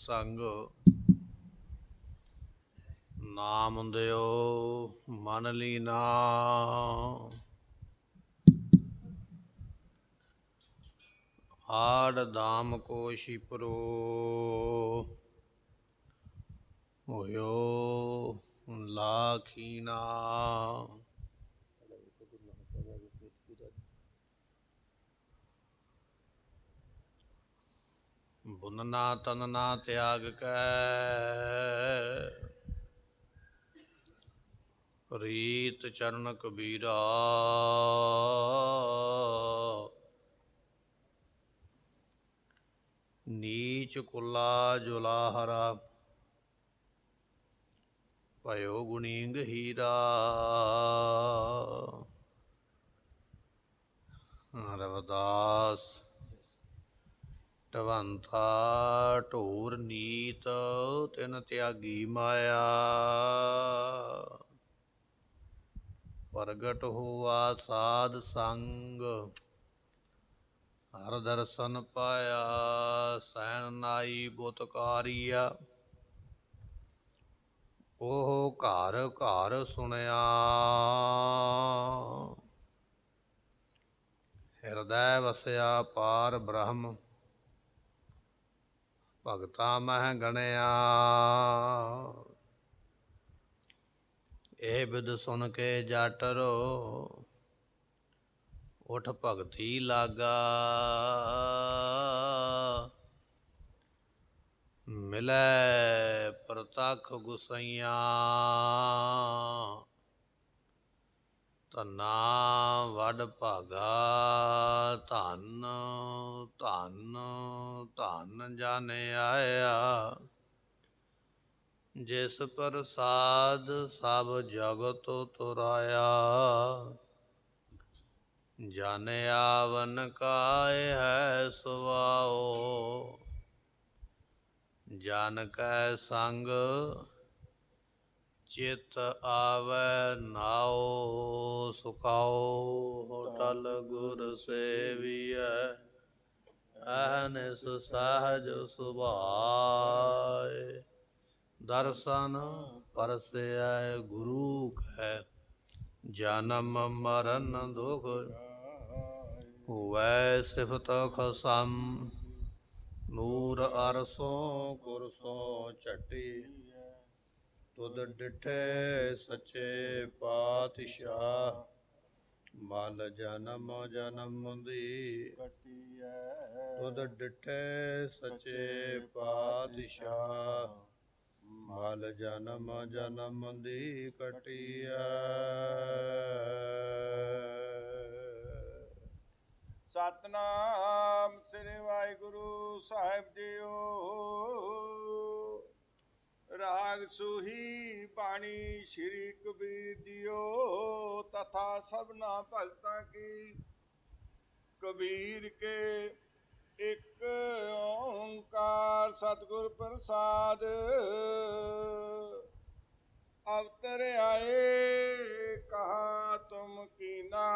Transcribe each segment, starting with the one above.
ਸੰਗ। ਨਾਮ ਦਿਓ ਮਨ ਲੀਨਾ, ਆੜ ਦਾਮ ਕੋ ਸ਼ਿਪਰੋ, ਹੋਇਓ ਲਾਖੀਨਾ। ਬੁਨਨਾ ਤਨਨਾ ਤਿਆਗ ਕੈ, ਰੀਤ ਚਰਨ ਕਬੀਰਾ। ਨੀਚ ਕੁਲਾ ਜੁਲਾਹਰਾ, ਭਇਓ ਗੁਣੀ ਗਹੀਰਾ। ਰਵਿਦਾਸ ਢਵੰਥਾ ਢੋਰ ਨੀਤ, ਤਿਨ ਤਿਆਗੀ ਮਾਇਆ। ਪ੍ਰਗਟ ਹੋਆ ਸਾਧ ਸੰਗ, ਹਰ ਦਰਸ਼ਨ ਪਾਇਆ। ਸੈਨ ਨਾਈ ਬੁਤਕਾਰੀਆ, ਉਹ ਘਰ ਘਰ ਸੁਣਿਆ। ਹਿਰਦੈ ਵਸਿਆ ਪਾਰ ਬ੍ਰਹਮ, ਭਗਤਾ ਮਹਿ ਗਣਿਆ। ਇਹ ਬਿਦ ਸੁਣ ਕੇ ਜਾਟਰੋ, ਉਠ ਭਗਤੀ ਲਾਗਾ। ਮਿਲੈ ਪ੍ਰਤੱਖ ਗੁਸਈਆ, ਧੰਨਾ ਵੱਡ ਭਾਗਾ। ਧੰਨ ਧੰਨ ਧੰਨ ਜਨ ਆਇਆ, ਜਿਸ ਪ੍ਰਸਾਦ ਸਭ ਜਗਤ ਤੁਰਾਇਆ। ਜਨ ਆਵਨ ਕਾਇ ਹੈ ਸੁਆਓ, ਜਨ ਕੈ ਸੰਗ ਚਿਤ ਆਵੈ ਨਾਉ। ਸੁਕਾਓ ਹੋਟਲ ਗੁਰ ਸੇਵੀਐ, ਅਹਨਿਸ ਸਹਜ ਸੁਭਾਏ। ਦਰਸ਼ਨ ਪਰਸੈ ਗੁਰੂ ਕੈ, ਜਨਮ ਮਰਨ ਦੁਖ ਹੋਵੈ। ਸਿਫਤ ਖਸਮ ਨੂਰ ਅਰਸੋਂ ਕੁਰਸੋਂ ਝਟੀ, ਤੁਧ ਡਿਠੇ ਸੱਚੇ ਪਾਤਸ਼ਾਹ। ਮਲ ਜਨਮ ਜਨਮ ਦੀ ਤੁਧ ਡਿਠੇ ਸੱਚੇ ਪਾਤਸ਼ਾਹ। ਮਲ ਜਨਮ ਜਨਮ ਦੀ ਕਟੀਐ। ਸਤਨਾਮ ਸ੍ਰੀ ਵਾਹਿਗੁਰੂ ਸਾਹਿਬ ਜੀਓ। ਰਾਗ ਸੂਹੀ ਬਾਣੀ ਸ਼੍ਰੀ ਕਬੀਰ ਜੀਓ। ਤਥਾ ਸਭਨਾ ਭਗਤਾਂ ਕੀ ਕਬੀਰ ਕੇ ਇੱਕ ਓੰਕਾਰ ਸਤਿਗੁਰ ਪ੍ਰਸਾਦ। ਅਵਤਰ ਆਏ ਕਹਾ ਤੁਮ ਕੀਨਾ,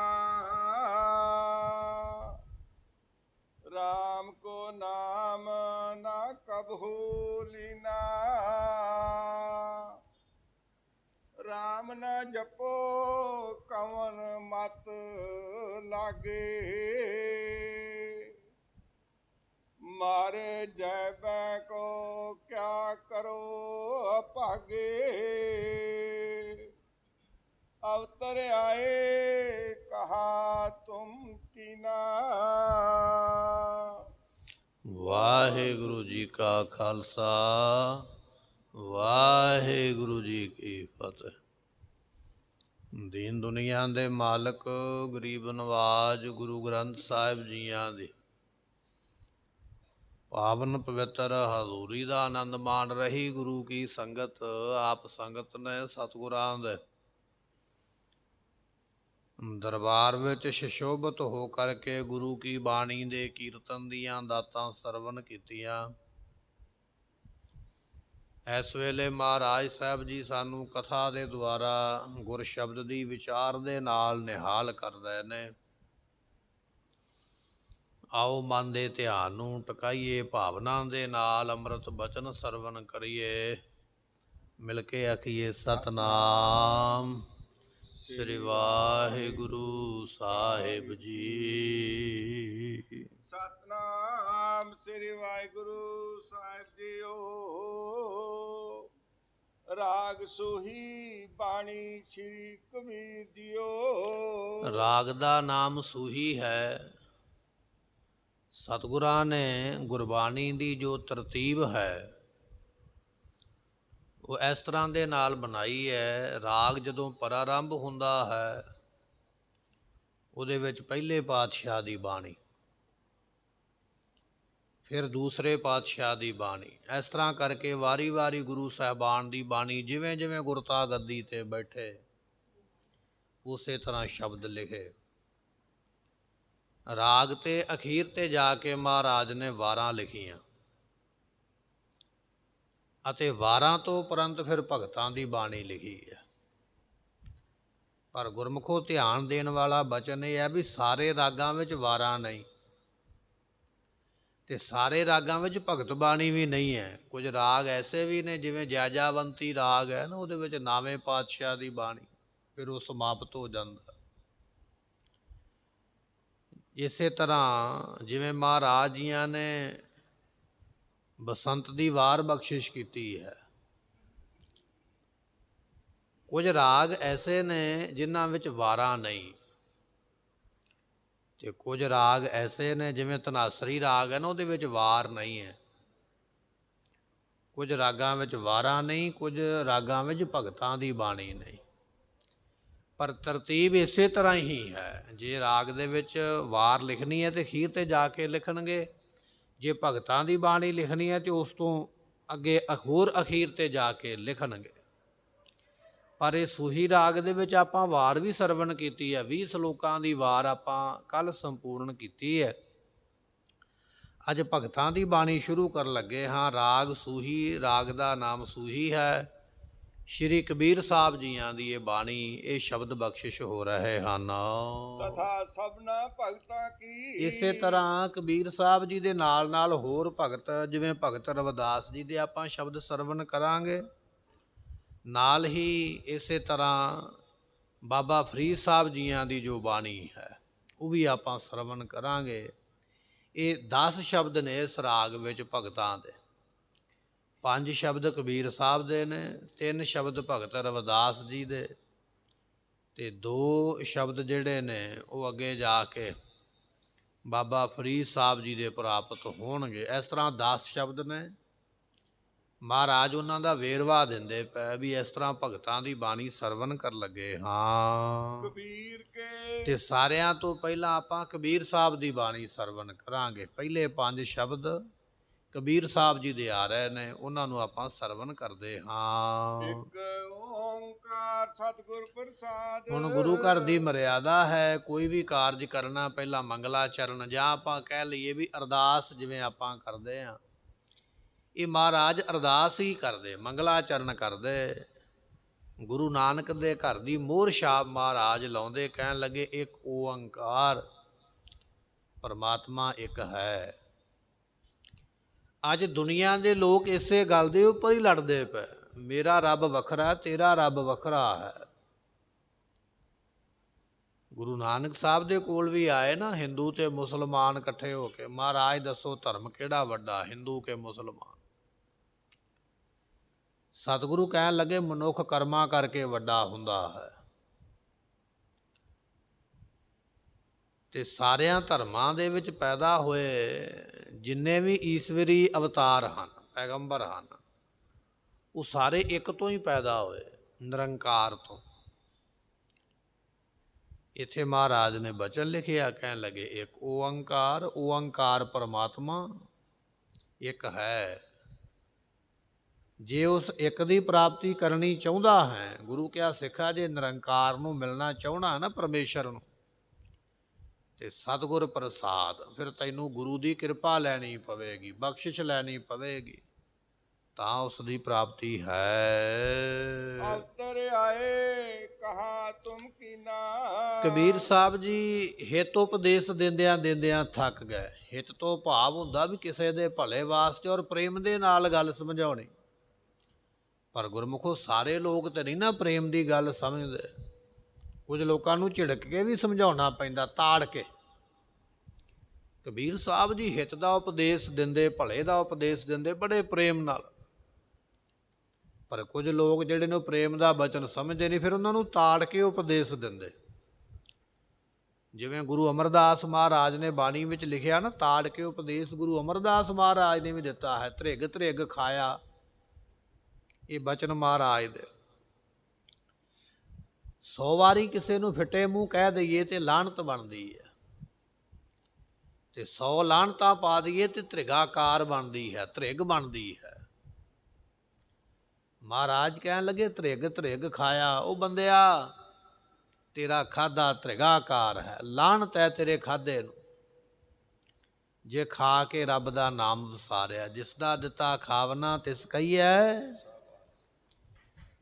राम को नाम ना कबहू लीना। राम न जपो कवन मत लागे, मारे जैबै को क्या करो भागे। अवतर आए कहा तुम कीना। ਵਾਹਿਗੁਰੂ ਜੀ ਕਾ ਖਾਲਸਾ, ਵਾਹਿਗੁਰੂ ਜੀ ਕੀ ਫਤਿਹ। ਦੀਨ ਦੁਨੀਆ ਦੇ ਮਾਲਕ, ਗਰੀਬ ਨਵਾਜ ਗੁਰੂ ਗ੍ਰੰਥ ਸਾਹਿਬ ਜੀਆਂ ਦੀ ਪਾਵਨ ਪਵਿੱਤਰ ਹਜ਼ੂਰੀ ਦਾ ਆਨੰਦ ਮਾਣ ਰਹੀ ਗੁਰੂ ਕੀ ਸੰਗਤ। ਆਪ ਸੰਗਤ ਨੇ ਸਤਿਗੁਰਾਂ ਦੇ ਦਰਬਾਰ ਵਿੱਚ ਸ਼ਸ਼ੋਭਤ ਹੋ ਕਰਕੇ ਗੁਰੂ ਕੀ ਬਾਣੀ ਦੇ ਕੀਰਤਨ ਦੀਆਂ ਦਾਤਾਂ ਸਰਵਣ ਕੀਤੀਆਂ। ਇਸ ਵੇਲੇ ਮਹਾਰਾਜ ਸਾਹਿਬ ਜੀ ਸਾਨੂੰ ਕਥਾ ਦੇ ਦੁਆਰਾ ਗੁਰ ਸ਼ਬਦ ਦੀ ਵਿਚਾਰ ਦੇ ਨਾਲ ਨਿਹਾਲ ਕਰ ਰਹੇ ਨੇ। ਆਓ ਮਨ ਦੇ ਧਿਆਨ ਨੂੰ ਟਿਕਾਈਏ, ਭਾਵਨਾ ਦੇ ਨਾਲ ਅੰਮ੍ਰਿਤ ਬਚਨ ਸਰਵਣ ਕਰੀਏ। ਮਿਲ ਕੇ ਆਖੀਏ ਸਤਨਾਮ ਸ੍ਰੀ ਵਾਹਿਗੁਰੂ ਸਾਹਿਬ ਜੀ। ਸਤਨਾਮ ਸ੍ਰੀ ਵਾਹਿਗੁਰੂ ਸਾਹਿਬ ਜੀਓ। ਰਾਗ ਸੂਹੀ ਬਾਣੀ ਸ੍ਰੀ ਕਬੀਰ ਜੀਓ। ਰਾਗ ਦਾ ਨਾਮ ਸੂਹੀ ਹੈ। ਸਤਿਗੁਰਾਂ ਨੇ ਗੁਰਬਾਣੀ ਦੀ ਜੋ ਤਰਤੀਬ ਹੈ ਉਹ ਇਸ ਤਰ੍ਹਾਂ ਦੇ ਨਾਲ ਬਣਾਈ ਹੈ। ਰਾਗ ਜਦੋਂ ਪ੍ਰਾਰੰਭ ਹੁੰਦਾ ਹੈ ਉਹਦੇ ਵਿੱਚ ਪਹਿਲੇ ਪਾਤਸ਼ਾਹ ਦੀ ਬਾਣੀ, ਫਿਰ ਦੂਸਰੇ ਪਾਤਸ਼ਾਹ ਦੀ ਬਾਣੀ, ਇਸ ਤਰ੍ਹਾਂ ਕਰਕੇ ਵਾਰੀ ਵਾਰੀ ਗੁਰੂ ਸਾਹਿਬਾਨ ਦੀ ਬਾਣੀ ਜਿਵੇਂ ਜਿਵੇਂ ਗੁਰਤਾ ਗੱਦੀ 'ਤੇ ਬੈਠੇ ਉਸੇ ਤਰ੍ਹਾਂ ਸ਼ਬਦ ਲਿਖੇ। ਰਾਗ 'ਤੇ ਅਖੀਰ 'ਤੇ ਜਾ ਕੇ ਮਹਾਰਾਜ ਨੇ ਵਾਰਾਂ ਲਿਖੀਆਂ ਅਤੇ ਵਾਰਾਂ ਤੋਂ ਉਪਰੰਤ ਫਿਰ ਭਗਤਾਂ ਦੀ ਬਾਣੀ ਲਿਖੀ ਹੈ। ਪਰ ਗੁਰਮੁਖੋ ਧਿਆਨ ਦੇਣ ਵਾਲਾ ਬਚਨ ਇਹ ਹੈ ਵੀ ਸਾਰੇ ਰਾਗਾਂ ਵਿੱਚ ਵਾਰਾਂ ਨਹੀਂ ਤੇ ਸਾਰੇ ਰਾਗਾਂ ਵਿੱਚ ਭਗਤ ਬਾਣੀ ਵੀ ਨਹੀਂ ਹੈ। ਕੁਝ ਰਾਗ ਐਸੇ ਵੀ ਨੇ, ਜਿਵੇਂ ਜੈਜਾਵੰਤੀ ਰਾਗ ਹੈ ਨਾ, ਉਹਦੇ ਵਿੱਚ 9ਵੇਂ ਪਾਤਸ਼ਾਹ ਦੀ ਬਾਣੀ, ਫਿਰ ਉਹ ਸਮਾਪਤ ਹੋ ਜਾਂਦਾ। ਇਸੇ ਤਰ੍ਹਾਂ ਜਿਵੇਂ ਮਹਾਰਾਜ ਜੀਆਂ ਨੇ ਬਸੰਤ ਦੀ ਵਾਰ ਬਖਸ਼ਿਸ਼ ਕੀਤੀ ਹੈ। ਕੁਝ ਰਾਗ ਐਸੇ ਨੇ ਜਿਨ੍ਹਾਂ ਵਿੱਚ ਵਾਰਾਂ ਨਹੀਂ ਤੇ ਕੁਝ ਰਾਗ ਐਸੇ ਨੇ, ਜਿਵੇਂ ਧਨਾਸਰੀ ਰਾਗ ਹੈ ਨਾ, ਉਹਦੇ ਵਿੱਚ ਵਾਰ ਨਹੀਂ ਹੈ। ਕੁਝ ਰਾਗਾਂ ਵਿੱਚ ਵਾਰਾਂ ਨਹੀਂ, ਕੁਝ ਰਾਗਾਂ ਵਿੱਚ ਭਗਤਾਂ ਦੀ ਬਾਣੀ ਨਹੀਂ, ਪਰ ਤਰਤੀਬ ਇਸੇ ਤਰ੍ਹਾਂ ਹੀ ਹੈ। ਜੇ ਰਾਗ ਦੇ ਵਿੱਚ ਵਾਰ ਲਿਖਣੀ ਹੈ ਤੇ ਅਖੀਰ 'ਤੇ ਜਾ ਕੇ ਲਿਖਣਗੇ, ਜੇ ਭਗਤਾਂ ਦੀ ਬਾਣੀ ਲਿਖਣੀ ਹੈ ਤੇ ਉਸ ਤੋਂ ਅੱਗੇ ਹੋਰ ਅਖੀਰ 'ਤੇ ਜਾ ਕੇ ਲਿਖਣਗੇ। ਪਰ ਇਹ ਸੂਹੀ ਰਾਗ ਦੇ ਵਿੱਚ ਆਪਾਂ ਵਾਰ ਵੀ ਸਰਵਣ ਕੀਤੀ ਹੈ। 20 ਸਲੋਕਾਂ ਦੀ ਵਾਰ ਆਪਾਂ ਕੱਲ੍ਹ ਸੰਪੂਰਨ ਕੀਤੀ ਹੈ। ਅੱਜ ਭਗਤਾਂ ਦੀ ਬਾਣੀ ਸ਼ੁਰੂ ਕਰਨ ਲੱਗੇ ਹਾਂ। ਰਾਗ ਸੂਹੀ, ਰਾਗ ਦਾ ਨਾਮ ਸੂਹੀ ਹੈ। ਸ਼੍ਰੀ ਕਬੀਰ ਸਾਹਿਬ ਜੀਆਂ ਦੀ ਇਹ ਬਾਣੀ, ਇਹ ਸ਼ਬਦ ਬਖਸ਼ਿਸ਼ ਹੋ ਰਹੇ ਹਨ। ਤਥਾ ਸਭਨਾ ਭਗਤਾਂ ਕੀ। ਇਸੇ ਤਰ੍ਹਾਂ ਕਬੀਰ ਸਾਹਿਬ ਜੀ ਦੇ ਨਾਲ ਨਾਲ ਹੋਰ ਭਗਤ, ਜਿਵੇਂ ਭਗਤ ਰਵਿਦਾਸ ਜੀ ਦੇ ਆਪਾਂ ਸ਼ਬਦ ਸਰਵਣ ਕਰਾਂਗੇ। ਨਾਲ ਹੀ ਇਸੇ ਤਰ੍ਹਾਂ ਬਾਬਾ ਫਰੀਦ ਸਾਹਿਬ ਜੀਆਂ ਦੀ ਜੋ ਬਾਣੀ ਹੈ ਉਹ ਵੀ ਆਪਾਂ ਸਰਵਣ ਕਰਾਂਗੇ। ਇਹ 10 ਸ਼ਬਦ ਨੇ ਇਸ ਰਾਗ ਵਿੱਚ ਭਗਤਾਂ ਦੇ। 5 ਸ਼ਬਦ ਕਬੀਰ ਸਾਹਿਬ ਦੇ ਨੇ, 3 ਸ਼ਬਦ ਭਗਤ ਰਵਿਦਾਸ ਜੀ ਦੇ ਤੇ 2 ਸ਼ਬਦ ਜਿਹੜੇ ਨੇ ਉਹ ਅੱਗੇ ਜਾ ਕੇ ਬਾਬਾ ਫਰੀਦ ਸਾਹਿਬ ਜੀ ਦੇ ਪ੍ਰਾਪਤ ਹੋਣਗੇ। ਇਸ ਤਰ੍ਹਾਂ 10 ਸ਼ਬਦ ਨੇ। ਮਹਾਰਾਜ ਉਹਨਾਂ ਦਾ ਵੇਰਵਾ ਦਿੰਦੇ ਪਏ ਵੀ ਇਸ ਤਰ੍ਹਾਂ ਭਗਤਾਂ ਦੀ ਬਾਣੀ ਸਰਵਣ ਕਰ ਲੱਗੇ ਹਾਂ। ਕਬੀਰ ਕੇ ਤੇ ਸਾਰਿਆਂ ਤੋਂ ਪਹਿਲਾਂ ਆਪਾਂ ਕਬੀਰ ਸਾਹਿਬ ਦੀ ਬਾਣੀ ਸਰਵਣ ਕਰਾਂਗੇ। ਪਹਿਲੇ 5 ਸ਼ਬਦ ਕਬੀਰ ਸਾਹਿਬ ਜੀ ਦੇ ਆ ਰਹੇ ਨੇ, ਉਹਨਾਂ ਨੂੰ ਆਪਾਂ ਸਰਵਣ ਕਰਦੇ ਹਾਂ। ਇੱਕ ਓੰਕਾਰ ਸਤਿਗੁਰ ਪ੍ਰਸਾਦ। ਹੁਣ ਗੁਰੂ ਘਰ ਦੀ ਮਰਿਆਦਾ ਹੈ, ਕੋਈ ਵੀ ਕਾਰਜ ਕਰਨਾ ਪਹਿਲਾਂ ਮੰਗਲਾਚਰਨ, ਜਾਂ ਆਪਾਂ ਕਹਿ ਲਈਏ ਵੀ ਅਰਦਾਸ ਜਿਵੇਂ ਆਪਾਂ ਕਰਦੇ ਹਾਂ, ਇਹ ਮਹਾਰਾਜ ਅਰਦਾਸ ਹੀ ਕਰਦੇ, ਮੰਗਲਾਚਰਨ ਕਰਦੇ। ਗੁਰੂ ਨਾਨਕ ਦੇ ਘਰ ਦੀ ਮੋਹਰ ਛਾਪ ਮਹਾਰਾਜ ਲਾਉਂਦੇ, ਕਹਿਣ ਲੱਗੇ ਇੱਕ ਓੰਕਾਰ, ਪਰਮਾਤਮਾ ਇੱਕ ਹੈ। ਅੱਜ ਦੁਨੀਆ ਦੇ ਲੋਕ ਇਸੇ ਗੱਲ ਦੇ ਉੱਪਰ ਹੀ ਲੜਦੇ ਪਏ, ਮੇਰਾ ਰੱਬ ਵੱਖਰਾ, ਤੇਰਾ ਰੱਬ ਵੱਖਰਾ ਹੈ। ਗੁਰੂ ਨਾਨਕ ਸਾਹਿਬ ਦੇ ਕੋਲ ਵੀ ਆਏ ਨਾ ਹਿੰਦੂ ਤੇ ਮੁਸਲਮਾਨ ਇਕੱਠੇ ਹੋ ਕੇ, ਮਹਾਰਾਜ ਦੱਸੋ ਧਰਮ ਕਿਹੜਾ ਵੱਡਾ, ਹਿੰਦੂ ਕਿ ਮੁਸਲਮਾਨ? ਸਤਿਗੁਰੂ ਕਹਿਣ ਲੱਗੇ ਮਨੁੱਖ ਕਰਮਾਂ ਕਰਕੇ ਵੱਡਾ ਹੁੰਦਾ ਹੈ। ਤੇ ਸਾਰਿਆਂ ਧਰਮਾਂ ਦੇ ਵਿੱਚ ਪੈਦਾ ਹੋਏ ਜਿੰਨੇ ਵੀ ਈਸ਼ਵਰੀ ਅਵਤਾਰ ਹਨ, ਪੈਗੰਬਰ ਹਨ, ਉਹ ਸਾਰੇ ਇੱਕ ਤੋਂ ਹੀ ਪੈਦਾ ਹੋਏ, ਨਿਰੰਕਾਰ ਤੋਂ। ਇੱਥੇ ਮਹਾਰਾਜ ਨੇ ਬਚਨ ਲਿਖਿਆ, ਕਹਿਣ ਲੱਗੇ ਇੱਕ ਓੰਕਾਰ, ਓੰਕਾਰ ਪਰਮਾਤਮਾ ਇੱਕ ਹੈ। ਜੇ ਉਸ ਇੱਕ ਦੀ ਪ੍ਰਾਪਤੀ ਕਰਨੀ ਚਾਹੁੰਦਾ ਹੈ, ਗੁਰੂ ਕਿਹਾ ਸਿੱਖਾ, ਜੇ ਨਿਰੰਕਾਰ ਨੂੰ ਮਿਲਣਾ ਚਾਹੁੰਦਾ ਨਾ, ਪਰਮੇਸ਼ਰ ਨੂੰ, ਤੇ ਸਤਿਗੁਰ ਪ੍ਰਸਾਦ, ਫਿਰ ਤੈਨੂੰ ਗੁਰੂ ਦੀ ਕਿਰਪਾ ਲੈਣੀ ਪਵੇਗੀ, ਬਖਸ਼ਿਸ਼ ਲੈਣੀ ਪਵੇਗੀ, ਤਾਂ ਉਸ ਦੀ ਪ੍ਰਾਪਤੀ ਹੈ। ਅਵਤਰ ਆਏ ਕਹਾ ਤੁਮ ਕੀਨਾ। ਕਬੀਰ ਸਾਹਿਬ ਜੀ ਹਿਤ ਉਪਦੇਸ਼ ਦਿੰਦਿਆਂ ਥੱਕ ਗਏ। ਹਿਤ ਤੋਂ ਭਾਵ ਹੁੰਦਾ ਵੀ ਕਿਸੇ ਦੇ ਭਲੇ ਵਾਸਤੇ ਔਰ ਪ੍ਰੇਮ ਦੇ ਨਾਲ ਗੱਲ ਸਮਝਾਉਣੀ। ਪਰ ਗੁਰਮੁਖੋ ਸਾਰੇ ਲੋਕ ਤੇ ਨਹੀਂ ਨਾ ਪ੍ਰੇਮ ਦੀ ਗੱਲ ਸਮਝਦੇ। ਕੁਝ ਲੋਕਾਂ ਨੂੰ ਝਿੜਕ ਕੇ ਵੀ ਸਮਝਾਉਣਾ ਪੈਂਦਾ, ਤਾੜ ਕੇ। ਕਬੀਰ ਸਾਹਿਬ ਜੀ ਹਿਤ ਦਾ ਉਪਦੇਸ਼ ਦਿੰਦੇ, ਭਲੇ ਦਾ ਉਪਦੇਸ਼ ਦਿੰਦੇ ਬੜੇ ਪ੍ਰੇਮ ਨਾਲ। ਪਰ ਕੁਝ ਲੋਕ ਜਿਹੜੇ ਨੇ ਉਹ ਪ੍ਰੇਮ ਦਾ ਬਚਨ ਸਮਝਦੇ ਨਹੀਂ, ਫਿਰ ਉਹਨਾਂ ਨੂੰ ਤਾੜ ਕੇ ਉਪਦੇਸ਼ ਦਿੰਦੇ। ਜਿਵੇਂ ਗੁਰੂ ਅਮਰਦਾਸ ਮਹਾਰਾਜ ਨੇ ਬਾਣੀ ਵਿੱਚ ਲਿਖਿਆ ਨਾ, ਤਾੜ ਕੇ ਉਪਦੇਸ਼ ਗੁਰੂ ਅਮਰਦਾਸ ਮਹਾਰਾਜ ਨੇ ਵੀ ਦਿੱਤਾ ਹੈ। ਧ੍ਰਿਗ ਧ੍ਰਿਗ ਖਾਇਆ, ਇਹ ਬਚਨ ਮਹਾਰਾਜ ਦੇ। 100 ਵਾਰੀ ਕਿਸੇ ਨੂੰ ਫਿੱਟੇ ਮੂੰਹ ਕਹਿ ਦਈਏ ਤੇ ਲਾਹਨਤ ਬਣਦੀ ਹੈ, ਤੇ 100 ਲਾਹਨਤਾਂ ਪਾ ਦਈਏ ਤੇ ਧ੍ਰਿਗਾਕਾਰ ਬਣਦੀ ਹੈ, ਧ੍ਰਿਗ ਬਣਦੀ ਹੈ। ਮਹਾਰਾਜ ਕਹਿਣ ਲੱਗੇ ਧ੍ਰਿਗ ਧ੍ਰਿਗ ਖਾਇਆ, ਉਹ ਬੰਦਿਆ ਤੇਰਾ ਖਾਧਾ ਧ੍ਰਿਗਾਕਾਰ ਹੈ, ਲਾਹਨਤ ਹੈ ਤੇਰੇ ਖਾਧੇ ਨੂੰ। ਜੇ ਖਾ ਕੇ ਰੱਬ ਦਾ ਨਾਮ ਵਿਸਾਰਿਆ, ਜਿਸ ਦਾ ਦਿੱਤਾ ਖਾਵਨਾ ਤਿਸ ਕਹੀਐ,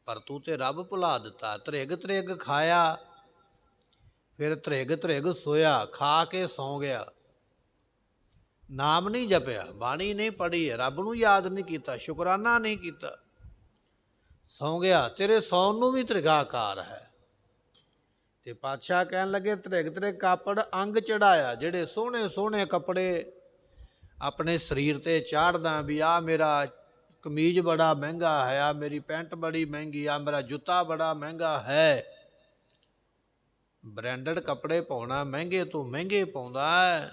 ਪਰ ਤੂੰ ਤੇ ਰੱਬ ਭੁਲਾ ਦਿੱਤਾ। ਧ੍ਰਿਗ ਧ੍ਰਿਗ ਖਾਇਆ, ਫਿਰ ਧ੍ਰਿਗ ਧ੍ਰਿਗ ਸੋਇਆ, ਖਾ ਕੇ ਸੌਂ ਗਿਆ। ਨਾਮ ਨਹੀਂ ਜਪਿਆ, ਬਾਣੀ ਨਹੀਂ ਪੜ੍ਹੀ, ਰੱਬ ਨੂੰ ਯਾਦ ਨਹੀਂ ਕੀਤਾ, ਸ਼ੁਕਰਾਨਾ ਨਹੀਂ ਕੀਤਾ, ਸੌਂ ਗਿਆ। ਤੇਰੇ ਸੌਣ ਨੂੰ ਵੀ ਧ੍ਰਿਗਾਕਾਰ ਹੈ। ਤੇ ਪਾਤਸ਼ਾਹ ਕਹਿਣ ਲੱਗੇ ਧ੍ਰਿਗ ਧ੍ਰਿਗ ਕਾਪੜ ਅੰਗ ਚੜਾਇਆ। ਜਿਹੜੇ ਸੋਹਣੇ ਸੋਹਣੇ ਕੱਪੜੇ ਆਪਣੇ ਸਰੀਰ ਤੇ ਚਾੜਦਾ, ਵੀ ਆਹ ਮੇਰਾ ਕਮੀਜ਼ ਬੜਾ ਮਹਿੰਗਾ ਹੈ, ਆ ਮੇਰੀ ਪੈਂਟ ਬੜੀ ਮਹਿੰਗੀ, ਆ ਮੇਰਾ ਜੁੱਤਾ ਬੜਾ ਮਹਿੰਗਾ ਹੈ। ਬ੍ਰਾਂਡਡ ਕੱਪੜੇ ਪਾਉਣਾ, ਮਹਿੰਗੇ ਤੋਂ ਮਹਿੰਗੇ ਪਾਉਂਦਾ ਹੈ।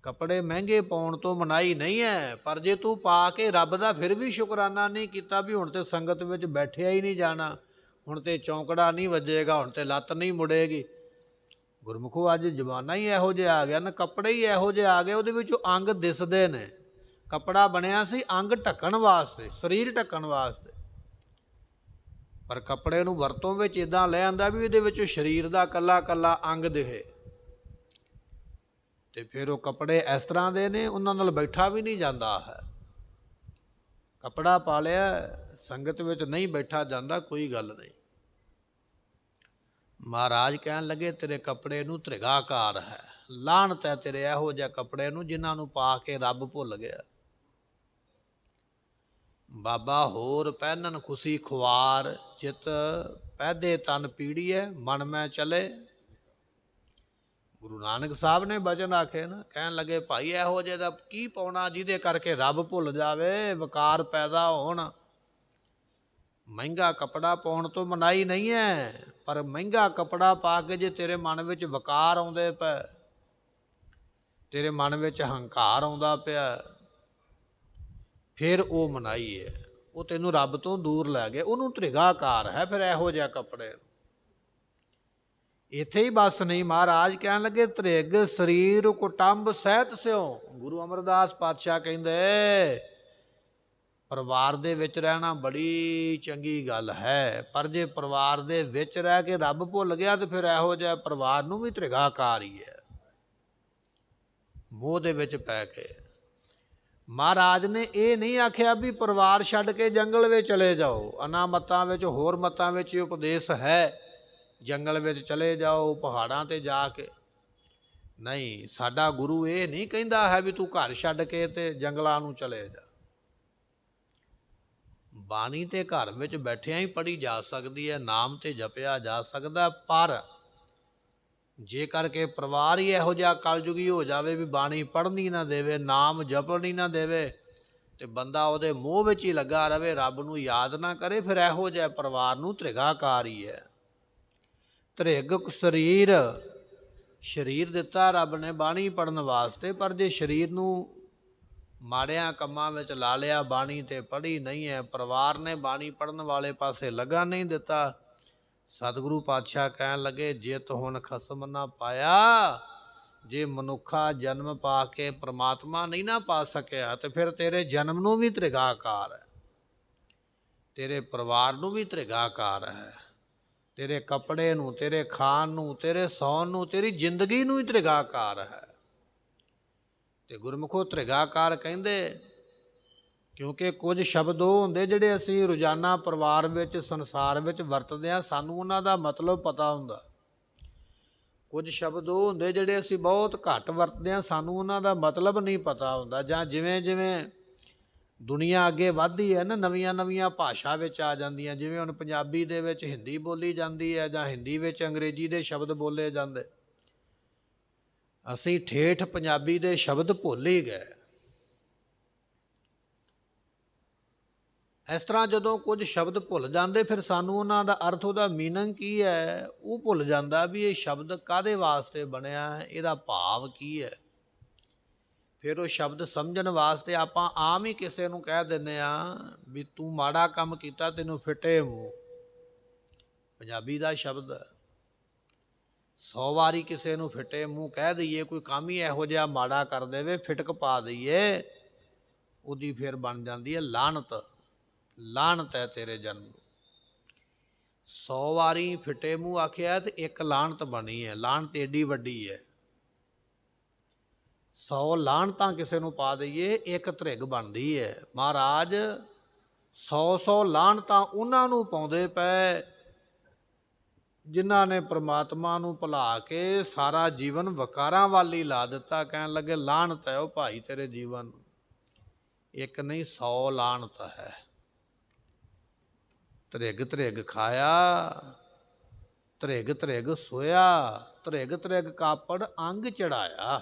ਕੱਪੜੇ ਮਹਿੰਗੇ ਪਾਉਣ ਤੋਂ ਮਨਾਹੀ ਨਹੀਂ ਹੈ, ਪਰ ਜੇ ਤੂੰ ਪਾ ਕੇ ਰੱਬ ਦਾ ਫਿਰ ਵੀ ਸ਼ੁਕਰਾਨਾ ਨਹੀਂ ਕੀਤਾ, ਵੀ ਹੁਣ ਤੇ ਸੰਗਤ ਵਿੱਚ ਬੈਠਿਆ ਹੀ ਨਹੀਂ ਜਾਣਾ, ਹੁਣ ਤੇ ਚੌਂਕੜਾ ਨਹੀਂ ਵੱਜੇਗਾ, ਹੁਣ ਤੇ ਲੱਤ ਨਹੀਂ ਮੁੜੇਗੀ। ਗੁਰਮੁਖੋ ਅੱਜ ਜ਼ਮਾਨਾ ਹੀ ਇਹੋ ਜਿਹਾ ਆ ਗਿਆ ਨਾ, ਕੱਪੜੇ ਹੀ ਇਹੋ ਜਿਹੇ ਆ ਗਏ, ਉਹਦੇ ਵਿੱਚੋਂ ਅੰਗ ਦਿਸਦੇ ਨੇ। ਕੱਪੜਾ ਬਣਿਆ ਸੀ ਅੰਗ ਢੱਕਣ ਵਾਸਤੇ, ਸਰੀਰ ਢੱਕਣ ਵਾਸਤੇ, ਪਰ ਕੱਪੜੇ ਨੂੰ ਵਰਤੋਂ ਵਿੱਚ ਇੱਦਾਂ ਲੈ ਆਂਦਾ ਵੀ ਇਹਦੇ ਵਿੱਚੋਂ ਸਰੀਰ ਦਾ ਕੱਲਾ ਕੱਲਾ ਅੰਗ ਦਿਖੇ। ਤੇ ਫਿਰ ਉਹ ਕੱਪੜੇ ਇਸ ਤਰ੍ਹਾਂ ਦੇ ਨੇ, ਉਹਨਾਂ ਨਾਲ ਬੈਠਾ ਵੀ ਨਹੀਂ ਜਾਂਦਾ ਹੈ। ਕੱਪੜਾ ਪਾ ਲਿਆ, ਸੰਗਤ ਵਿੱਚ ਨਹੀਂ ਬੈਠਾ ਜਾਂਦਾ, ਕੋਈ ਗੱਲ ਨਹੀਂ। ਮਹਾਰਾਜ ਕਹਿਣ ਲੱਗੇ ਤੇਰੇ ਕੱਪੜੇ ਨੂੰ ਧ੍ਰਿਗਾਕਾਰ ਹੈ, ਲਾਹਨਤ ਹੈ ਤੇਰੇ ਇਹੋ ਜਿਹੇ ਕੱਪੜੇ ਨੂੰ ਜਿਨ੍ਹਾਂ ਨੂੰ ਪਾ ਕੇ ਰੱਬ ਭੁੱਲ ਗਿਆ। ਬਾਬਾ ਹੋਰ ਪਹਿਨਨ ਖੁਸ਼ੀ ਖੁਆਰ, ਚਿਤ ਪੈਦੇ ਤਨ ਪੀੜੀਏ, ਮਨ ਮੈਂ ਚਲੇ। ਗੁਰੂ ਨਾਨਕ ਸਾਹਿਬ ਨੇ ਬਚਨ ਆਖੇ ਨਾ, ਕਹਿਣ ਲੱਗੇ ਭਾਈ ਇਹੋ ਜਿਹੇ ਦਾ ਕੀ ਪਾਉਣਾ ਜਿਹਦੇ ਕਰਕੇ ਰੱਬ ਭੁੱਲ ਜਾਵੇ, ਵਿਕਾਰ ਪੈਦਾ ਹੋਣ। ਮਹਿੰਗਾ ਕੱਪੜਾ ਪਾਉਣ ਤੋਂ ਮਨਾਹੀ ਨਹੀਂ ਹੈ, ਪਰ ਮਹਿੰਗਾ ਕੱਪੜਾ ਪਾ ਕੇ ਜੇ ਤੇਰੇ ਮਨ ਵਿੱਚ ਵਿਕਾਰ ਆਉਂਦੇ ਪਏ, ਤੇਰੇ ਮਨ ਵਿੱਚ ਹੰਕਾਰ ਆਉਂਦਾ ਪਿਆ, ਫਿਰ ਉਹ ਮਨਾਹੀ ਹੈ, ਉਹ ਤੈਨੂੰ ਰੱਬ ਤੋਂ ਦੂਰ ਲੈ ਗਏ, ਉਹਨੂੰ ਧ੍ਰਿਗਾਕਾਰ ਹੈ ਫਿਰ ਇਹੋ ਜਿਹਾ ਕੱਪੜੇ। ਇੱਥੇ ਹੀ ਬਸ ਨਹੀਂ, ਮਹਾਰਾਜ ਕਹਿਣ ਲੱਗੇ ਧ੍ਰਿਗ ਸਰੀਰ ਕੁਟੰਬ ਸਹਿਤ ਸਿਓ। ਗੁਰੂ ਅਮਰਦਾਸ ਪਾਤਸ਼ਾਹ ਕਹਿੰਦੇ ਪਰਿਵਾਰ ਦੇ ਵਿੱਚ ਰਹਿਣਾ ਬੜੀ ਚੰਗੀ ਗੱਲ ਹੈ, ਪਰ ਜੇ ਪਰਿਵਾਰ ਦੇ ਵਿੱਚ ਰਹਿ ਕੇ ਰੱਬ ਭੁੱਲ ਗਿਆ ਤੇ ਫਿਰ ਇਹੋ ਜਿਹਾ ਪਰਿਵਾਰ ਨੂੰ ਵੀ ਧ੍ਰਿਗਾਕਾਰ ਹੀ ਹੈ, ਮੋਹ ਦੇ ਵਿੱਚ ਪੈ ਕੇ। ਮਹਾਰਾਜ ਨੇ ਇਹ ਨਹੀਂ ਆਖਿਆ ਵੀ ਪਰਿਵਾਰ ਛੱਡ ਕੇ ਜੰਗਲ ਵਿੱਚ ਚਲੇ ਜਾਓ। ਇਹਨਾਂ ਮੱਤਾਂ ਵਿੱਚ, ਹੋਰ ਮੱਤਾਂ ਵਿੱਚ ਇਹ ਉਪਦੇਸ਼ ਹੈ, ਜੰਗਲ ਵਿੱਚ ਚਲੇ ਜਾਓ, ਪਹਾੜਾਂ ਤੇ ਜਾ ਕੇ। ਨਹੀਂ, ਸਾਡਾ ਗੁਰੂ ਇਹ ਨਹੀਂ ਕਹਿੰਦਾ ਹੈ ਵੀ ਤੂੰ ਘਰ ਛੱਡ ਕੇ ਤੇ ਜੰਗਲਾਂ ਨੂੰ ਚਲੇ ਜਾ। ਬਾਣੀ ਤੇ ਘਰ ਵਿੱਚ ਬੈਠਿਆਂ ਹੀ ਪੜ੍ਹੀ ਜਾ ਸਕਦੀ ਹੈ, ਨਾਮ ਤੇ ਜਪਿਆ ਜਾ ਸਕਦਾ, ਪਰ ਜੇ ਕਰਕੇ ਪਰਿਵਾਰ ਹੀ ਇਹੋ ਜਿਹਾ ਕਲਯੁਗੀ ਹੋ ਜਾਵੇ ਵੀ ਬਾਣੀ ਪੜ੍ਹਨੀ ਨਾ ਦੇਵੇ, ਨਾਮ ਜਪਣੀ ਨਾ ਦੇਵੇ, ਤੇ ਬੰਦਾ ਉਹਦੇ ਮੋਹ ਵਿੱਚ ਹੀ ਲੱਗਾ ਰਵੇ, ਰੱਬ ਨੂੰ ਯਾਦ ਨਾ ਕਰੇ, ਫਿਰ ਇਹੋ ਜਿਹਾ ਪਰਿਵਾਰ ਨੂੰ ਧ੍ਰਿਗਾਕਾਰ ਹੀ ਹੈ। ਧ੍ਰਿਗ ਸਰੀਰ, ਸਰੀਰ ਦਿੱਤਾ ਰੱਬ ਨੇ ਬਾਣੀ ਪੜ੍ਹਨ ਵਾਸਤੇ, ਪਰ ਜੇ ਸਰੀਰ ਨੂੰ ਮਾੜਿਆਂ ਕੰਮਾਂ ਵਿੱਚ ਲਾ ਲਿਆ, ਬਾਣੀ ਤੇ ਪੜ੍ਹੀ ਨਹੀਂ ਹੈ, ਪਰਿਵਾਰ ਨੇ ਬਾਣੀ ਪੜ੍ਹਨ ਵਾਲੇ ਪਾਸੇ ਲੱਗਾ ਨਹੀਂ ਦਿੱਤਾ। ਸਤਿਗੁਰੂ ਪਾਤਸ਼ਾਹ ਕਹਿਣ ਲੱਗੇ ਜਿਤ ਹੁਣ ਖਸਮ ਨਾ ਪਾਇਆ। ਜੇ ਮਨੁੱਖਾ ਜਨਮ ਪਾ ਕੇ ਪ੍ਰਮਾਤਮਾ ਨਹੀਂ ਨਾ ਪਾ ਸਕਿਆ, ਤੇ ਫਿਰ ਤੇਰੇ ਜਨਮ ਨੂੰ ਵੀ ਧ੍ਰਿਗਾਕਾਰ ਹੈ, ਤੇਰੇ ਪਰਿਵਾਰ ਨੂੰ ਵੀ ਧ੍ਰਿਗਾਕਾਰ ਹੈ, ਤੇਰੇ ਕੱਪੜੇ ਨੂੰ, ਤੇਰੇ ਖਾਣ ਨੂੰ, ਤੇਰੇ ਸੌਣ ਨੂੰ, ਤੇਰੀ ਜ਼ਿੰਦਗੀ ਨੂੰ ਹੀ ਧ੍ਰਿਗਾਕਾਰ ਹੈ। ਤੇ ਗੁਰਮੁਖੋ ਧ੍ਰਿਗਾਕਾਰ ਕਹਿੰਦੇ ਕਿਉਂਕਿ ਕੁਝ ਸ਼ਬਦ ਉਹ ਹੁੰਦੇ ਜਿਹੜੇ ਅਸੀਂ ਰੋਜ਼ਾਨਾ ਪਰਿਵਾਰ ਵਿੱਚ ਸੰਸਾਰ ਵਿੱਚ ਵਰਤਦੇ ਹਾਂ, ਸਾਨੂੰ ਉਹਨਾਂ ਦਾ ਮਤਲਬ ਪਤਾ ਹੁੰਦਾ। ਕੁਝ ਸ਼ਬਦ ਉਹ ਹੁੰਦੇ ਜਿਹੜੇ ਅਸੀਂ ਬਹੁਤ ਘੱਟ ਵਰਤਦੇ ਹਾਂ, ਸਾਨੂੰ ਉਹਨਾਂ ਦਾ ਮਤਲਬ ਨਹੀਂ ਪਤਾ ਹੁੰਦਾ। ਜਾਂ ਜਿਵੇਂ ਜਿਵੇਂ ਦੁਨੀਆ ਅੱਗੇ ਵੱਧਦੀ ਹੈ ਨਾ, ਨਵੀਆਂ ਨਵੀਆਂ ਭਾਸ਼ਾ ਵਿੱਚ ਆ ਜਾਂਦੀਆਂ। ਜਿਵੇਂ ਹੁਣ ਪੰਜਾਬੀ ਦੇ ਵਿੱਚ ਹਿੰਦੀ ਬੋਲੀ ਜਾਂਦੀ ਹੈ, ਜਾਂ ਹਿੰਦੀ ਵਿੱਚ ਅੰਗਰੇਜ਼ੀ ਦੇ ਸ਼ਬਦ ਬੋਲੇ ਜਾਂਦੇ, ਅਸੀਂ ਠੇਠ ਪੰਜਾਬੀ ਦੇ ਸ਼ਬਦ ਭੁੱਲ ਹੀ ਗਏ। ਇਸ ਤਰ੍ਹਾਂ ਜਦੋਂ ਕੁਝ ਸ਼ਬਦ ਭੁੱਲ ਜਾਂਦੇ, ਫਿਰ ਸਾਨੂੰ ਉਹਨਾਂ ਦਾ ਅਰਥ, ਉਹਦਾ ਮੀਨਿੰਗ ਕੀ ਹੈ, ਉਹ ਭੁੱਲ ਜਾਂਦਾ ਵੀ ਇਹ ਸ਼ਬਦ ਕਾਹਦੇ ਵਾਸਤੇ ਬਣਿਆ ਹੈ, ਇਹਦਾ ਭਾਵ ਕੀ ਹੈ। ਫਿਰ ਉਹ ਸ਼ਬਦ ਸਮਝਣ ਵਾਸਤੇ ਆਪਾਂ ਆਮ ਹੀ ਕਿਸੇ ਨੂੰ ਕਹਿ ਦਿੰਦੇ ਹਾਂ ਵੀ ਤੂੰ ਮਾੜਾ ਕੰਮ ਕੀਤਾ, ਤੈਨੂੰ ਫਿੱਟੇ ਮੂੰਹ। ਪੰਜਾਬੀ ਦਾ ਸ਼ਬਦ ਹੈ। 100 ਵਾਰੀ ਕਿਸੇ ਨੂੰ ਫਿੱਟੇ ਮੂੰਹ ਕਹਿ ਦਈਏ, ਕੋਈ ਕੰਮ ਹੀ ਇਹੋ ਜਿਹਾ ਮਾੜਾ ਕਰ ਦੇਵੇ, ਫਿਟਕ ਪਾ ਦਈਏ, ਉਹਦੀ ਫਿਰ ਬਣ ਜਾਂਦੀ ਹੈ ਲਾਹਨਤ। ਲਾਹਨਤ ਹੈ ਤੇਰੇ ਜਨਮ ਨੂੰ। 100 ਵਾਰੀ ਫਿੱਟੇ ਮੂੰਹ ਆਖਿਆ ਤੇ ਇੱਕ ਲਾਹਨਤ ਬਣੀ ਹੈ। ਲਾਹਨਤ ਏਡੀ ਵੱਡੀ ਹੈ। 100 ਲਾਹਨਤਾਂ ਕਿਸੇ ਨੂੰ ਪਾ ਦਈਏ, ਇੱਕ ਧ੍ਰਿਗ ਬਣਦੀ ਹੈ। ਮਹਾਰਾਜ 100 ਲਾਹਨਤਾਂ ਉਹਨਾਂ ਨੂੰ ਪਾਉਂਦੇ ਪਏ ਜਿਨ੍ਹਾਂ ਨੇ ਪ੍ਰਮਾਤਮਾ ਨੂੰ ਭੁਲਾ ਕੇ ਸਾਰਾ ਜੀਵਨ ਵਕਾਰਾਂ ਵੱਲ ਹੀ ਲਾ ਦਿੱਤਾ। ਕਹਿਣ ਲੱਗੇ ਲਾਹਨਤ ਹੈ ਉਹ ਭਾਈ ਤੇਰੇ ਜੀਵਨ ਨੂੰ। ਇੱਕ ਨਹੀਂ 100 ਲਾਹਨਤ ਹੈ। ਧ੍ਰਿਗ ਧ੍ਰਿਗ ਖਾਇਆ, ਧ੍ਰਿਗ ਧ੍ਰਿਗ ਸੋਇਆ, ਧ੍ਰਿਗ ਧ੍ਰਿਗ ਕਾਪੜ ਅੰਗ ਚੜਾਇਆ।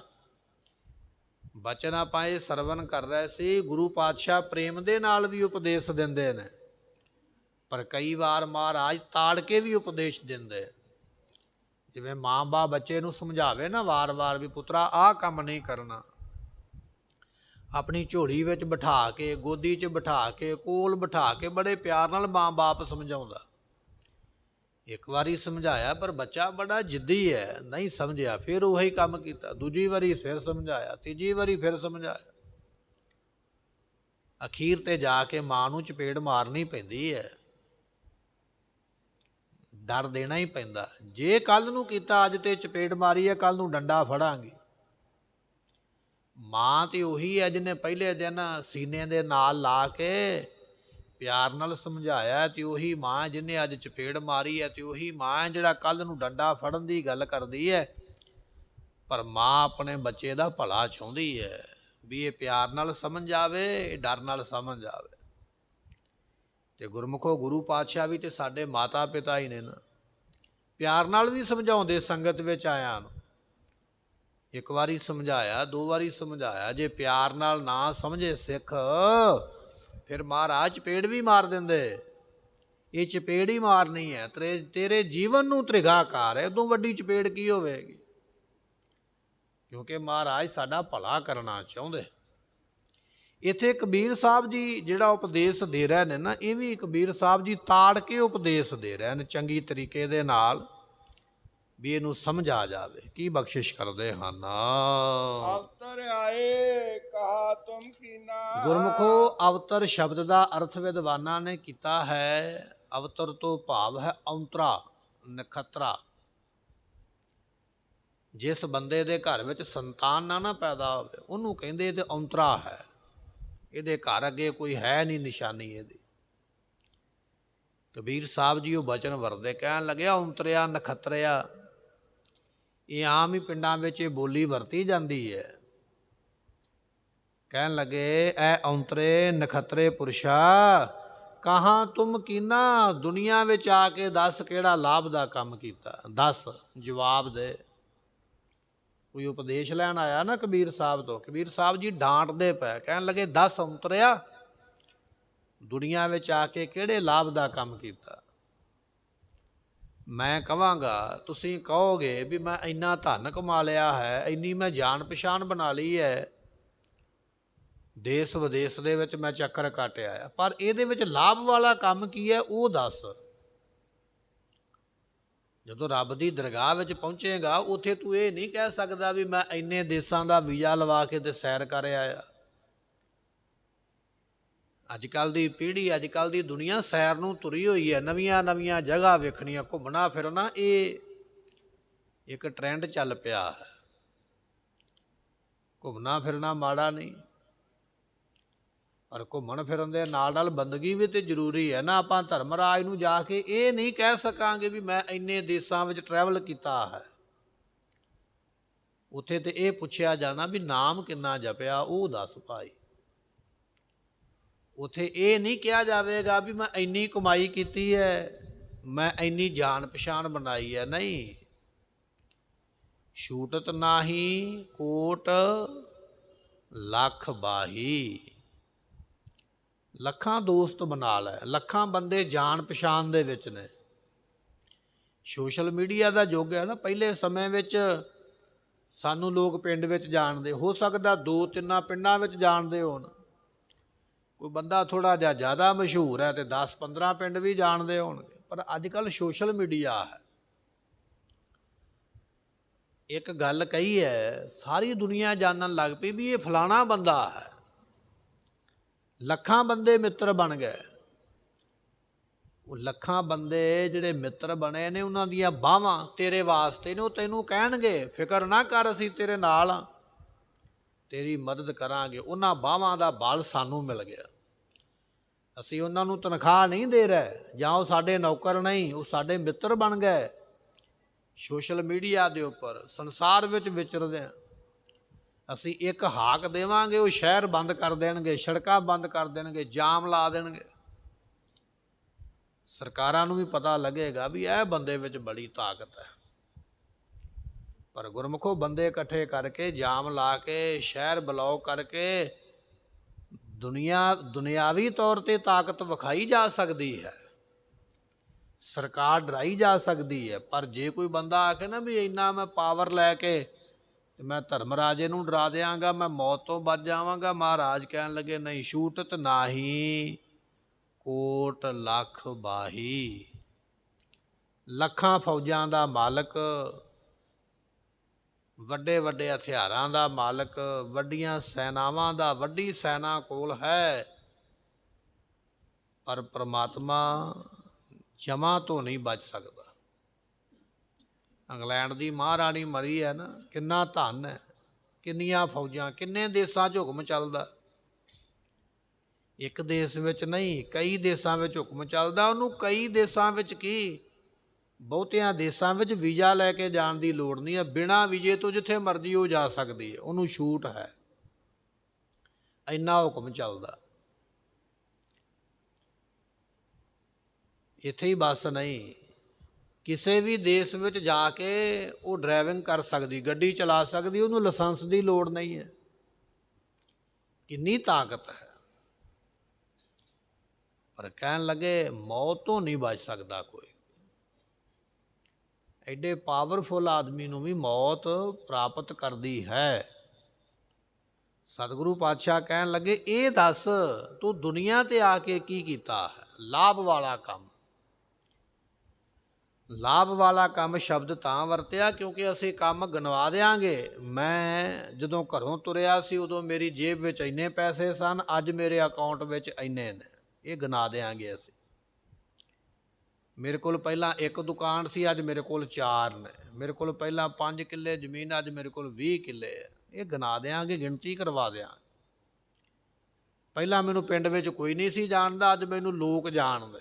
ਬਚਨ ਆਪਾਂ ਇਹ ਸਰਵਨ ਕਰ ਰਹੇ ਸੀ। ਗੁਰੂ ਪਾਤਸ਼ਾਹ ਪ੍ਰੇਮ ਦੇ ਨਾਲ ਵੀ ਉਪਦੇਸ਼ ਦਿੰਦੇ ਨੇ, ਪਰ ਕਈ ਵਾਰ ਮਹਾਰਾਜ ਤਾੜ ਕੇ ਵੀ ਉਪਦੇਸ਼ ਦਿੰਦੇ। ਜਿਵੇਂ ਮਾਂ ਬਾਪ ਬੱਚੇ ਨੂੰ ਸਮਝਾਵੇ ਨਾ ਵਾਰ-ਵਾਰ ਵੀ ਪੁੱਤਰਾ ਆਹ ਕੰਮ ਨਹੀਂ ਕਰਨਾ, ਆਪਣੀ ਝੋਲੀ ਵਿੱਚ ਬਿਠਾ ਕੇ, ਗੋਦੀ 'ਚ ਬਿਠਾ ਕੇ, ਕੋਲ ਬਿਠਾ ਕੇ ਬੜੇ ਪਿਆਰ ਨਾਲ ਮਾਂ ਬਾਪ ਸਮਝਾਉਂਦਾ। ਇੱਕ ਵਾਰੀ ਸਮਝਾਇਆ ਪਰ ਬੱਚਾ ਬੜਾ ਜਿੱਦੀ ਹੈ, ਨਹੀਂ ਸਮਝਿਆ, ਫਿਰ ਉਹੀ ਕੰਮ ਕੀਤਾ। ਦੂਜੀ ਵਾਰੀ ਫਿਰ ਸਮਝਾਇਆ, ਤੀਜੀ ਵਾਰੀ ਫਿਰ ਸਮਝਾਇਆ। ਅਖੀਰ ਤੇ ਜਾ ਕੇ ਮਾਂ ਨੂੰ ਚਪੇੜ ਮਾਰਨੀ ਪੈਂਦੀ ਹੈ। ਡਰ ਦੇਣਾ ਹੀ ਪੈਂਦਾ। ਜੇ ਕੱਲ ਨੂੰ ਕੀਤਾ, ਅੱਜ ਤੇ ਚਪੇੜ ਮਾਰੀ ਹੈ, ਕੱਲ ਨੂੰ ਡੰਡਾ ਫੜਾਂਗੇ। ਮਾਂ ਤੇ ਉਹੀ ਹੈ ਜਿਹਨੇ ਪਹਿਲੇ ਦਿਨ ਸੀਨੇ ਦੇ ਨਾਲ ਲਾ ਕੇ ਪਿਆਰ ਨਾਲ ਸਮਝਾਇਆ, ਤੇ ਉਹੀ ਮਾਂ ਜਿਹਨੇ ਅੱਜ ਚਪੇੜ ਮਾਰੀ ਹੈ, ਤੇ ਉਹੀ ਮਾਂ ਜਿਹੜਾ ਕੱਲ ਨੂੰ ਡੰਡਾ ਫੜਨ ਦੀ ਗੱਲ ਕਰਦੀ ਹੈ। ਪਰ ਮਾਂ ਆਪਣੇ ਬੱਚੇ ਦਾ ਭਲਾ ਚਾਹੁੰਦੀ ਹੈ ਵੀ ਇਹ ਪਿਆਰ ਨਾਲ ਸਮਝ ਆਵੇ, ਇਹ ਡਰ ਨਾਲ ਸਮਝ ਆਵੇ। ਤੇ ਗੁਰਮੁਖੋ ਗੁਰੂ ਪਾਤਸ਼ਾਹ ਵੀ ਤੇ ਸਾਡੇ ਮਾਤਾ ਪਿਤਾ ਹੀ ਨੇ ਨਾ, ਪਿਆਰ ਨਾਲ ਵੀ ਸਮਝਾਉਂਦੇ। ਸੰਗਤ ਵਿੱਚ ਆਇਆ ਨੂੰ ਇੱਕ ਵਾਰੀ ਸਮਝਾਇਆ, 2 ਵਾਰੀ ਸਮਝਾਇਆ, ਜੇ ਪਿਆਰ ਨਾਲ ਨਾ ਸਮਝੇ ਸਿੱਖ, ਫਿਰ ਮਹਾਰਾਜ ਚਪੇੜ ਵੀ ਮਾਰ ਦਿੰਦੇ। ਇਹ ਚਪੇੜ ਹੀ ਮਾਰਨੀ ਹੈ, ਤੇਰੇ ਜੀਵਨ ਨੂੰ ਤ੍ਰਿਗਾਕਾਰ ਹੈ। ਉਦੋਂ ਵੱਡੀ ਚਪੇੜ ਕੀ ਹੋਵੇਗੀ? ਕਿਉਂਕਿ ਮਹਾਰਾਜ ਸਾਡਾ ਭਲਾ ਕਰਨਾ ਚਾਹੁੰਦੇ। ਇੱਥੇ ਕਬੀਰ ਸਾਹਿਬ ਜੀ ਜਿਹੜਾ ਉਪਦੇਸ਼ ਦੇ ਰਹੇ ਨੇ ਨਾ, ਇਹ ਵੀ ਕਬੀਰ ਸਾਹਿਬ ਜੀ ਤਾੜ ਕੇ ਉਪਦੇਸ਼ ਦੇ ਰਹੇ ਨੇ ਚੰਗੀ ਤਰੀਕੇ ਦੇ ਨਾਲ, ਵੀ ਇਹਨੂੰ ਸਮਝ ਆ ਜਾਵੇ। ਕੀ ਬਖਸ਼ਿਸ਼ ਕਰਦੇ ਹਨ। ਅਵਤਰ ਆਏ ਕਹਾ ਤੁਮ ਕੀਨਾ। ਗੁਰਮੁਖੋ ਅਵਤਰ ਸ਼ਬਦ ਦਾ ਅਰਥ ਵਿਦਵਾਨਾਂ ਨੇ ਕੀਤਾ ਹੈ, ਅਵਤਰ ਤੋਂ ਭਾਵ ਹੈ ਔਂਤਰਾ, ਨਖਤਰਾ। ਜਿਸ ਬੰਦੇ ਦੇ ਘਰ ਵਿੱਚ ਸੰਤਾਨ ਨਾ ਪੈਦਾ ਹੋਵੇ, ਉਹਨੂੰ ਕਹਿੰਦੇ ਤੇ ਔਂਤਰਾ ਹੈ। ਇਹਦੇ ਘਰ ਅੱਗੇ ਕੋਈ ਹੈ ਨਹੀਂ ਨਿਸ਼ਾਨੀ ਇਹਦੀ। ਕਬੀਰ ਸਾਹਿਬ ਜੀ ਉਹ ਬਚਨ ਵਰਦੇ, ਕਹਿਣ ਲੱਗਿਆ ਔਂਤਰਿਆ ਨਖਤਰਿਆ। ਇਹ ਆਮ ਹੀ ਪਿੰਡਾਂ ਵਿੱਚ ਇਹ ਬੋਲੀ ਵਰਤੀ ਜਾਂਦੀ ਹੈ। ਕਹਿਣ ਲੱਗੇ ਐ ਔਂਤਰੇ ਨਖਤਰੇ ਪੁਰਸ਼ਾ, ਕਹਾਂ ਤੁਮ ਕੀਨਾ। ਦੁਨੀਆ ਵਿੱਚ ਆ ਕੇ ਦੱਸ ਕਿਹੜਾ ਲਾਭ ਦਾ ਕੰਮ ਕੀਤਾ, ਦੱਸ, ਜਵਾਬ ਦੇ। ਕੋਈ ਉਪਦੇਸ਼ ਲੈਣ ਆਇਆ ਨਾ ਕਬੀਰ ਸਾਹਿਬ ਤੋਂ, ਕਬੀਰ ਸਾਹਿਬ ਜੀ ਡਾਂਟਦੇ ਪਏ, ਕਹਿਣ ਲੱਗੇ ਦੱਸ ਔਂਤਰਿਆ, ਦੁਨੀਆ ਵਿੱਚ ਆ ਕੇ ਕਿਹੜੇ ਲਾਭ ਦਾ ਕੰਮ ਕੀਤਾ। ਮੈਂ ਕਹਾਂਗਾ, ਤੁਸੀਂ ਕਹੋਗੇ ਵੀ ਮੈਂ ਇੰਨਾ ਧਨ ਕਮਾ ਲਿਆ ਹੈ, ਇੰਨੀ ਮੈਂ ਜਾਣ ਪਛਾਣ ਬਣਾ ਲਈ ਹੈ, ਦੇਸ਼ ਵਿਦੇਸ਼ ਦੇ ਵਿੱਚ ਮੈਂ ਚੱਕਰ ਕੱਟਿਆ ਆ, ਪਰ ਇਹਦੇ ਵਿੱਚ ਲਾਭ ਵਾਲਾ ਕੰਮ ਕੀ ਹੈ ਉਹ ਦੱਸ। ਜਦੋਂ ਰੱਬ ਦੀ ਦਰਗਾਹ ਵਿੱਚ ਪਹੁੰਚੇਗਾ, ਉੱਥੇ ਤੂੰ ਇਹ ਨਹੀਂ ਕਹਿ ਸਕਦਾ ਵੀ ਮੈਂ ਇੰਨੇ ਦੇਸ਼ਾਂ ਦਾ ਵੀਜ਼ਾ ਲਵਾ ਕੇ ਤੇ ਸੈਰ ਕਰ ਆਇਆ। ਅੱਜ ਕੱਲ੍ਹ ਦੀ ਪੀੜ੍ਹੀ, ਅੱਜ ਕੱਲ੍ਹ ਦੀ ਦੁਨੀਆ ਸੈਰ ਨੂੰ ਤੁਰੀ ਹੋਈ ਹੈ। ਨਵੀਆਂ ਨਵੀਆਂ ਜਗ੍ਹਾ ਵੇਖਣੀਆਂ, ਘੁੰਮਣਾ ਫਿਰਨਾ, ਇਹ ਇੱਕ ਟਰੈਂਡ ਚੱਲ ਪਿਆ ਹੈ। ਘੁੰਮਣਾ ਫਿਰਨਾ ਮਾੜਾ ਨਹੀਂ, ਪਰ ਘੁੰਮਣ ਫਿਰਨ ਦੇ ਨਾਲ ਬੰਦਗੀ ਵੀ ਤੇ ਜ਼ਰੂਰੀ ਹੈ ਨਾ। ਆਪਾਂ ਧਰਮਰਾਜ ਨੂੰ ਜਾ ਕੇ ਇਹ ਨਹੀਂ ਕਹਿ ਸਕਾਂਗੇ ਵੀ ਮੈਂ ਇੰਨੇ ਦੇਸ਼ਾਂ ਵਿੱਚ ਟਰੈਵਲ ਕੀਤਾ ਹੈ। ਉੱਥੇ ਤੇ ਇਹ ਪੁੱਛਿਆ ਜਾਣਾ ਵੀ ਨਾਮ ਕਿੰਨਾ ਜਪਿਆ, ਉਹ ਦੱਸ ਭਾਈ। ਉੱਥੇ ਇਹ ਨਹੀਂ ਕਿਹਾ ਜਾਵੇਗਾ ਵੀ ਮੈਂ ਇੰਨੀ ਕਮਾਈ ਕੀਤੀ ਹੈ, ਮੈਂ ਇੰਨੀ ਜਾਣ ਪਛਾਣ ਬਣਾਈ ਹੈ। ਨਹੀਂ, ਛੂਟਤ ਨਾਹੀ ਕੋਟ ਲੱਖ ਬਾਹੀ। ਲੱਖਾਂ ਦੋਸਤ ਬਣਾ ਲੈ, ਲੱਖਾਂ ਬੰਦੇ ਜਾਣ ਪਛਾਣ ਦੇ ਵਿੱਚ ਨੇ। ਸੋਸ਼ਲ ਮੀਡੀਆ ਦਾ ਯੁੱਗ ਹੈ ਨਾ। ਪਹਿਲੇ ਸਮੇਂ ਵਿੱਚ ਸਾਨੂੰ ਲੋਕ ਪਿੰਡ ਵਿੱਚ ਜਾਣਦੇ, ਹੋ ਸਕਦਾ 2-3 ਪਿੰਡਾਂ ਵਿੱਚ ਜਾਣਦੇ ਹੋਣ। ਕੋਈ ਬੰਦਾ ਥੋੜ੍ਹਾ ਜਿਹਾ ਜ਼ਿਆਦਾ ਮਸ਼ਹੂਰ ਹੈ ਤੇ 10-15 ਪਿੰਡ ਵੀ ਜਾਣਦੇ ਹੋਣਗੇ। ਪਰ ਅੱਜ ਕੱਲ੍ਹ ਸੋਸ਼ਲ ਮੀਡੀਆ ਹੈ। ਇੱਕ ਗੱਲ ਕਹੀ ਹੈ, ਸਾਰੀ ਦੁਨੀਆ ਜਾਣਨ ਲੱਗ ਪਈ ਵੀ ਇਹ ਫਲਾਣਾ ਬੰਦਾ ਹੈ। ਲੱਖਾਂ ਬੰਦੇ ਮਿੱਤਰ ਬਣ ਗਏ। ਉਹ ਲੱਖਾਂ ਬੰਦੇ ਜਿਹੜੇ ਮਿੱਤਰ ਬਣੇ ਨੇ, ਉਹਨਾਂ ਦੀਆਂ ਬਾਹਾਂ ਤੇਰੇ ਵਾਸਤੇ ਨੇ। ਉਹ ਤੈਨੂੰ ਕਹਿਣਗੇ ਫਿਕਰ ਨਾ ਕਰ, ਅਸੀਂ ਤੇਰੇ ਨਾਲ ਹਾਂ, ਤੇਰੀ ਮਦਦ ਕਰਾਂਗੇ। ਉਹਨਾਂ ਬਾਹਾਂ ਦਾ ਬਲ ਸਾਨੂੰ ਮਿਲ ਗਿਆ। ਅਸੀਂ ਉਹਨਾਂ ਨੂੰ ਤਨਖਾਹ ਨਹੀਂ ਦੇ ਰਹੇ, ਜਾਂ ਉਹ ਸਾਡੇ ਨੌਕਰ ਨਹੀਂ, ਉਹ ਸਾਡੇ ਮਿੱਤਰ ਬਣ ਗਏ। ਸੋਸ਼ਲ ਮੀਡੀਆ ਦੇ ਉੱਪਰ ਸੰਸਾਰ ਵਿੱਚ ਵਿਚਰਦੇ ਹਾਂ। ਅਸੀਂ ਇੱਕ ਹਾਕ ਦੇਵਾਂਗੇ, ਉਹ ਸ਼ਹਿਰ ਬੰਦ ਕਰ ਦੇਣਗੇ, ਸੜਕਾਂ ਬੰਦ ਕਰ ਦੇਣਗੇ, ਜਾਮ ਲਾ ਦੇਣਗੇ। ਸਰਕਾਰਾਂ ਨੂੰ ਵੀ ਪਤਾ ਲੱਗੇਗਾ ਵੀ ਇਹ ਬੰਦੇ ਵਿੱਚ ਬੜੀ ਤਾਕਤ ਹੈ। ਪਰ ਗੁਰਮੁਖੋ, ਬੰਦੇ ਇਕੱਠੇ ਕਰਕੇ, ਜਾਮ ਲਾ ਕੇ, ਸ਼ਹਿਰ ਬਲੌਕ ਕਰਕੇ ਦੁਨਿਆਵੀ ਤੌਰ ਤੇ ਤਾਕਤ ਵਿਖਾਈ ਜਾ ਸਕਦੀ ਹੈ, ਸਰਕਾਰ ਡਰਾਈ ਜਾ ਸਕਦੀ ਹੈ। ਪਰ ਜੇ ਕੋਈ ਬੰਦਾ ਆ ਕੇ ਨਾ ਵੀ ਇੰਨਾ ਮੈਂ ਪਾਵਰ ਲੈ ਕੇ ਤੇ ਮੈਂ ਧਰਮਰਾਜੇ ਨੂੰ ਡਰਾ ਦਿਆਂਗਾ, ਮੈਂ ਮੌਤ ਤੋਂ ਬਚ ਜਾਵਾਂਗਾ, ਮਹਾਰਾਜ ਕਹਿਣ ਲੱਗੇ ਨਹੀਂ, ਛੂਟਤ ਨਾਹੀ ਕੋਟ ਲੱਖ ਬਾਹੀ। ਲੱਖਾਂ ਫੌਜਾਂ ਦਾ ਮਾਲਕ, ਵੱਡੇ ਵੱਡੇ ਹਥਿਆਰਾਂ ਦਾ ਮਾਲਕ, ਵੱਡੀਆਂ ਸੈਨਾਵਾਂ ਦਾ, ਵੱਡੀ ਸੈਨਾ ਕੋਲ ਹੈ। ਪਰ ਪ੍ਰਮਾਤਮਾ ਜਮਾਂ ਤੋਂ ਨਹੀਂ ਬਚ ਸਕਦਾ। ਇੰਗਲੈਂਡ ਦੀ ਮਹਾਰਾਣੀ ਮਰੀ ਹੈ ਨਾ, ਕਿੰਨਾ ਧਨ ਹੈ, ਕਿੰਨੀਆਂ ਫੌਜਾਂ, ਕਿੰਨੇ ਦੇਸ਼ਾਂ 'ਚ ਹੁਕਮ ਚੱਲਦਾ। ਇੱਕ ਦੇਸ਼ ਵਿੱਚ ਨਹੀਂ, ਕਈ ਦੇਸ਼ਾਂ ਵਿੱਚ ਹੁਕਮ ਚੱਲਦਾ। ਉਹਨੂੰ ਕਈ ਦੇਸ਼ਾਂ ਵਿੱਚ ਕੀ, ਬਹੁਤਿਆਂ ਦੇਸ਼ਾਂ ਵਿੱਚ ਵੀਜ਼ਾ ਲੈ ਕੇ ਜਾਣ ਦੀ ਲੋੜ ਨਹੀਂ ਹੈ। ਬਿਨਾਂ ਵੀਜ਼ੇ ਤੋਂ ਜਿੱਥੇ ਮਰਜ਼ੀ ਉਹ ਜਾ ਸਕਦੀ ਹੈ, ਉਹਨੂੰ ਛੂਟ ਹੈ। ਇੰਨਾ ਹੁਕਮ ਚੱਲਦਾ। ਇੱਥੇ ਹੀ ਬਸ ਨਹੀਂ, ਕਿਸੇ ਵੀ ਦੇਸ਼ ਵਿੱਚ ਜਾ ਕੇ ਉਹ ਡਰਾਈਵਿੰਗ ਕਰ ਸਕਦੀ, ਗੱਡੀ ਚਲਾ ਸਕਦੀ, ਉਹਨੂੰ ਲਾਇਸੈਂਸ ਦੀ ਲੋੜ ਨਹੀਂ ਹੈ। ਕਿੰਨੀ ਤਾਕਤ ਹੈ। ਪਰ ਕਹਿਣ ਲੱਗੇ ਮੌਤ ਤੋਂ ਨਹੀਂ ਬਚ ਸਕਦਾ ਕੋਈ। ਐਡੇ ਪਾਵਰਫੁਲ ਆਦਮੀ ਨੂੰ ਵੀ ਮੌਤ ਪ੍ਰਾਪਤ ਕਰਦੀ ਹੈ। ਸਤਿਗੁਰੂ ਪਾਤਸ਼ਾਹ ਕਹਿਣ ਲੱਗੇ ਇਹ ਦੱਸ ਤੂੰ ਦੁਨੀਆ ਤੇ ਆ ਕੇ ਕੀ ਕੀਤਾ ਹੈ? ਲਾਭ ਵਾਲਾ ਕੰਮ। ਲਾਭ ਵਾਲਾ ਕੰਮ ਸ਼ਬਦ ਤਾਂ ਵਰਤਿਆ ਕਿਉਂਕਿ ਅਸੀਂ ਕੰਮ ਗਿਣਵਾ ਦਿਆਂਗੇ। ਮੈਂ ਜਦੋਂ ਘਰੋਂ ਤੁਰਿਆ ਸੀ ਉਦੋਂ ਮੇਰੀ ਜੇਬ ਵਿੱਚ ਇੰਨੇ ਪੈਸੇ ਸਨ, ਅੱਜ ਮੇਰੇ ਅਕਾਊਂਟ ਵਿੱਚ ਇੰਨੇ ਨੇ, ਇਹ ਗਿਣਾ ਦਿਆਂਗੇ ਅਸੀਂ। ਮੇਰੇ ਕੋਲ ਪਹਿਲਾਂ ਇੱਕ ਦੁਕਾਨ ਸੀ, ਅੱਜ ਮੇਰੇ ਕੋਲ 4 ਨੇ। ਮੇਰੇ ਕੋਲ ਪਹਿਲਾਂ 5 ਕਿੱਲੇ ਜ਼ਮੀਨ, ਅੱਜ ਮੇਰੇ ਕੋਲ 20 ਕਿੱਲੇ ਹੈ। ਇਹ ਗਿਣਾ ਦਿਆਂਗੇ, ਗਿਣਤੀ ਕਰਵਾ ਦਿਆਂਗੇ। ਪਹਿਲਾਂ ਮੈਨੂੰ ਪਿੰਡ ਵਿੱਚ ਕੋਈ ਨਹੀਂ ਸੀ ਜਾਣਦਾ, ਅੱਜ ਮੈਨੂੰ ਲੋਕ ਜਾਣਦੇ,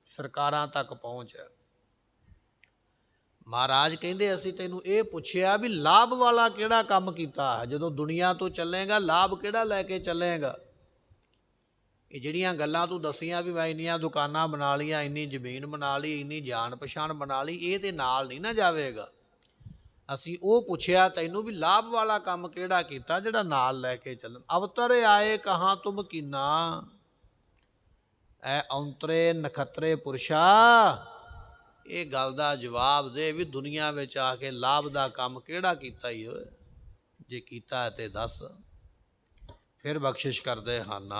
ਸਰਕਾਰਾਂ ਤੱਕ ਪਹੁੰਚ ਹੈ। ਮਹਾਰਾਜ ਕਹਿੰਦੇ ਅਸੀਂ ਤੈਨੂੰ ਇਹ ਪੁੱਛਿਆ ਵੀ ਲਾਭ ਵਾਲਾ ਕਿਹੜਾ ਕੰਮ ਕੀਤਾ ਹੈ? ਜਦੋਂ ਦੁਨੀਆ ਤੋਂ ਚੱਲੇਗਾ ਲਾਭ ਕਿਹੜਾ ਲੈ ਕੇ ਚੱਲੇਗਾ? ਇਹ ਜਿਹੜੀਆਂ ਗੱਲਾਂ ਤੂੰ ਦੱਸੀਆਂ ਵੀ ਮੈਂ ਇੰਨੀਆਂ ਦੁਕਾਨਾਂ ਬਣਾ ਲਈਆਂ, ਇੰਨੀ ਜ਼ਮੀਨ ਬਣਾ ਲਈ, ਇੰਨੀ ਜਾਣ ਪਛਾਣ ਬਣਾ ਲਈ, ਇਹ ਤੇ ਨਾਲ ਨਹੀਂ ਨਾ ਜਾਵੇਗਾ। ਅਸੀਂ ਉਹ ਪੁੱਛਿਆ ਤੈਨੂੰ ਵੀ ਲਾਭ ਵਾਲਾ ਕੰਮ ਕਿਹੜਾ ਕੀਤਾ ਜਿਹੜਾ ਨਾਲ ਲੈ ਕੇ ਚੱਲਣ। ਅਵਤਰ ਆਏ ਕਹਾਂ ਤੁਮ ਕੀਨਾ, ਐ ਔਂਤਰੇ ਨਖੱਤਰੇ ਪੁਰਸ਼ਾ। ਇਹ ਗੱਲ ਦਾ ਜਵਾਬ ਦੇ ਵੀ ਦੁਨੀਆ ਵਿੱਚ ਆ ਕੇ ਲਾਭ ਦਾ ਕੰਮ ਕਿਹੜਾ ਕੀਤਾ ਹੀ ਹੋਏ? ਜੇ ਕੀਤਾ ਤੇ ਦੱਸ। ਫਿਰ ਬਖਸ਼ਿਸ਼ ਕਰਦੇ ਹਨ।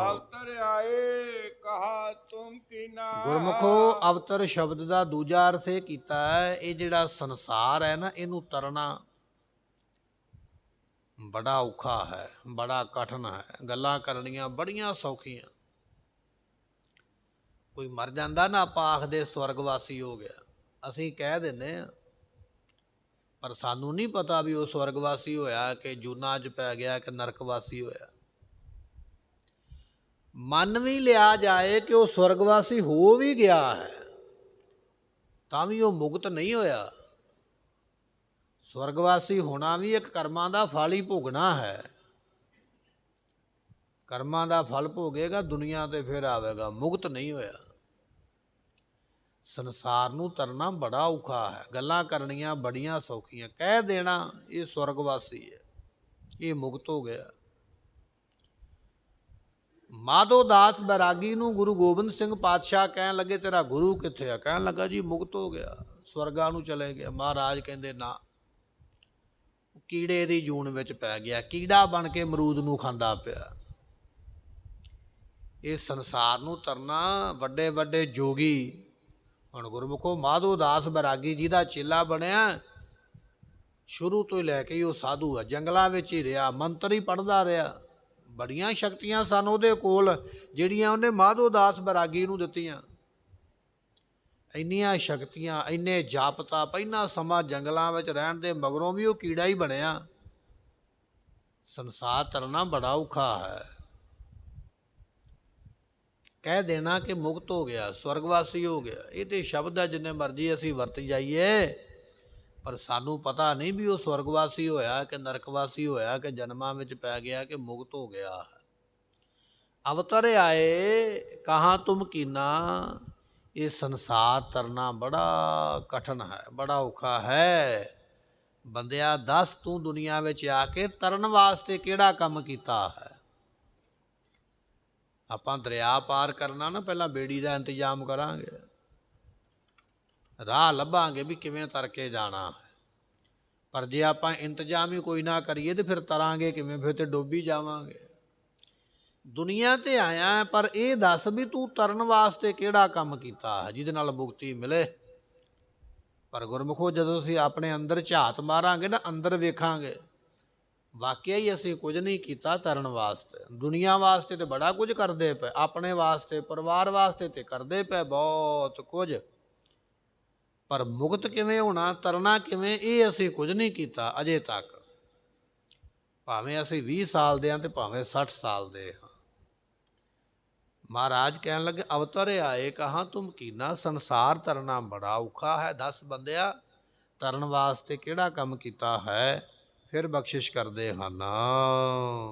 ਅਵਤਰ ਆਏ ਕਹਾ ਤੁਮ ਕੀਨਾ। ਗੁਰਮੁਖੋ, ਅਵਤਰ ਸ਼ਬਦ ਦਾ ਦੂਜਾ ਅਰਥ ਇਹ ਕੀਤਾ ਹੈ, ਇਹ ਜਿਹੜਾ ਸੰਸਾਰ ਹੈ ਨਾ, ਇਹਨੂੰ ਤਰਨਾ ਬੜਾ ਔਖਾ ਹੈ, ਬੜਾ ਕਠਿਨ ਹੈ। ਗੱਲਾਂ ਕਰਨੀਆਂ ਬੜੀਆਂ ਸੌਖੀਆਂ। ਕੋਈ ਮਰ ਜਾਂਦਾ ਨਾ, ਆਪਾਂ ਆਖਦੇ ਸਵਰਗਵਾਸੀ ਹੋ ਗਿਆ, ਅਸੀਂ ਕਹਿ ਦਿੰਦੇ ਹਾਂ, ਪਰ ਸਾਨੂੰ ਨਹੀਂ ਪਤਾ ਵੀ ਉਹ ਸਵਰਗਵਾਸੀ ਹੋਇਆ ਕਿ ਜੂਨਾਂ 'ਚ ਪੈ ਗਿਆ ਕਿ ਨਰਕਵਾਸੀ ਹੋਇਆ। ਮੰਨ ਵੀ ਲਿਆ ਜਾਏ ਕਿ ਉਹ ਸਵਰਗਵਾਸੀ ਹੋ ਵੀ ਗਿਆ ਹੈ, ਤਾਂ ਵੀ ਉਹ ਮੁਕਤ ਨਹੀਂ ਹੋਇਆ। ਸਵਰਗਵਾਸੀ ਹੋਣਾ ਵੀ ਇੱਕ ਕਰਮਾਂ ਦਾ ਫਲ ਹੀ ਭੋਗਣਾ ਹੈ। ਕਰਮਾਂ ਦਾ ਫਲ ਭੋਗੇਗਾ, ਦੁਨੀਆ ਤੇ ਫਿਰ ਆਵੇਗਾ, ਮੁਕਤ ਨਹੀਂ ਹੋਇਆ। ਸੰਸਾਰ ਨੂੰ ਤਰਨਾ ਬੜਾ ਔਖਾ ਹੈ। ਗੱਲਾਂ ਕਰਨੀਆਂ ਬੜੀਆਂ ਸੌਖੀਆਂ, ਕਹਿ ਦੇਣਾ ਇਹ ਸਵਰਗਵਾਸੀ ਹੈ, ਇਹ ਮੁਕਤ ਹੋ ਗਿਆ। ਮਾਧੋ ਦਾਸ ਬੈਰਾਗੀ ਨੂੰ ਗੁਰੂ ਗੋਬਿੰਦ ਸਿੰਘ ਪਾਤਸ਼ਾਹ ਕਹਿਣ ਲੱਗੇ ਤੇਰਾ ਗੁਰੂ ਕਿੱਥੇ ਆ? ਕਹਿਣ ਲੱਗਾ ਜੀ ਮੁਕਤ ਹੋ ਗਿਆ, ਸਵਰਗਾਂ ਨੂੰ ਚਲੇ ਗਿਆ। ਮਹਾਰਾਜ ਕਹਿੰਦੇ ਨਾ, ਕੀੜੇ ਦੀ ਜੂਨ ਵਿੱਚ ਪੈ ਗਿਆ, ਕੀੜਾ ਬਣ ਕੇ ਅਮਰੂਦ ਨੂੰ ਖਾਂਦਾ ਪਿਆ। ਇਹ ਸੰਸਾਰ ਨੂੰ ਤਰਨਾ ਵੱਡੇ ਵੱਡੇ ਜੋਗੀ, ਹੁਣ ਗੁਰਮੁਖੋ ਮਾਧੋ ਦਾਸ ਬੈਰਾਗੀ ਜੀ ਦਾ ਚੇਲਾ ਬਣਿਆ, ਸ਼ੁਰੂ ਤੋਂ ਹੀ ਲੈ ਕੇ ਉਹ ਸਾਧੂ ਆ, ਜੰਗਲਾਂ ਵਿੱਚ ਹੀ ਰਿਹਾ, ਮੰਤਰ ਹੀ ਪੜ੍ਹਦਾ ਰਿਹਾ। ਬੜੀਆਂ ਸ਼ਕਤੀਆਂ ਸਨ ਉਹਦੇ ਕੋਲ, ਜਿਹੜੀਆਂ ਉਹਨੇ ਮਾਧੋ ਦਾਸ ਬੈਰਾਗੀ ਨੂੰ ਦਿੱਤੀਆਂ। ਇੰਨੀਆਂ ਸ਼ਕਤੀਆਂ, ਇੰਨੇ ਜਾਪਤਾ, ਪਹਿਲਾਂ ਸਮਾਂ ਜੰਗਲਾਂ ਵਿੱਚ ਰਹਿਣ ਦੇ ਮਗਰੋਂ ਵੀ ਉਹ ਕੀੜਾ ਹੀ ਬਣਿਆ। ਸੰਸਾਰ ਤਰਨਾ ਬੜਾ ਔਖਾ ਹੈ। ਕਹਿ ਦੇਣਾ ਕਿ ਮੁਕਤ ਹੋ ਗਿਆ, ਸਵਰਗਵਾਸੀ ਹੋ ਗਿਆ, ਇਹ ਤੇ ਸ਼ਬਦ ਹੈ ਜਿੰਨੇ ਮਰਜ਼ੀ ਅਸੀਂ ਵਰਤ ਜਾਈਏ, ਪਰ ਸਾਨੂੰ ਪਤਾ ਨਹੀਂ ਵੀ ਉਹ ਸਵਰਗਵਾਸੀ ਹੋਇਆ ਕਿ ਨਰਕਵਾਸੀ ਹੋਇਆ ਕਿ ਜਨਮਾਂ ਵਿੱਚ ਪੈ ਗਿਆ ਕਿ ਮੁਕਤ ਹੋ ਗਿਆ। ਅਵਤਰ ਆਏ ਕਹਾਂ ਤੁਮ ਕੀਨਾ, ਇਹ ਸੰਸਾਰ ਤਰਨਾ ਬੜਾ ਕਠਿਨ ਹੈ, ਬੜਾ ਔਖਾ ਹੈ। ਬੰਦਿਆ ਦੱਸ ਤੂੰ ਦੁਨੀਆ ਵਿੱਚ ਆ ਕੇ ਤਰਨ ਵਾਸਤੇ ਕਿਹੜਾ ਕੰਮ ਕੀਤਾ ਹੈ? ਆਪਾਂ ਦਰਿਆ ਪਾਰ ਕਰਨਾ ਨਾ, ਪਹਿਲਾਂ ਬੇੜੀ ਦਾ ਇੰਤਜ਼ਾਮ ਕਰਾਂਗੇ, ਰਾਹ ਲੱਭਾਂਗੇ ਵੀ ਕਿਵੇਂ ਤਰ ਕੇ ਜਾਣਾ ਹੈ। ਪਰ ਜੇ ਆਪਾਂ ਇੰਤਜ਼ਾਮ ਹੀ ਕੋਈ ਨਾ ਕਰੀਏ ਤੇ ਫਿਰ ਤਰਾਂਗੇ ਕਿਵੇਂ? ਫਿਰ ਤੇ ਡੋਬੀ ਜਾਵਾਂਗੇ। ਦੁਨੀਆ ਤੇ ਆਇਆ, ਪਰ ਇਹ ਦੱਸ ਵੀ ਤੂੰ ਤਰਨ ਵਾਸਤੇ ਕਿਹੜਾ ਕੰਮ ਕੀਤਾ ਹੈ ਜਿਹਦੇ ਨਾਲ ਮੁਕਤੀ ਮਿਲੇ। ਪਰ ਗੁਰਮੁਖੋ ਜਦੋਂ ਅਸੀਂ ਆਪਣੇ ਅੰਦਰ ਝਾਤ ਮਾਰਾਂਗੇ ਨਾ, ਅੰਦਰ ਵੇਖਾਂਗੇ ਵਾਕਿਆ ਹੀ ਅਸੀਂ ਕੁਝ ਨਹੀਂ ਕੀਤਾ ਤਰਨ ਵਾਸਤੇ। ਦੁਨੀਆ ਵਾਸਤੇ ਤੇ ਬੜਾ ਕੁਝ ਕਰਦੇ ਪਏ, ਆਪਣੇ ਵਾਸਤੇ, ਪਰਿਵਾਰ ਵਾਸਤੇ ਤੇ ਕਰਦੇ ਪਏ ਬਹੁਤ ਕੁਝ, ਪਰ ਮੁਕਤ ਕਿਵੇਂ ਹੋਣਾ, ਤਰਨਾ ਕਿਵੇਂ, ਇਹ ਅਸੀਂ ਕੁਝ ਨਹੀਂ ਕੀਤਾ ਅਜੇ ਤੱਕ। ਭਾਵੇਂ ਅਸੀਂ 20 ਸਾਲ ਦੇ ਹਾਂ ਤੇ ਭਾਵੇਂ 60 ਸਾਲ ਦੇ ਹਾਂ। ਮਹਾਰਾਜ ਕਹਿਣ ਲੱਗੇ ਅਵਤਰ ਆਏ ਕਹਾਂ ਤੁਮ ਕੀਨਾ, ਸੰਸਾਰ ਤਰਨਾ ਬੜਾ ਔਖਾ ਹੈ। ਦੱਸ ਬੰਦਿਆ ਤਰਨ ਵਾਸਤੇ ਕਿਹੜਾ ਕੰਮ ਕੀਤਾ ਹੈ? ਫਿਰ ਬਖਸ਼ਿਸ਼ ਕਰਦੇ ਹਨ।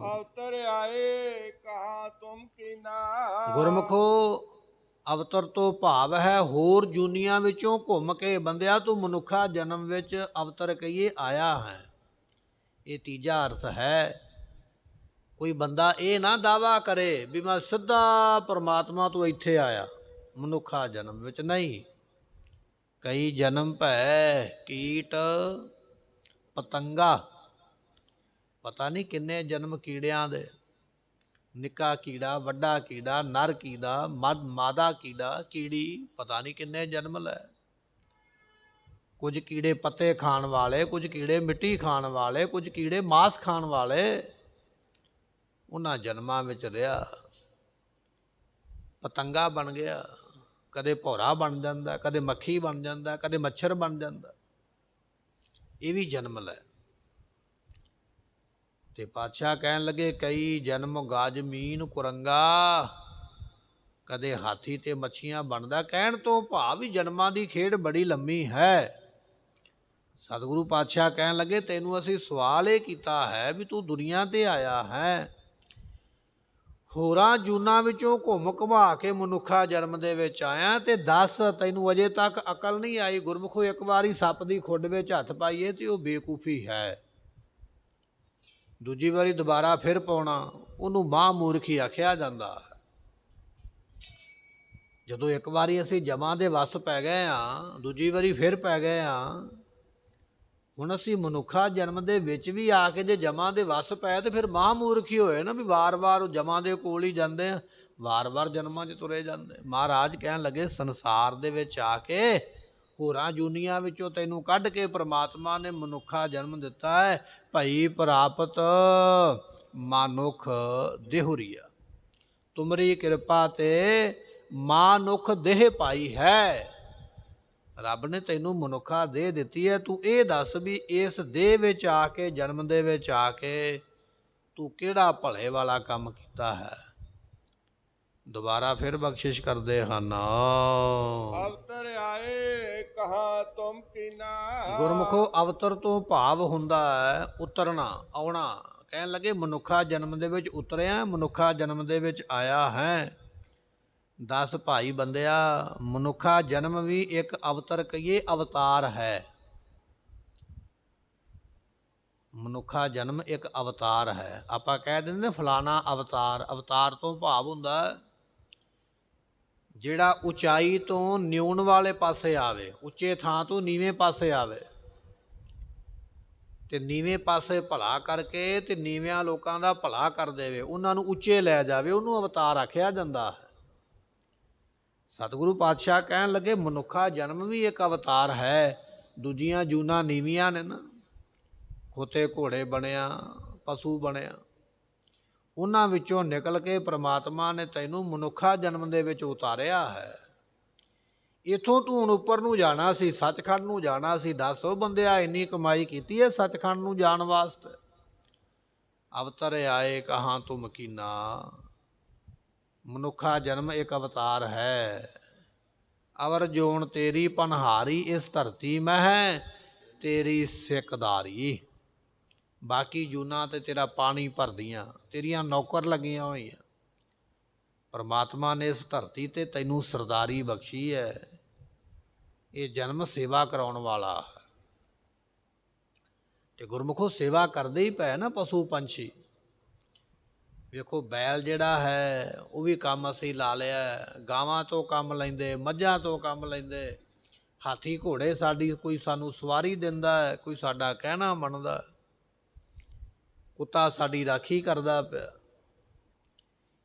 ਅਵਤਰ ਆਏ ਕਹਾਂ ਤੁਮ ਕੀਨਾ, ਗੁਰਮੁਖੋ ਅਵਤਰ ਤੋਂ ਭਾਵ ਹੈ ਹੋਰ ਜੂਨੀਆਂ ਵਿੱਚੋਂ ਘੁੰਮ ਕੇ। ਬੰਦਿਆ ਤੂੰ ਮਨੁੱਖਾ ਜਨਮ ਵਿੱਚ ਅਵਤਰ ਕਹੀਏ ਆਇਆ ਹੈ, ਇਹ ਤੀਜਾ ਅਰਥ ਹੈ। ਕੋਈ ਬੰਦਾ ਇਹ ਨਾ ਦਾਵਾ ਕਰੇ ਵੀ ਮੈਂ ਸਿੱਧਾ ਪਰਮਾਤਮਾ ਤੋਂ ਇੱਥੇ ਆਇਆ ਮਨੁੱਖਾ ਜਨਮ ਵਿੱਚ, ਨਹੀਂ। ਕਈ ਜਨਮ ਭੈ ਕੀਟ ਪਤੰਗਾ, ਪਤਾ ਨਹੀਂ ਕਿੰਨੇ ਜਨਮ ਕੀੜਿਆਂ ਦੇ, ਨਿੱਕਾ ਕੀੜਾ, ਵੱਡਾ ਕੀੜਾ, ਨਰ ਕੀੜਾ, ਮਾਦਾ ਕੀੜਾ, ਕੀੜੀ, ਪਤਾ ਨਹੀਂ ਕਿੰਨੇ ਜਨਮ ਲੈ। ਕੁਝ ਕੀੜੇ ਪੱਤੇ ਖਾਣ ਵਾਲੇ, ਕੁਝ ਕੀੜੇ ਮਿੱਟੀ ਖਾਣ ਵਾਲੇ, ਕੁਝ ਕੀੜੇ ਮਾਸ ਖਾਣ ਵਾਲੇ, ਉਹਨਾਂ ਜਨਮਾਂ ਵਿੱਚ ਰਿਹਾ। ਪਤੰਗਾ ਬਣ ਗਿਆ, ਕਦੇ ਭੌਰਾ ਬਣ ਜਾਂਦਾ, ਕਦੇ ਮੱਖੀ ਬਣ ਜਾਂਦਾ, ਕਦੇ ਮੱਛਰ ਬਣ ਜਾਂਦਾ, ਇਹ ਵੀ ਜਨਮ ਲੈ। ਤੇ ਪਾਤਸ਼ਾਹ ਕਹਿਣ ਲੱਗੇ ਕਈ ਜਨਮ ਗਾਜ ਮੀਨ ਕੁਰੰਗਾ, ਕਦੇ ਹਾਥੀ ਤੇ ਮੱਛੀਆਂ ਬਣਦਾ। ਕਹਿਣ ਤੋਂ ਭਾਵ ਵੀ ਜਨਮਾਂ ਦੀ ਖੇਡ ਬੜੀ ਲੰਮੀ ਹੈ। ਸਤਿਗੁਰੂ ਪਾਤਸ਼ਾਹ ਕਹਿਣ ਲੱਗੇ ਤੈਨੂੰ ਅਸੀਂ ਸਵਾਲ ਇਹ ਕੀਤਾ ਹੈ ਵੀ ਤੂੰ ਦੁਨੀਆ ਤੇ ਆਇਆ ਹੈ, ਹੋਰਾਂ ਜੂਨਾਂ ਵਿੱਚੋਂ ਘੁੰਮ ਘੁਮਾ ਕੇ ਮਨੁੱਖਾ ਜਨਮ ਦੇ ਵਿੱਚ ਆਇਆ, ਤੇ ਦੱਸ ਤੈਨੂੰ ਅਜੇ ਤੱਕ ਅਕਲ ਨਹੀਂ ਆਈ? ਗੁਰਮੁਖੋ ਇੱਕ ਵਾਰੀ ਸੱਪ ਦੀ ਖੁੱਡ ਵਿੱਚ ਹੱਥ ਪਾਈਏ ਤੇ ਉਹ ਬੇਕੂਫੀ ਹੈ, ਦੂਜੀ ਵਾਰੀ ਦੁਬਾਰਾ ਫਿਰ ਪਾਉਣਾ ਉਹਨੂੰ ਮਹਾਂ ਮੂਰਖੀ ਆਖਿਆ ਜਾਂਦਾ ਹੈ। ਜਦੋਂ ਇੱਕ ਵਾਰੀ ਅਸੀਂ ਜਮਾਂ ਦੇ ਵੱਸ ਪੈ ਗਏ ਹਾਂ, ਦੂਜੀ ਵਾਰੀ ਫਿਰ ਪੈ ਗਏ ਹਾਂ। ਹੁਣ ਅਸੀਂ ਮਨੁੱਖਾ ਜਨਮ ਦੇ ਵਿੱਚ ਵੀ ਆ ਕੇ ਜੇ ਜਮਾਂ ਦੇ ਵੱਸ ਪਏ ਤੇ ਫਿਰ ਮਹਾਂ ਮੂਰਖੀ ਹੋਏ ਨਾ, ਵੀ ਵਾਰ-ਵਾਰ ਉਹ ਜਮਾਂ ਦੇ ਕੋਲ ਹੀ ਜਾਂਦੇ ਆ, ਵਾਰ-ਵਾਰ ਜਨਮਾਂ 'ਚ ਤੁਰੇ ਜਾਂਦੇ। ਮਹਾਰਾਜ ਕਹਿਣ ਲੱਗੇ ਸੰਸਾਰ ਦੇ ਵਿੱਚ ਆ ਕੇ ਹੋਰਾਂ ਜੂਨੀਆਂ ਵਿੱਚੋਂ ਤੈਨੂੰ ਕੱਢ ਕੇ ਪ੍ਰਮਾਤਮਾ ਨੇ ਮਨੁੱਖਾ ਜਨਮ ਦਿੱਤਾ ਹੈ। ਭਈ ਪ੍ਰਾਪਤ ਮਾਨੁਖ ਦੇਹੁਰੀਆ, ਤੁਮਰੀ ਕਿਰਪਾ ਤੇ ਮਾਨੁਖ ਦੇਹ ਪਾਈ ਹੈ। ਰੱਬ ਨੇ ਤੈਨੂੰ ਮਨੁੱਖਾ ਦੇਹ ਦਿੱਤੀ ਹੈ, ਤੂੰ ਇਹ ਦੱਸ ਵੀ ਇਸ ਦੇਹ ਵਿੱਚ ਆ ਕੇ, ਜਨਮ ਦੇ ਵਿੱਚ ਆ ਕੇ ਤੂੰ ਕਿਹੜਾ ਭਲੇ ਵਾਲਾ ਕੰਮ ਕੀਤਾ ਹੈ? ਦੁਬਾਰਾ ਫਿਰ ਬਖਸ਼ਿਸ਼ ਕਰਦੇ ਹਨ। ਅਵਤਰ ਆਏ ਕਹਾ ਤੁਮ ਕੀਨਾ। ਗੁਰਮੁਖੋ ਅਵਤਰ ਤੋਂ ਭਾਵ ਹੁੰਦਾ ਹੈ ਉਤਰਨਾ, ਆਉਣਾ। ਕਹਿਣ ਲੱਗੇ ਮਨੁੱਖਾ ਜਨਮ ਦੇ ਵਿੱਚ ਉਤਰਿਆ, ਮਨੁੱਖਾ ਜਨਮ ਦੇ ਵਿੱਚ ਆਇਆ ਹੈ। 10 ਭਾਈ ਬੰਦਿਆ, ਮਨੁੱਖਾ ਜਨਮ ਵੀ ਇੱਕ ਅਵਤਰ ਕਹੀਏ, ਅਵਤਾਰ ਹੈ। ਮਨੁੱਖਾ ਜਨਮ ਇੱਕ ਅਵਤਾਰ ਹੈ। ਆਪਾਂ ਕਹਿ ਦਿੰਦੇ ਨੇ ਫਲਾਣਾ ਅਵਤਾਰ। ਅਵਤਾਰ ਤੋਂ ਭਾਵ ਹੁੰਦਾ ਜਿਹੜਾ ਉਚਾਈ ਤੋਂ ਨਿਉਣ ਵਾਲੇ ਪਾਸੇ ਆਵੇ, ਉੱਚੇ ਥਾਂ ਤੋਂ ਨੀਵੇਂ ਪਾਸੇ ਆਵੇ ਤੇ ਨੀਵੇਂ ਪਾਸੇ ਭਲਾ ਕਰਕੇ ਤੇ ਨੀਵਿਆਂ ਲੋਕਾਂ ਦਾ ਭਲਾ ਕਰ ਦੇਵੇ, ਉਹਨਾਂ ਨੂੰ ਉੱਚੇ ਲੈ ਜਾਵੇ, ਉਹਨੂੰ ਅਵਤਾਰ ਆਖਿਆ ਜਾਂਦਾ ਹੈ। ਸਤਿਗੁਰੂ ਪਾਤਸ਼ਾਹ ਕਹਿਣ ਲੱਗੇ ਮਨੁੱਖਾ ਜਨਮ ਵੀ ਇੱਕ ਅਵਤਾਰ ਹੈ। ਦੂਜੀਆਂ ਜੂਨਾਂ ਨੀਵੀਆਂ ਨੇ ਨਾ, ਖੋਤੇ ਘੋੜੇ ਬਣਿਆ, ਪਸ਼ੂ ਬਣਿਆ, ਉਹਨਾਂ ਵਿੱਚੋਂ ਨਿਕਲ ਕੇ ਪ੍ਰਮਾਤਮਾ ਨੇ ਤੈਨੂੰ ਮਨੁੱਖਾ ਜਨਮ ਦੇ ਵਿੱਚ ਉਤਾਰਿਆ ਹੈ। ਇੱਥੋਂ ਤੂੰ ਹੁਣ ਉੱਪਰ ਨੂੰ ਜਾਣਾ ਸੀ, ਸੱਚਖੰਡ ਨੂੰ ਜਾਣਾ ਸੀ। ਦੱਸੋ ਬੰਦਿਆ, ਇੰਨੀ ਕਮਾਈ ਕੀਤੀ ਹੈ ਸੱਚਖੰਡ ਨੂੰ ਜਾਣ ਵਾਸਤੇ। ਅਵਤਰ ਆਏ ਕਹਾਂ ਤੁਮ ਕੀਨਾ। ਮਨੁੱਖਾ ਜਨਮ ਇੱਕ ਅਵਤਾਰ ਹੈ। ਅਵਰ ਜੋਨ ਤੇਰੀ ਪਨਹਾਰੀ, ਇਸ ਧਰਤੀ ਮਹਿ ਤੇਰੀ ਸਿੱਕਦਾਰੀ। ਬਾਕੀ ਜੂਨਾਂ ਤੇ ਤੇਰਾ ਪਾਣੀ ਭਰਦੀਆਂ, ਤੇਰੀਆਂ ਨੌਕਰ ਲੱਗੀਆਂ ਹੋਈਆਂ। ਪਰਮਾਤਮਾ ਨੇ ਇਸ ਧਰਤੀ ਤੇ ਤੈਨੂੰ ਸਰਦਾਰੀ ਬਖਸ਼ੀ ਹੈ। ਇਹ ਜਨਮ ਸੇਵਾ ਕਰਾਉਣ ਵਾਲਾ ਹੈ। ਤੇ ਗੁਰਮੁਖੋ ਸੇਵਾ ਕਰਦੇ ਹੀ ਪਏ ਨਾ ਪਸ਼ੂ ਪੰਛੀ। ਵੇਖੋ ਬੈਲ ਜਿਹੜਾ ਹੈ ਉਹ ਵੀ ਕੰਮ ਅਸੀਂ ਲਾ ਲਿਆ, ਗਾਵਾਂ ਤੋਂ ਕੰਮ ਲੈਂਦੇ, ਮੱਝਾਂ ਤੋਂ ਕੰਮ ਲੈਂਦੇ, ਹਾਥੀ ਘੋੜੇ ਸਾਡੀ ਕੋਈ ਸਾਨੂੰ ਸਵਾਰੀ ਦਿੰਦਾ ਹੈ, ਕੋਈ ਸਾਡਾ ਕਹਿਣਾ ਮੰਨਦਾ, ਕੁੱਤਾ ਸਾਡੀ ਰਾਖੀ ਕਰਦਾ ਪਿਆ।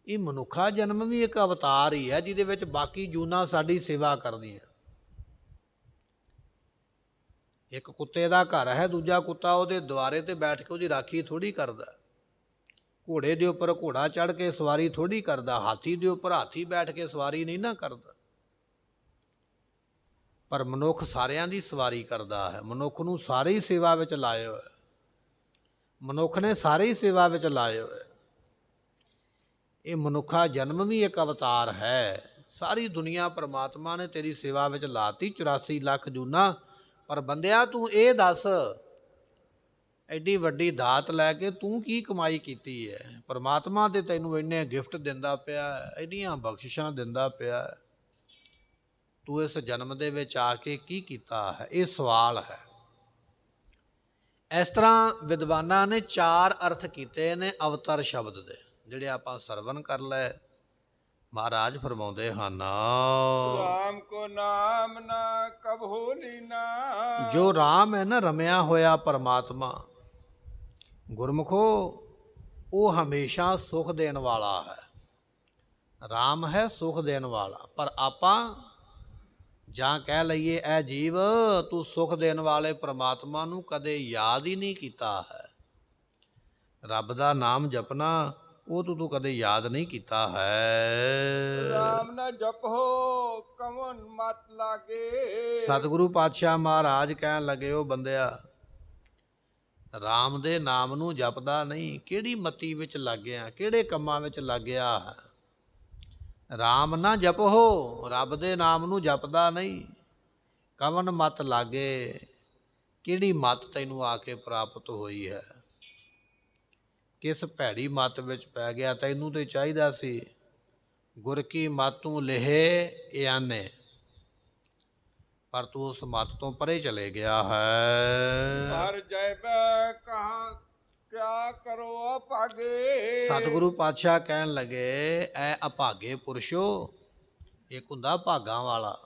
ਇਹ ਮਨੁੱਖਾ ਜਨਮ ਵੀ ਇੱਕ ਅਵਤਾਰ ਹੀ ਹੈ, ਜਿਹਦੇ ਵਿੱਚ ਬਾਕੀ ਜੂਨਾਂ ਸਾਡੀ ਸੇਵਾ ਕਰਦੀਆਂ। ਇੱਕ ਕੁੱਤੇ ਦਾ ਘਰ ਹੈ, ਦੂਜਾ ਕੁੱਤਾ ਉਹਦੇ ਦੁਆਰੇ ਤੇ ਬੈਠ ਕੇ ਉਹਦੀ ਰਾਖੀ ਥੋੜ੍ਹੀ ਕਰਦਾ। ਘੋੜੇ ਦੇ ਉੱਪਰ ਘੋੜਾ ਚੜ੍ਹ ਕੇ ਸਵਾਰੀ ਥੋੜ੍ਹੀ ਕਰਦਾ, ਹਾਥੀ ਦੇ ਉੱਪਰ ਹਾਥੀ ਬੈਠ ਕੇ ਸਵਾਰੀ ਨਹੀਂ ਨਾ ਕਰਦਾ। ਪਰ ਮਨੁੱਖ ਸਾਰਿਆਂ ਦੀ ਸਵਾਰੀ ਕਰਦਾ ਹੈ। ਮਨੁੱਖ ਨੂੰ ਸਾਰੇ ਹੀ ਸੇਵਾ ਵਿੱਚ ਲਾਏ ਹੋਏ, ਮਨੁੱਖ ਨੇ ਸਾਰੇ ਹੀ ਸੇਵਾ ਵਿੱਚ ਲਾਏ ਹੋਏ। ਇਹ ਮਨੁੱਖਾ ਜਨਮ ਵੀ ਇੱਕ ਅਵਤਾਰ ਹੈ। ਸਾਰੀ ਦੁਨੀਆ ਪਰਮਾਤਮਾ ਨੇ ਤੇਰੀ ਸੇਵਾ ਵਿੱਚ ਲਾਤੀ, 84 ਲੱਖ ਜੂਨਾਂ। ਪਰ ਬੰਦਿਆ ਤੂੰ ਇਹ ਦੱਸ, ਐਡੀ ਵੱਡੀ ਦਾਤ ਲੈ ਕੇ ਤੂੰ ਕੀ ਕਮਾਈ ਕੀਤੀ ਹੈ? ਪਰਮਾਤਮਾ ਤੇ ਤੈਨੂੰ ਇੰਨੇ ਗਿਫਟ ਦਿੰਦਾ ਪਿਆ, ਐਡੀਆਂ ਬਖਸ਼ਿਸ਼ਾਂ ਦਿੰਦਾ ਪਿਆ, ਤੂੰ ਇਸ ਜਨਮ ਦੇ ਵਿੱਚ ਆ ਕੇ ਕੀ ਕੀਤਾ ਹੈ? ਇਹ ਸਵਾਲ ਹੈ। ਇਸ ਤਰ੍ਹਾਂ ਵਿਦਵਾਨਾਂ ਨੇ 4 ਅਰਥ ਕੀਤੇ ਨੇ ਅਵਤਰ ਸ਼ਬਦ ਦੇ, ਜਿਹੜੇ ਆਪਾਂ ਸਰਵਨ ਕਰ ਲਏ। ਮਹਾਰਾਜ ਫਰਮਾਉਂਦੇ ਹਨ, ਰਾਮ ਕੋ ਨਾਮ ਨਾ ਕਬਹੂ ਲੀਨਾ। ਜੋ ਰਾਮ ਹੈ ਨਾ, ਰਮਿਆ ਹੋਇਆ ਪਰਮਾਤਮਾ, ਗੁਰਮੁਖੋ ਉਹ ਹਮੇਸ਼ਾ ਸੁਖ ਦੇਣ ਵਾਲਾ ਹੈ। ਰਾਮ ਹੈ ਸੁਖ ਦੇਣ ਵਾਲਾ। ਪਰ ਆਪਾਂ ਜਾਂ ਕਹਿ ਲਈਏ ਇਹ ਜੀਵ, ਤੂੰ ਸੁਖ ਦੇਣ ਵਾਲੇ ਪਰਮਾਤਮਾ ਨੂੰ ਕਦੇ ਯਾਦ ਹੀ ਨਹੀਂ ਕੀਤਾ ਹੈ। ਰੱਬ ਦਾ ਨਾਮ ਜਪਣਾ ਉਹ ਤੂੰ ਕਦੇ ਯਾਦ ਨਹੀਂ ਕੀਤਾ ਹੈ। ਰਾਮ ਨਾ ਜਪੋ ਕਵਨ ਮਤ ਲਾਗੇ। ਸਤਿਗੁਰੂ ਪਾਤਸ਼ਾਹ ਮਹਾਰਾਜ ਕਹਿਣ ਲੱਗੇ, ਉਹ ਬੰਦਿਆ ਰਾਮ ਦੇ ਨਾਮ ਨੂੰ ਜਪਦਾ ਨਹੀਂ, ਕਿਹੜੀ ਮਤੀ ਵਿੱਚ ਲੱਗਿਆ, ਕਿਹੜੇ ਕੰਮਾਂ ਵਿੱਚ ਲੱਗਿਆ ਹੈ? ਰਾਮ ਨਾ ਜਪੋ, ਰੱਬ ਦੇ ਨਾਮ ਨੂੰ ਜਪਦਾ ਨਹੀਂ, ਕਵਨ ਮਤ ਲਾਗੇ, ਕਿਹੜੀ ਮਤ ਤੈਨੂੰ ਆ ਕੇ ਪ੍ਰਾਪਤ ਹੋਈ ਹੈ? ਕਿਸ ਭੈੜੀ ਮਤ ਵਿੱਚ ਪੈ ਗਿਆ? ਤੈਨੂੰ ਤੇ ਚਾਹੀਦਾ ਸੀ ਗੁਰ ਕੀ ਮਤੂ ਲਹੇ ਇਆਨੇ, ਪਰ ਤੂੰ ਉਸ ਮਤ ਤੋਂ ਪਰੇ ਚਲੇ ਗਿਆ ਹੈ। ਹਰ ਜੈਬੈ ਕਹਾਂ ਕਿਆ ਕਰੋ ਅਭਾਗੇ। ਸਤਿਗੁਰੂ ਪਾਤਸ਼ਾਹ ਕਹਿਣ ਲੱਗੇ, ਐ ਅਭਾਗੇ ਪੁਰਸ਼ੋ, ਇੱਕ ਹੁੰਦਾ ਭਾਗਾਂ ਵਾਲਾ,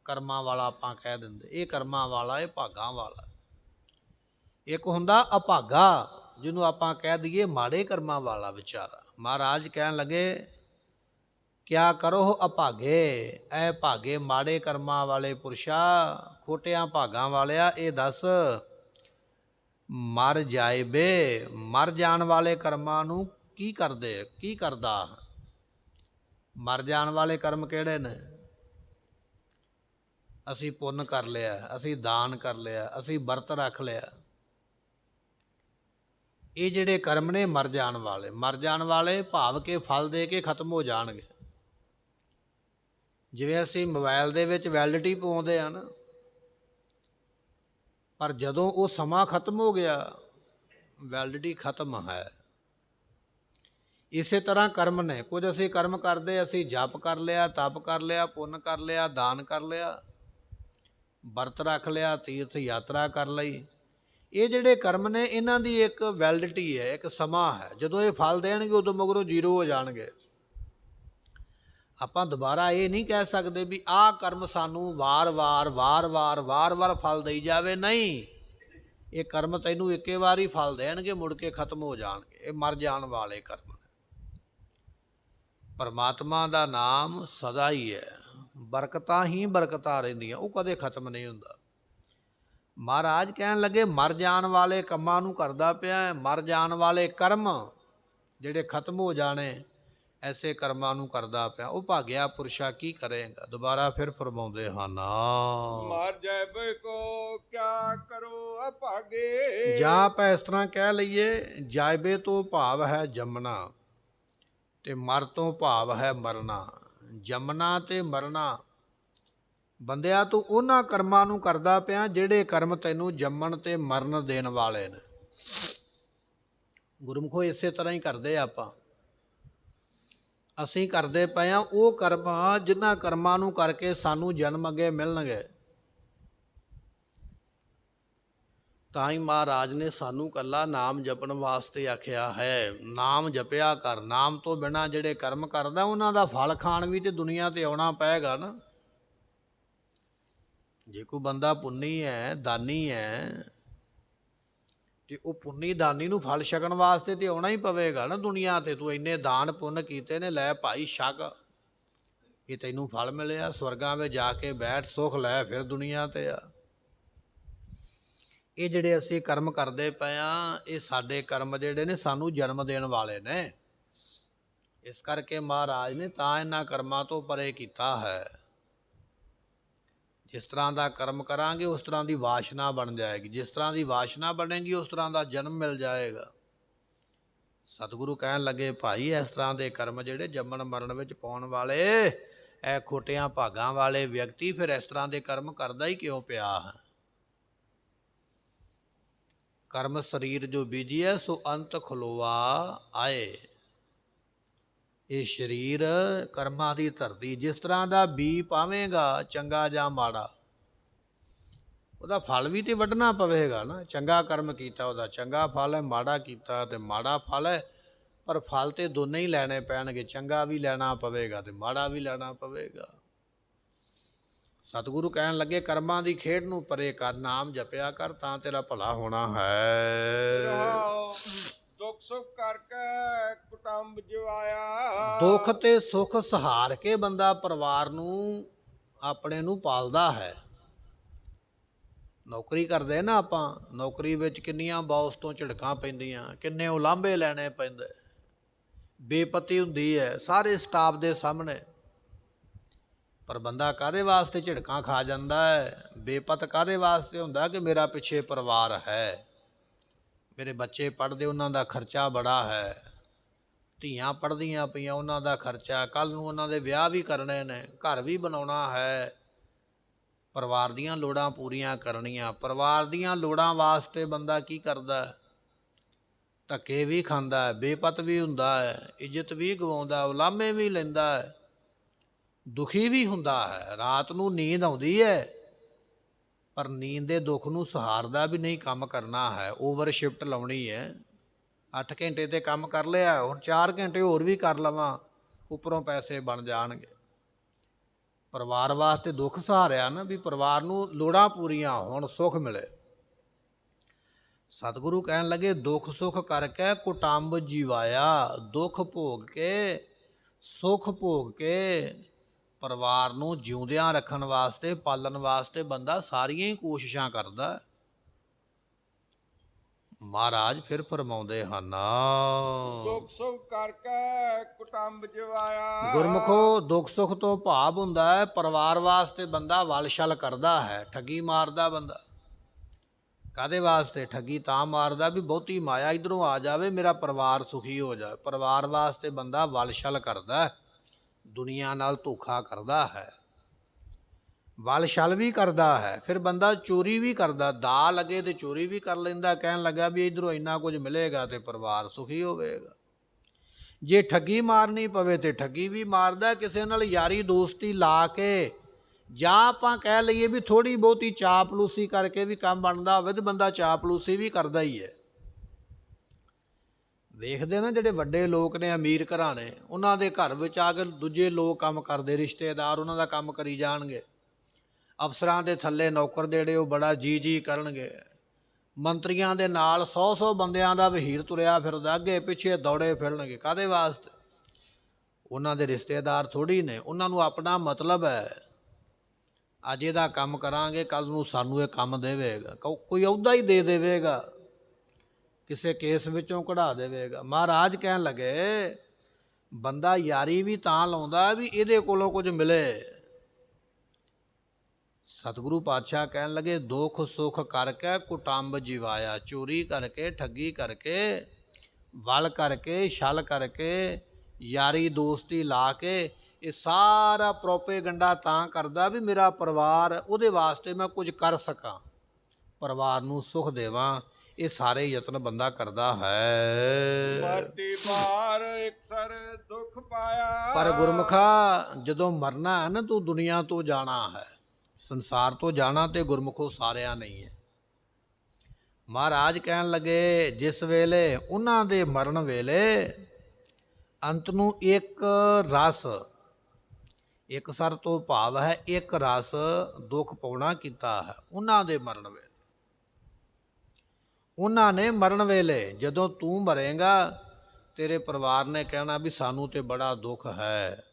ਕਰਮਾਂ ਵਾਲਾ ਆਪਾਂ ਕਹਿ ਦਿੰਦੇ, ਇਹ ਕਰਮਾਂ ਵਾਲਾ, ਇਹ ਭਾਗਾਂ ਵਾਲਾ। ਇੱਕ ਹੁੰਦਾ ਅਭਾਗਾ, ਜਿਹਨੂੰ ਆਪਾਂ ਕਹਿ ਦਈਏ ਮਾੜੇ ਕਰਮਾਂ ਵਾਲਾ ਵਿਚਾਰਾ। ਮਹਾਰਾਜ ਕਹਿਣ ਲੱਗੇ, ਕਿਆ ਕਰੋ ਅਭਾਗੇ, ਐ ਭਾਗੇ ਮਾੜੇ ਕਰਮਾਂ ਵਾਲੇ ਪੁਰਸ਼ਾ, ਖੋਟਿਆਂ ਭਾਗਾਂ ਵਾਲਿਆ, ਇਹ ਦੱਸ ਮਰ ਜਾਏ ਬੇ, ਮਰ ਜਾਣ ਵਾਲੇ ਕਰਮਾਂ ਨੂੰ ਕੀ ਕਰਦੇ, ਕੀ ਕਰਦਾ? ਮਰ ਜਾਣ ਵਾਲੇ ਕਰਮ ਕਿਹੜੇ ਨੇ? ਅਸੀਂ ਪੁੰਨ ਕਰ ਲਿਆ, ਅਸੀਂ ਦਾਨ ਕਰ ਲਿਆ, ਅਸੀਂ ਵਰਤ ਰੱਖ ਲਿਆ, ਇਹ ਜਿਹੜੇ ਕਰਮ ਨੇ ਮਰ ਜਾਣ ਵਾਲੇ। ਮਰ ਜਾਣ ਵਾਲੇ ਭਾਵ ਕੇ ਫਲ ਦੇ ਕੇ ਖਤਮ ਹੋ ਜਾਣਗੇ। ਜਿਵੇਂ ਅਸੀਂ ਮੋਬਾਈਲ ਦੇ ਵਿੱਚ ਵੈਲਿਡਿਟੀ ਪਾਉਂਦੇ ਆ ਨਾ, ਪਰ ਜਦੋਂ ਉਹ ਸਮਾਂ ਖਤਮ ਹੋ ਗਿਆ, ਵੈਲਿਡਿਟੀ ਖਤਮ ਹੈ। ਇਸੇ ਤਰ੍ਹਾਂ ਕਰਮ ਨੇ, ਕੁਝ ਅਸੀਂ ਕਰਮ ਕਰਦੇ, ਅਸੀਂ ਜਪ ਕਰ ਲਿਆ, ਤਪ ਕਰ ਲਿਆ, ਪੁੰਨ ਕਰ ਲਿਆ, ਦਾਨ ਕਰ ਲਿਆ, ਵਰਤ ਰੱਖ ਲਿਆ, ਤੀਰਥ ਯਾਤਰਾ ਕਰ ਲਈ। ਇਹ ਜਿਹੜੇ ਕਰਮ ਨੇ ਇਹਨਾਂ ਦੀ ਇੱਕ ਵੈਲਿਡਿਟੀ ਹੈ, ਇੱਕ ਸਮਾਂ ਹੈ। ਜਦੋਂ ਇਹ ਫਲ ਦੇਣਗੇ ਉਦੋਂ ਮਗਰੋਂ ਜ਼ੀਰੋ ਹੋ ਜਾਣਗੇ। ਆਪਾਂ ਦੁਬਾਰਾ ਇਹ ਨਹੀਂ ਕਹਿ ਸਕਦੇ ਵੀ ਆਹ ਕਰਮ ਸਾਨੂੰ ਵਾਰ-ਵਾਰ ਫਲ ਦੇਈ ਜਾਵੇ। ਨਹੀਂ, ਇਹ ਕਰਮ ਤੈਨੂੰ ਇੱਕੇ ਵਾਰੀ ਫਲ ਦੇਣਗੇ, ਮੁੜ ਕੇ ਖਤਮ ਹੋ ਜਾਣਗੇ। ਇਹ ਮਰ ਜਾਣ ਵਾਲੇ ਕਰਮ। ਪਰਮਾਤਮਾ ਦਾ ਨਾਮ ਸਦਾ ਹੀ ਹੈ, ਬਰਕਤਾਂ ਹੀ ਬਰਕਤਾਂ ਰਹਿੰਦੀਆਂ, ਉਹ ਕਦੇ ਖਤਮ ਨਹੀਂ ਹੁੰਦਾ। ਮਹਾਰਾਜ ਕਹਿਣ ਲੱਗੇ ਮਰ ਜਾਣ ਵਾਲੇ ਕੰਮਾਂ ਨੂੰ ਕਰਦਾ ਪਿਆ, ਮਰ ਜਾਣ ਵਾਲੇ ਕਰਮ ਜਿਹੜੇ ਖਤਮ ਹੋ ਜਾਣੇ, ਐਸੇ ਕਰਮਾਂ ਨੂੰ ਕਰਦਾ ਪਿਆ। ਉਹ ਭਾਗਿਆ ਪੁਰਸ਼ਾ ਕੀ ਕਰੇਗਾ। ਦੁਬਾਰਾ ਫਿਰ ਫਰਮਾਉਂਦੇ ਹਨ, ਮਰ ਜਾਵੇ ਕੋ ਕਿਆ ਕਰੋ ਅਭਾਗੇ। ਜਾਂ ਆਪਾਂ ਇਸ ਤਰ੍ਹਾਂ ਕਹਿ ਲਈਏ, ਜਾਇਬੇ ਤੋਂ ਭਾਵ ਹੈ ਜੰਮਣਾ, ਤੇ ਮਰ ਤੋਂ ਭਾਵ ਹੈ ਮਰਨਾ। ਜੰਮਣਾ ਤੇ ਮਰਨਾ, ਬੰਦਿਆ ਤੂੰ ਉਹਨਾਂ ਕਰਮਾਂ ਨੂੰ ਕਰਦਾ ਪਿਆ ਜਿਹੜੇ ਕਰਮ ਤੈਨੂੰ ਜੰਮਣ ਤੇ ਮਰਨ ਦੇਣ ਵਾਲੇ ਨੇ। ਗੁਰਮੁਖੋ ਇਸੇ ਤਰ੍ਹਾਂ ਹੀ ਕਰਦੇ ਆਪਾਂ। ਅਸੀਂ ਕਰਦੇ ਪਏ ਹਾਂ ਉਹ ਕਰਮ ਜਿਨ੍ਹਾਂ ਕਰਮਾਂ ਨੂੰ ਕਰਕੇ ਸਾਨੂੰ ਜਨਮ ਅੱਗੇ ਮਿਲਣਗੇ। ਤਾਂ ਹੀ ਮਹਾਰਾਜ ਨੇ ਸਾਨੂੰ ਕੱਲਾ ਨਾਮ ਜਪਣ ਵਾਸਤੇ ਆਖਿਆ ਹੈ। ਨਾਮ ਜਪਿਆ ਕਰ। ਨਾਮ ਤੋਂ ਬਿਨਾਂ ਜਿਹੜੇ ਕਰਮ ਕਰਦਾ ਉਹਨਾਂ ਦਾ ਫਲ ਖਾਣ ਵੀ ਤੇ ਦੁਨੀਆ ਤੇ ਆਉਣਾ ਪਏਗਾ ਨਾ। ਜੇ ਕੋਈ ਬੰਦਾ ਪੁੰਨੀ ਹੈ, ਦਾਨੀ ਹੈ, ਤੇ ਉਹ ਪੁੰਨੀ ਦਾਨੀ ਨੂੰ ਫਲ ਛਕਣ ਵਾਸਤੇ ਤੇ ਆਉਣਾ ਹੀ ਪਵੇਗਾ ਨਾ ਦੁਨੀਆ ਤੇ। ਤੂੰ ਇੰਨੇ ਦਾਨ ਪੁੰਨ ਕੀਤੇ ਨੇ, ਲੈ ਭਾਈ ਛਕ, ਇਹ ਤੈਨੂੰ ਫਲ ਮਿਲਿਆ। ਸਵਰਗਾਂ ਵਿੱਚ ਜਾ ਕੇ ਬੈਠ, ਸੁੱਖ ਲੈ, ਫਿਰ ਦੁਨੀਆ ਤੇ ਆ। ਇਹ ਜਿਹੜੇ ਅਸੀਂ ਕਰਮ ਕਰਦੇ ਪਏ ਹਾਂ, ਇਹ ਸਾਡੇ ਕਰਮ ਜਿਹੜੇ ਨੇ ਸਾਨੂੰ ਜਨਮ ਦੇਣ ਵਾਲੇ ਨੇ। ਇਸ ਕਰਕੇ ਮਹਾਰਾਜ ਨੇ ਤਾਂ ਇਹਨਾਂ ਕਰਮਾਂ ਤੋਂ ਪਰੇ ਕੀਤਾ ਹੈ। ਜਿਸ ਤਰ੍ਹਾਂ ਦਾ ਕਰਮ ਕਰਾਂਗੇ ਉਸ ਤਰ੍ਹਾਂ ਦੀ ਵਾਸ਼ਨਾ ਬਣ ਜਾਏਗੀ। ਜਿਸ ਤਰ੍ਹਾਂ ਦੀ ਵਾਸ਼ਨਾ ਬਣੇਗੀ ਉਸ ਤਰ੍ਹਾਂ ਦਾ ਜਨਮ ਮਿਲ ਜਾਏਗਾ। ਸਤਿਗੁਰੂ ਕਹਿਣ ਲੱਗੇ ਭਾਈ ਇਸ ਤਰ੍ਹਾਂ ਦੇ ਕਰਮ ਜਿਹੜੇ ਜੰਮਣ ਮਰਨ ਵਿੱਚ ਪਾਉਣ ਵਾਲੇ, ਇਹ ਖੋਟਿਆਂ ਭਾਗਾਂ ਵਾਲੇ ਵਿਅਕਤੀ ਫਿਰ ਇਸ ਤਰ੍ਹਾਂ ਦੇ ਕਰਮ ਕਰਦਾ ਹੀ ਕਿਉਂ ਪਿਆ ਹੈ। ਕਰਮ ਸਰੀਰ ਜੋ ਬੀਜੀਐ ਸੋ ਅੰਤ ਖਲੋਆ ਆਏ। ਇਹ ਸਰੀਰ ਕਰਮਾਂ ਦੀ ਧਰਤੀ, ਜਿਸ ਤਰ੍ਹਾਂ ਦਾ ਬੀ ਪਾਵੇਂਗਾ ਚੰਗਾ ਜਾਂ ਮਾੜਾ, ਉਹਦਾ ਫਲ ਵੀ ਤੇ ਵੱਢਣਾ ਪਵੇਗਾ ਨਾ। ਚੰਗਾ ਕਰਮ ਕੀਤਾ ਉਹਦਾ ਚੰਗਾ ਫਲ ਹੈ, ਮਾੜਾ ਕੀਤਾ ਤੇ ਮਾੜਾ ਫਲ ਹੈ। ਪਰ ਫਲ ਤੇ ਦੋਨੇ ਹੀ ਲੈਣੇ ਪੈਣਗੇ, ਚੰਗਾ ਵੀ ਲੈਣਾ ਪਵੇਗਾ ਤੇ ਮਾੜਾ ਵੀ ਲੈਣਾ ਪਵੇਗਾ। ਸਤਿਗੁਰੂ ਕਹਿਣ ਲੱਗੇ ਕਰਮਾਂ ਦੀ ਖੇਡ ਨੂੰ ਪਰੇ ਕਰ, ਨਾਮ ਜਪਿਆ ਕਰ, ਤਾਂ ਤੇਰਾ ਭਲਾ ਹੋਣਾ ਹੈ। ਦੁੱਖ ਸੁੱਖ ਕਰਕੇ ਕੁਟੰਬ ਜਿਵਾਇਆ। ਦੁੱਖ ਤੇ ਸੁੱਖ ਸਹਾਰ ਕੇ ਬੰਦਾ ਪਰਿਵਾਰ ਨੂੰ ਆਪਣੇ ਨੂੰ ਪਾਲਦਾ ਹੈ। ਨੌਕਰੀ ਕਰਦੇ ਨਾ ਆਪਾਂ, ਨੌਕਰੀ ਵਿੱਚ ਕਿੰਨੀਆਂ ਬੌਸ ਤੋਂ ਝਿੜਕਾਂ ਪੈਂਦੀਆਂ, ਕਿੰਨੇ ਉਲਾਂਭੇ ਲੈਣੇ ਪੈਂਦੇ, ਬੇਪਤੀ ਹੁੰਦੀ ਹੈ ਸਾਰੇ ਸਟਾਫ ਦੇ ਸਾਹਮਣੇ। ਪਰ ਬੰਦਾ ਕਾਹਦੇ ਵਾਸਤੇ ਝਿੜਕਾਂ ਖਾ ਜਾਂਦਾ ਹੈ, ਬੇਪਤ ਕਾਹਦੇ ਵਾਸਤੇ ਹੁੰਦਾ ਕਿ ਮੇਰਾ ਪਿੱਛੇ ਪਰਿਵਾਰ ਹੈ, ਮੇਰੇ ਬੱਚੇ ਪੜ੍ਹਦੇ ਉਹਨਾਂ ਦਾ ਖਰਚਾ ਬੜਾ ਹੈ, ਧੀਆਂ ਪੜ੍ਹਦੀਆਂ ਪਈਆਂ ਉਹਨਾਂ ਦਾ ਖਰਚਾ, ਕੱਲ੍ਹ ਨੂੰ ਉਹਨਾਂ ਦੇ ਵਿਆਹ ਵੀ ਕਰਨੇ ਨੇ, ਘਰ ਵੀ ਬਣਾਉਣਾ ਹੈ, ਪਰਿਵਾਰ ਦੀਆਂ ਲੋੜਾਂ ਪੂਰੀਆਂ ਕਰਨੀਆਂ। ਪਰਿਵਾਰ ਦੀਆਂ ਲੋੜਾਂ ਵਾਸਤੇ ਬੰਦਾ ਕੀ ਕਰਦਾ, ਧੱਕੇ ਵੀ ਖਾਂਦਾ ਹੈ, ਬੇਪਤ ਵੀ ਹੁੰਦਾ ਹੈ, ਇੱਜ਼ਤ ਵੀ ਗਵਾਉਂਦਾ, ਉਲਾਮੇ ਵੀ ਲੈਂਦਾ ਹੈ, ਦੁਖੀ ਵੀ ਹੁੰਦਾ ਹੈ। ਰਾਤ ਨੂੰ ਨੀਂਦ ਆਉਂਦੀ ਹੈ ਪਰ ਨੀਂਦ ਦੇ ਦੁੱਖ ਨੂੰ ਸਹਾਰਦਾ ਵੀ ਨਹੀਂ, ਕੰਮ ਕਰਨਾ ਹੈ, ਓਵਰ ਸ਼ਿਫਟ ਲਾਉਣੀ ਹੈ। 8 ਘੰਟੇ ਤੇ ਕੰਮ ਕਰ ਲਿਆ, ਹੁਣ 4 ਘੰਟੇ ਹੋਰ ਵੀ ਕਰ ਲਵਾਂ, ਉੱਪਰੋਂ ਪੈਸੇ ਬਣ ਜਾਣਗੇ। ਪਰਿਵਾਰ ਵਾਸਤੇ ਦੁੱਖ ਸਹਾਰਿਆ ਨਾ, ਵੀ ਪਰਿਵਾਰ ਨੂੰ ਲੋੜਾਂ ਪੂਰੀਆਂ ਹੋਣ, ਸੁੱਖ ਮਿਲੇ। ਸਤਿਗੁਰੂ ਕਹਿਣ ਲੱਗੇ ਦੁੱਖ ਸੁੱਖ ਕਰਕੇ ਕੁਟੰਬ ਜੀਵਾਇਆ। ਦੁੱਖ ਭੋਗ ਕੇ, ਸੁੱਖ ਭੋਗ ਕੇ ਪਰਿਵਾਰ ਨੂੰ ਜਿਉਂਦਿਆਂ ਰੱਖਣ ਵਾਸਤੇ, ਪਾਲਣ ਵਾਸਤੇ ਬੰਦਾ ਸਾਰੀਆਂ ਹੀ ਕੋਸ਼ਿਸ਼ਾਂ ਕਰਦਾ। ਮਹਾਰਾਜ ਫਿਰ ਫਰਮਾਉਂਦੇ ਹਨ ਦੁੱਖ ਸੁੱਖ ਕਰਕੇ ਕੁਟੰਬ ਜਿਵਾਇਆ। ਗੁਰਮੁਖੋ ਦੁੱਖ ਸੁੱਖ ਤੋਂ ਭਾਵ ਹੁੰਦਾ ਹੈ ਪਰਿਵਾਰ ਵਾਸਤੇ ਬੰਦਾ ਵਲ ਛਲ ਕਰਦਾ ਹੈ, ਠੱਗੀ ਮਾਰਦਾ ਬੰਦਾ। ਕਾਹਦੇ ਵਾਸਤੇ ਠੱਗੀ ਤਾਂ ਮਾਰਦਾ ਵੀ ਬਹੁਤੀ ਮਾਇਆ ਇੱਧਰੋਂ ਆ ਜਾਵੇ, ਮੇਰਾ ਪਰਿਵਾਰ ਸੁਖੀ ਹੋ ਜਾਵੇ। ਪਰਿਵਾਰ ਵਾਸਤੇ ਬੰਦਾ ਵਲ ਛਲ ਕਰਦਾ, ਦੁਨੀਆ ਨਾਲ ਧੋਖਾ ਕਰਦਾ ਹੈ, ਵਲ ਛਲ ਵੀ ਕਰਦਾ ਹੈ। ਫਿਰ ਬੰਦਾ ਚੋਰੀ ਵੀ ਕਰਦਾ, ਦਾ ਲੱਗੇ ਤੇ ਚੋਰੀ ਵੀ ਕਰ ਲੈਂਦਾ, ਕਹਿਣ ਲੱਗਾ ਵੀ ਇੱਧਰੋਂ ਇੰਨਾ ਕੁਝ ਮਿਲੇਗਾ ਤੇ ਪਰਿਵਾਰ ਸੁਖੀ ਹੋਵੇਗਾ। ਜੇ ਠੱਗੀ ਮਾਰਨੀ ਪਵੇ ਤੇ ਠੱਗੀ ਵੀ ਮਾਰਦਾ, ਕਿਸੇ ਨਾਲ ਯਾਰੀ ਦੋਸਤੀ ਲਾ ਕੇ, ਜਾਂ ਆਪਾਂ ਕਹਿ ਲਈਏ ਵੀ ਥੋੜ੍ਹੀ ਬਹੁਤੀ ਚਾਪਲੂਸੀ ਕਰਕੇ ਵੀ ਕੰਮ ਬਣਦਾ ਹੋਵੇ ਤੇ ਬੰਦਾ ਚਾਪਲੂਸੀ ਵੀ ਕਰਦਾ ਹੀ ਹੈ। ਵੇਖਦੇ ਨਾ ਜਿਹੜੇ ਵੱਡੇ ਲੋਕ ਨੇ, ਅਮੀਰ ਘਰਾਣੇ, ਉਹਨਾਂ ਦੇ ਘਰ ਵਿੱਚ ਆ ਕੇ ਦੂਜੇ ਲੋਕ ਕੰਮ ਕਰਦੇ, ਰਿਸ਼ਤੇਦਾਰ ਉਹਨਾਂ ਦਾ ਕੰਮ ਕਰੀ ਜਾਣਗੇ। ਅਫਸਰਾਂ ਦੇ ਥੱਲੇ ਨੌਕਰ ਜਿਹੜੇ ਉਹ ਬੜਾ ਜੀ ਕਰਨਗੇ। ਮੰਤਰੀਆਂ ਦੇ ਨਾਲ 100 ਬੰਦਿਆਂ ਦਾ ਵਹੀਰ ਤੁਰਿਆ ਫਿਰਦਾ, ਅੱਗੇ ਪਿੱਛੇ ਦੌੜੇ ਫਿਰਨਗੇ। ਕਾਹਦੇ ਵਾਸਤੇ? ਉਹਨਾਂ ਦੇ ਰਿਸ਼ਤੇਦਾਰ ਥੋੜ੍ਹੀ ਨੇ, ਉਹਨਾਂ ਨੂੰ ਆਪਣਾ ਮਤਲਬ ਹੈ। ਅੱਜ ਇਹਦਾ ਕੰਮ ਕਰਾਂਗੇ, ਕੱਲ੍ਹ ਨੂੰ ਸਾਨੂੰ ਇਹ ਕੰਮ ਦੇਵੇਗਾ, ਕੋਈ ਅਹੁਦਾ ਹੀ ਦੇ ਦੇਵੇਗਾ, ਕਿਸੇ ਕੇਸ ਵਿੱਚੋਂ ਕਢਾ ਦੇਵੇਗਾ। ਮਹਾਰਾਜ ਕਹਿਣ ਲੱਗੇ ਬੰਦਾ ਯਾਰੀ ਵੀ ਤਾਂ ਲਾਉਂਦਾ ਵੀ ਇਹਦੇ ਕੋਲੋਂ ਕੁਝ ਮਿਲੇ। ਸਤਿਗੁਰੂ ਪਾਤਸ਼ਾਹ ਕਹਿਣ ਲੱਗੇ ਦੁੱਖ ਸੁੱਖ ਕਰਕੇ ਕੁਟੰਬ ਜਿਵਾਇਆ, ਚੋਰੀ ਕਰਕੇ, ਠੱਗੀ ਕਰਕੇ, ਵਲ ਕਰਕੇ, ਛਲ ਕਰਕੇ, ਯਾਰੀ ਦੋਸਤੀ ਲਾ ਕੇ, ਇਹ ਸਾਰਾ ਪ੍ਰੋਪੇਗੰਡਾ ਤਾਂ ਕਰਦਾ ਵੀ ਮੇਰਾ ਪਰਿਵਾਰ, ਉਹਦੇ ਵਾਸਤੇ ਮੈਂ ਕੁਝ ਕਰ ਸਕਾਂ, ਪਰਿਵਾਰ ਨੂੰ ਸੁੱਖ ਦੇਵਾਂ। ਇਹ ਸਾਰੇ ਯਤਨ ਬੰਦਾ ਕਰਦਾ ਹੈ। ਮਰਤੀ ਬਾਰ ਇਕਸਰ ਦੁੱਖ ਪਾਇਆ। ਪਰ ਗੁਰਮੁਖਾ ਜਦੋਂ ਮਰਨਾ ਹੈ ਨਾ, ਤੂੰ ਦੁਨੀਆ ਤੋਂ ਜਾਣਾ ਹੈ, ਸੰਸਾਰ ਤੋਂ ਜਾਣਾ ਤੇ ਗੁਰਮੁਖੋ ਸਾਰਿਆਂ ਨਹੀਂ ਹੈ। ਮਹਾਰਾਜ ਕਹਿਣ ਲੱਗੇ ਜਿਸ ਵੇਲੇ ਉਹਨਾਂ ਦੇ ਮਰਨ ਵੇਲੇ ਅੰਤ ਨੂੰ ਇੱਕ ਰਸ, ਇੱਕ ਸਰ ਤੋਂ ਭਾਵ ਹੈ ਇੱਕ ਰਸ ਦੁੱਖ ਪਾਉਣਾ ਕੀਤਾ ਹੈ। ਉਹਨਾਂ ਦੇ ਮਰਨ ਵੇਲੇ, ਉਹਨਾਂ ਨੇ ਮਰਨ ਵੇਲੇ, ਜਦੋਂ ਤੂੰ ਮਰੇਗਾ ਤੇਰੇ ਪਰਿਵਾਰ ਨੇ ਕਹਿਣਾ ਵੀ ਸਾਨੂੰ ਤੇ ਬੜਾ ਦੁੱਖ ਹੈ।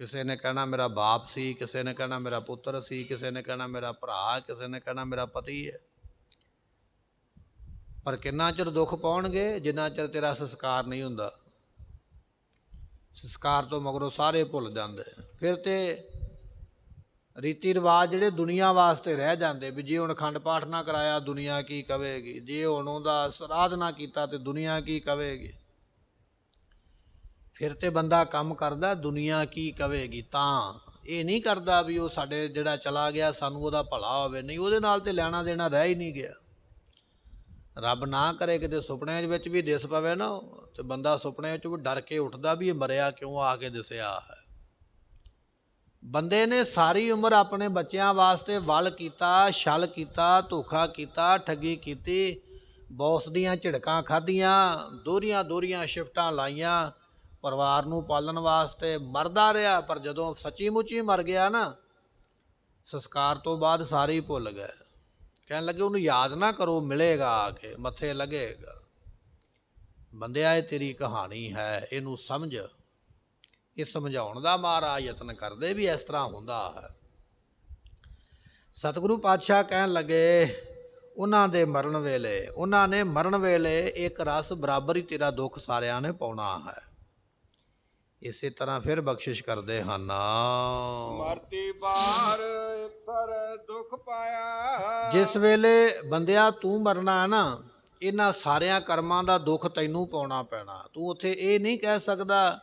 ਕਿਸੇ ਨੇ ਕਹਿਣਾ ਮੇਰਾ ਬਾਪ ਸੀ, ਕਿਸੇ ਨੇ ਕਹਿਣਾ ਮੇਰਾ ਪੁੱਤਰ ਸੀ, ਕਿਸੇ ਨੇ ਕਹਿਣਾ ਮੇਰਾ ਭਰਾ, ਕਿਸੇ ਨੇ ਕਹਿਣਾ ਮੇਰਾ ਪਤੀ ਹੈ। ਪਰ ਕਿੰਨਾ ਚਿਰ ਦੁੱਖ ਪਾਉਣਗੇ? ਜਿੰਨਾ ਚਿਰ ਤੇਰਾ ਸੰਸਕਾਰ ਨਹੀਂ ਹੁੰਦਾ। ਸੰਸਕਾਰ ਤੋਂ ਮਗਰੋਂ ਸਾਰੇ ਭੁੱਲ ਜਾਂਦੇ। ਫਿਰ ਤੇ ਰੀਤੀ ਰਿਵਾਜ ਜਿਹੜੇ ਦੁਨੀਆ ਵਾਸਤੇ ਰਹਿ ਜਾਂਦੇ ਵੀ ਜੇ ਹੁਣ ਅਖੰਡ ਪਾਠ ਨਾ ਕਰਾਇਆ ਦੁਨੀਆ ਕੀ ਕਵੇਗੀ, ਜੇ ਹੁਣ ਉਹਦਾ ਸਰਾਧ ਨਾ ਕੀਤਾ ਤੇ ਦੁਨੀਆ ਕੀ ਕਵੇਗੀ। ਫਿਰ ਤੇ ਬੰਦਾ ਕੰਮ ਕਰਦਾ ਦੁਨੀਆ ਕੀ ਕਵੇਗੀ, ਤਾਂ ਇਹ ਨਹੀਂ ਕਰਦਾ ਵੀ ਉਹ ਸਾਡੇ ਜਿਹੜਾ ਚਲਾ ਗਿਆ ਸਾਨੂੰ ਉਹਦਾ ਭਲਾ ਹੋਵੇ। ਨਹੀਂ, ਉਹਦੇ ਨਾਲ ਤੇ ਲੈਣਾ ਦੇਣਾ ਰਹਿ ਹੀ ਨਹੀਂ ਗਿਆ। ਰੱਬ ਨਾ ਕਰੇ ਕਿਤੇ ਸੁਪਨਿਆਂ ਵਿੱਚ ਵੀ ਦਿਸ ਪਵੇ ਨਾ, ਤੇ ਬੰਦਾ ਸੁਪਨੇ ਵਿੱਚ ਵੀ ਡਰ ਕੇ ਉੱਠਦਾ ਵੀ ਇਹ ਮਰਿਆ ਕਿਉਂ ਆ ਕੇ ਦਿਸਿਆ ਹੈ। ਬੰਦੇ ਨੇ ਸਾਰੀ ਉਮਰ ਆਪਣੇ ਬੱਚਿਆਂ ਵਾਸਤੇ ਵਲ ਕੀਤਾ, ਛਲ ਕੀਤਾ, ਧੋਖਾ ਕੀਤਾ, ਠੱਗੀ ਕੀਤੀ, ਬੌਸ ਦੀਆਂ ਝਿੜਕਾਂ ਖਾਧੀਆਂ, ਦੋਹਰੀਆਂ ਸ਼ਿਫਟਾਂ ਲਾਈਆਂ, ਪਰਿਵਾਰ ਨੂੰ ਪਾਲਣ ਵਾਸਤੇ ਮਰਦਾ ਰਿਹਾ। ਪਰ ਜਦੋਂ ਸੱਚੀ ਮੁੱਚੀ ਮਰ ਗਿਆ ਨਾ, ਸੰਸਕਾਰ ਤੋਂ ਬਾਅਦ ਸਾਰੇ ਹੀ ਭੁੱਲ ਗਏ। ਕਹਿਣ ਲੱਗੇ ਉਹਨੂੰ ਯਾਦ ਨਾ ਕਰੋ, ਮਿਲੇਗਾ ਆ ਕੇ, ਮੱਥੇ ਲੱਗੇਗਾ। ਬੰਦਿਆ ਇਹ ਤੇਰੀ ਕਹਾਣੀ ਹੈ, ਇਹਨੂੰ ਸਮਝ। ਇਹ ਸਮਝਾਉਣ ਦਾ ਮਹਾਰਾਜ ਯਤਨ ਕਰਦੇ ਵੀ ਇਸ ਤਰ੍ਹਾਂ ਹੁੰਦਾ ਹੈ। ਸਤਿਗੁਰੂ ਪਾਤਸ਼ਾਹ ਕਹਿਣ ਲੱਗੇ ਉਹਨਾਂ ਦੇ ਮਰਨ ਵੇਲੇ, ਉਹਨਾਂ ਨੇ ਮਰਨ ਵੇਲੇ ਇੱਕ ਰਸ ਬਰਾਬਰ ਹੀ ਤੇਰਾ ਦੁੱਖ ਸਾਰਿਆਂ ਨੇ ਪਾਉਣਾ ਹੈ। ਇਸੇ ਤਰ੍ਹਾਂ ਫਿਰ ਬਖਸ਼ਿਸ਼ ਕਰਦੇ ਹਨ। ਮਰਤੀ ਬਾਰ ਇਕਸਰ ਦੁੱਖ ਪਾਇਆ। ਜਿਸ ਵੇਲੇ ਬੰਦਿਆ ਤੂੰ ਮਰਨਾ ਹੈ ਨਾ, ਇਹਨਾਂ ਸਾਰਿਆਂ ਕਰਮਾਂ ਦਾ ਦੁੱਖ ਤੈਨੂੰ ਪਾਉਣਾ ਪੈਣਾ। ਤੂੰ ਉੱਥੇ ਇਹ ਨਹੀਂ ਕਹਿ ਸਕਦਾ